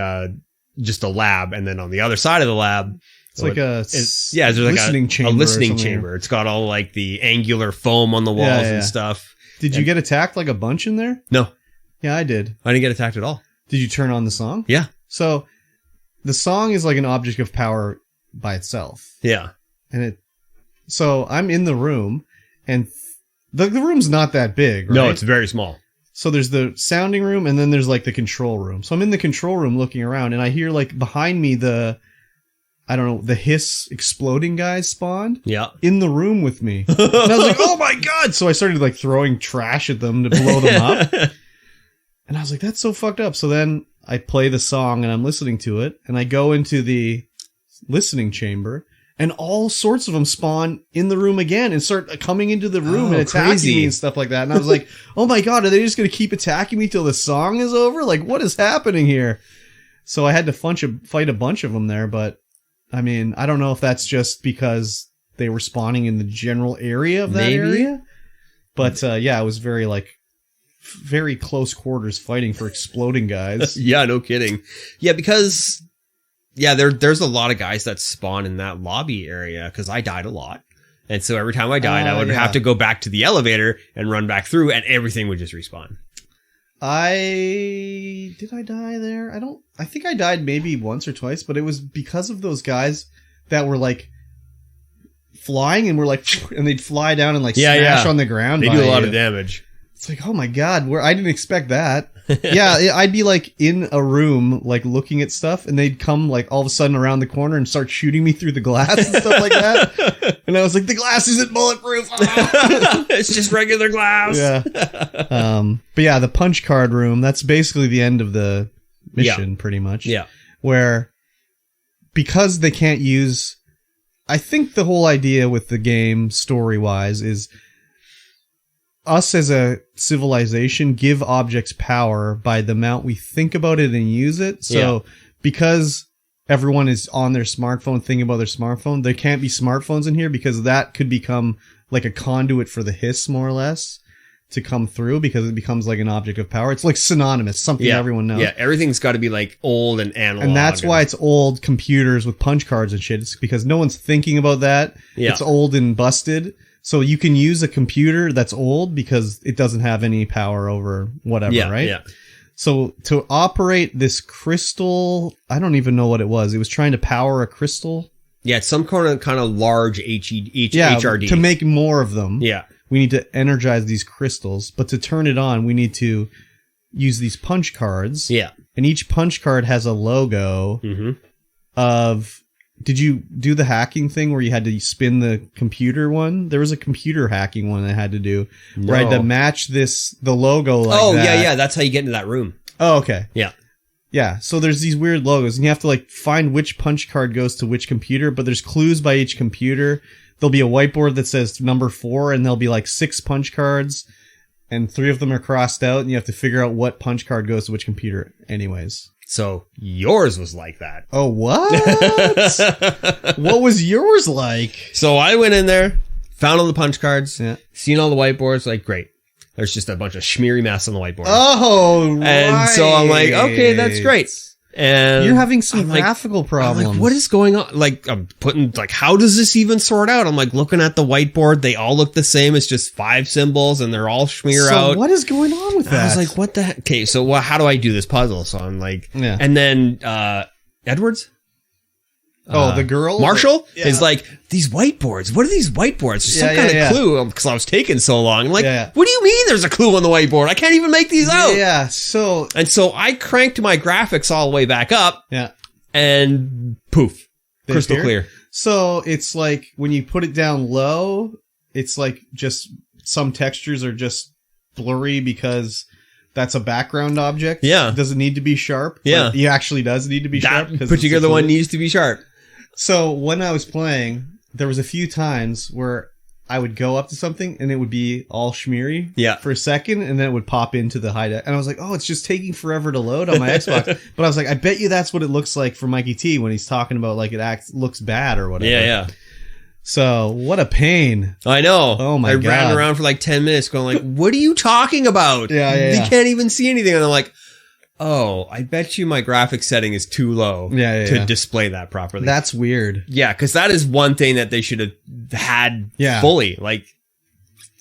just a lab. And then on the other side of the lab, it's like there's like listening chamber. A listening chamber. It's got all like the angular foam on the walls and stuff. Did you get attacked like a bunch in there? No. Yeah, I did. I didn't get attacked at all. Did you turn on the song? Yeah. So the song is like an object of power by itself. Yeah. And so I'm in the room and the room's not that big, right? No, it's very small. So there's the sounding room and then there's like the control room. So I'm in the control room looking around and I hear like behind me the hiss exploding guys spawned. Yeah. In the room with me. And I was like, oh my god! So I started like throwing trash at them to blow them up. And I was like, that's so fucked up. So then I play the song and I'm listening to it and I go into the listening chamber and all sorts of them spawn in the room again and start coming into the room and attacking me and stuff like that. And I was like, oh my god, are they just going to keep attacking me till the song is over? Like, what is happening here? So I had to fight a bunch of them there, but I mean, I don't know if that's just because they were spawning in the general area of that area. But it was very close quarters fighting for exploding guys. Yeah, no kidding. Yeah, because there's a lot of guys that spawn in that lobby area because I died a lot. And so every time I died, I would have to go back to the elevator and run back through and everything would just respawn. Did I die there? I think I died maybe once or twice, but it was because of those guys that were like flying and were like, and they'd fly down and like smash on the ground. They do a lot of damage. It's like, oh my god, I didn't expect that. Yeah, I'd be like in a room, like looking at stuff, and they'd come like all of a sudden around the corner and start shooting me through the glass and stuff like that. And I was like, the glass isn't bulletproof. It's just regular glass. Yeah. But yeah, the punch card room, that's basically the end of the mission, pretty much. Yeah. Where, because they can't use, I think the whole idea with the game, story-wise, is us as a civilization give objects power by the amount we think about it and use it. So because everyone is on their smartphone thinking about their smartphone, there can't be smartphones in here because that could become like a conduit for the hiss, more or less, to come through because it becomes like an object of power. It's like synonymous, something everyone knows. Yeah, everything's got to be like old and analog. And that's why it's old computers with punch cards and shit. It's because no one's thinking about that. Yeah. It's old and busted. So you can use a computer that's old because it doesn't have any power over whatever, right? Yeah. So to operate this crystal, I don't even know what it was. It was trying to power a crystal. Yeah, it's some kind of large HRD. To make more of them. Yeah. We need to energize these crystals. But to turn it on, we need to use these punch cards. Yeah. And each punch card has a logo of... Did you do the hacking thing where you had to spin the computer one? There was a computer hacking one I had to do where I had to match the logo like that. Yeah. That's how you get into that room. Oh, okay. Yeah. Yeah, so there's these weird logos, and you have to like find which punch card goes to which computer, but there's clues by each computer. There'll be a whiteboard that says number 4, and there'll be like 6 punch cards, and 3 of them are crossed out, and you have to figure out what punch card goes to which computer anyways. So yours was like that. Oh, what? What was yours like? So I went in there, found all the punch cards, Yeah. seen all the whiteboards, like, great. There's just a bunch of schmeary mess on the whiteboard. Oh, right. And so I'm like, okay, that's great. And You're having some I'm like- graphical problems. I'm like, what is going on? Like, I'm putting, like, how does this even sort out? I'm like looking at the whiteboard. They all look the same. It's just 5 symbols and they're all schmear out. So what is going on with that? I was like, what the heck? Okay, so how do I do this puzzle? So I'm like, Yeah. and then, Edwards? the girl? Marshall Yeah. is like, these whiteboards. What are these whiteboards? There's some Yeah, kind of yeah. clue because I was taking so long. I'm like, Yeah. what do you mean there's a clue on the whiteboard? I can't even make these out. Yeah, so... And so I cranked my graphics all the way back up Yeah. and poof, They crystal appear? clear. So it's like when you put it down low, it's like just some textures are just blurry because that's a background object. Yeah. It doesn't need to be sharp. Yeah. But it actually does need to be sharp. That 'cause particular it's a one clue. needs to be sharp. So when I was playing, there was a few times where I would go up to something and it would be all schmeary Yeah. for a second, and then it would pop into the hideout. And I was like, oh, it's just taking forever to load on my Xbox. But I was like, I bet you that's what it looks like for Mikey T when he's talking about like looks bad or whatever. Yeah. So what a pain. I know. Oh my I God. ran around for like 10 minutes going like, what are you talking about? Yeah. You can't even see anything. And I'm like, oh, I bet you my graphics setting is too low to display that properly. That's weird. Yeah, because that is one thing that they should have had fully. Like,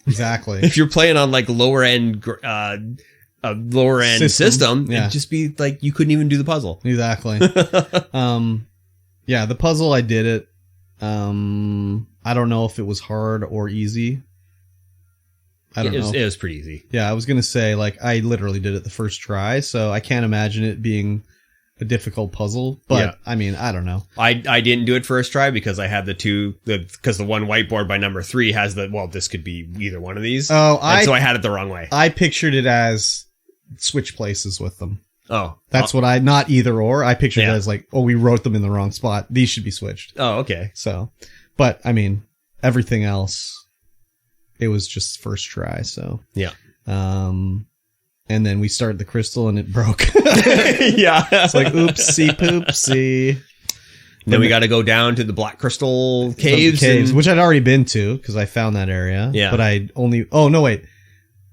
Exactly. if you're playing on like lower end system, Yeah. it'd just be like you couldn't even do the puzzle. Exactly. Yeah, the puzzle, I did it. I don't know if it was hard or easy. I don't know. It was pretty easy. Yeah, I was going to say, like, I literally did it the first try, so I can't imagine it being a difficult puzzle. But, Yeah. I mean, I don't know. I didn't do it first try because I had because the one whiteboard by number 3 has this could be either one of these. So I had it the wrong way. I pictured it as switch places with them. Oh. That's what not either or. I pictured it as like, oh, we wrote them in the wrong spot. These should be switched. Oh, okay. So, but, I mean, everything else, it was just first try, so. Yeah. And then we started the crystal and it broke. Yeah. It's like, oopsie poopsie. Then we got to go down to the Black Crystal caves. Which I'd already been to because I found that area. Yeah. But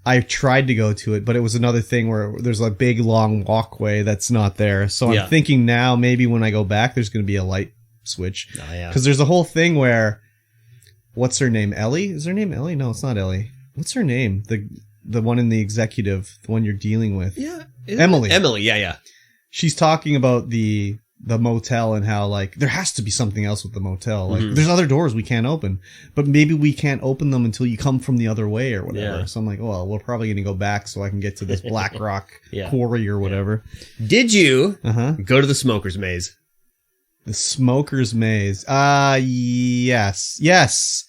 I tried to go to it, but it was another thing where there's a big long walkway that's not there. So I'm thinking now maybe when I go back, there's going to be a light switch. Oh, yeah. Because there's a whole thing where, what's her name? Ellie? Is her name Ellie? No, it's not Ellie. What's her name? The one in the executive, the one you're dealing with. Yeah. Emily. Emily, yeah. She's talking about the motel and how, like, there has to be something else with the motel. Like, there's other doors we can't open, but maybe we can't open them until you come from the other way or whatever. Yeah. So I'm like, well, we're probably going to go back so I can get to this Black Rock Yeah. quarry or whatever. Did you Uh-huh. go to the Smoker's Maze? The Smoker's Maze. Yes.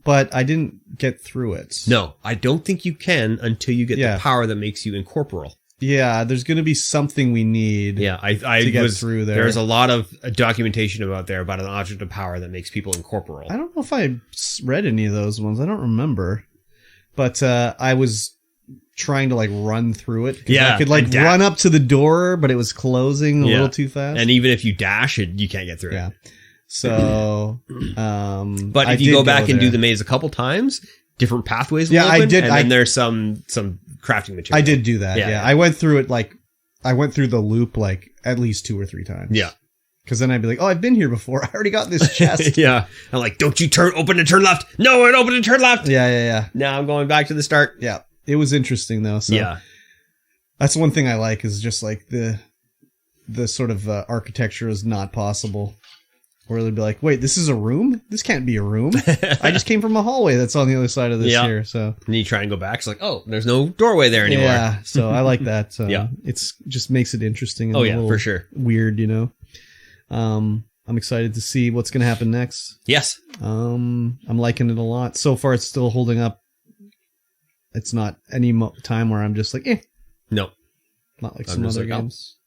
But I didn't get through it. No, I don't think you can until you get the power that makes you incorporeal. Yeah, there's going to be something we need. Yeah, I to get through there. There's a lot of documentation about an object of power that makes people incorporeal. I don't know if I read any of those ones. I don't remember. But I was trying to like run through it. Yeah, I could like run up to the door, but it was closing a little too fast. And even if you dash it, you can't get through it. So, but if you go back and do the maze a couple times, different pathways will open. I did. And then there's some crafting material. I did do that. Yeah. I went through it I went through the loop like at least 2 or 3 times. Yeah. Because then I'd be like, oh, I've been here before. I already got this chest. Yeah. I'm like, don't you open and turn left. No, it open and turn left. Yeah. Now I'm going back to the start. Yeah. It was interesting though. So yeah. That's one thing I like is just like the sort of architecture is not possible. Where they'd be like, wait, this is a room? This can't be a room. I just came from a hallway that's on the other side of this here. So and you try and go back. It's like, oh, there's no doorway there anymore. Yeah. So I like that. Yeah. It's just makes it interesting. And oh, yeah, for sure. Weird, you know. I'm excited to see what's going to happen next. Yes. I'm liking it a lot. So far, it's still holding up. It's not any time where I'm just like, eh. No. Not like some other games.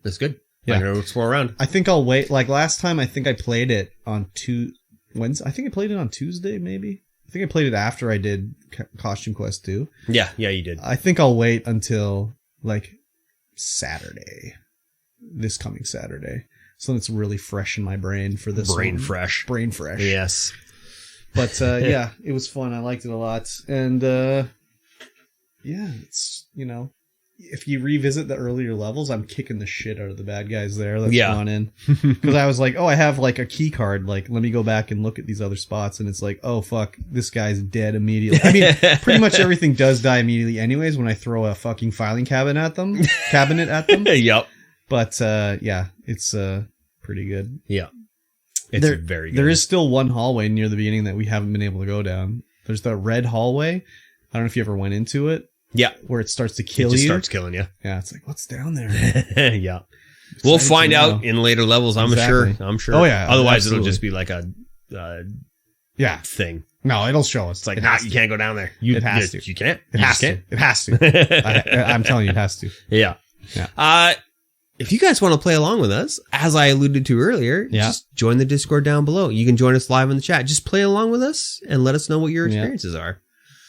That's good. Yeah. I'm going to explore around. I think I'll wait. Like last time, I think I played it on Wednesday. I think I played it on Tuesday, maybe. I think I played it after I did Costume Quest 2. Yeah, you did. I think I'll wait until like Saturday, this coming Saturday, so it's really fresh in my brain for this Brain one. fresh. Brain fresh. Yes. But yeah, it was fun. I liked it a lot, and yeah, it's if you revisit the earlier levels, I'm kicking the shit out of the bad guys there. That's gone in. Because I was like, oh, I have like a key card. Like, let me go back and look at these other spots. And it's like, oh, fuck, this guy's dead immediately. I mean, pretty much everything does die immediately anyways when I throw a fucking filing cabinet at them. Yep. But yeah, it's pretty good. Yeah. It's very good. There is still one hallway near the beginning that we haven't been able to go down. There's the red hallway. I don't know if you ever went into it. Yeah. Where it starts to kill you. It just starts killing you. Yeah, it's like, what's down there? Yeah. We'll find out in later levels, I'm sure. Oh, yeah. Otherwise, absolutely. it'll just be like a thing. No, it'll show us. It's like, nah, you can't go down there. It has to. You can't. It has to. It has to. I'm telling you, it has to. Yeah. If you guys want to play along with us, as I alluded to earlier, just join the Discord down below. You can join us live in the chat. Just play along with us and let us know what your experiences are.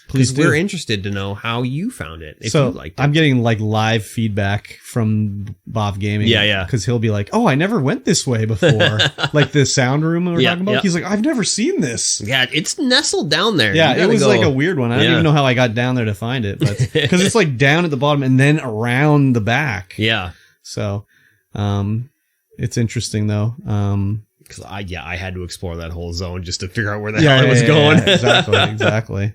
Please do. We're interested to know how you found it. If you liked it. I'm getting like live feedback from Bob Gaming. Yeah. Because he'll be like, oh, I never went this way before. Like the sound room we were talking about. Yeah. He's like, I've never seen this. Yeah, it's nestled down there. Yeah, it was like a weird one. I don't even know how I got down there to find it. But because it's like down at the bottom and then around the back. Yeah. So it's interesting though. Because I had to explore that whole zone just to figure out where the hell I was going. Yeah, exactly.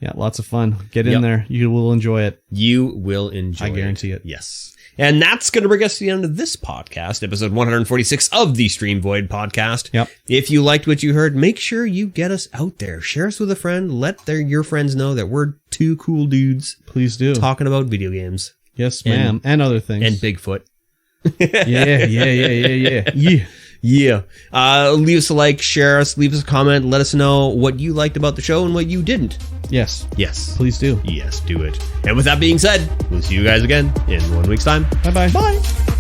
Yeah, lots of fun. Get in there. You will enjoy it. You will enjoy it. I guarantee it. Yes. And that's going to bring us to the end of this podcast, episode 146 of the Streamvoid Podcast. Yep. If you liked what you heard, make sure you get us out there. Share us with a friend. Let your friends know that we're two cool dudes. Please do. Talking about video games. Yes, ma'am. And other things. And Bigfoot. Yeah. Leave us a like, share us, leave us a comment, let us know what you liked about the show and what you didn't. Yes. Please do. Yes, do it. And with that being said, we'll see you guys again in 1 week's time. Bye-bye. Bye.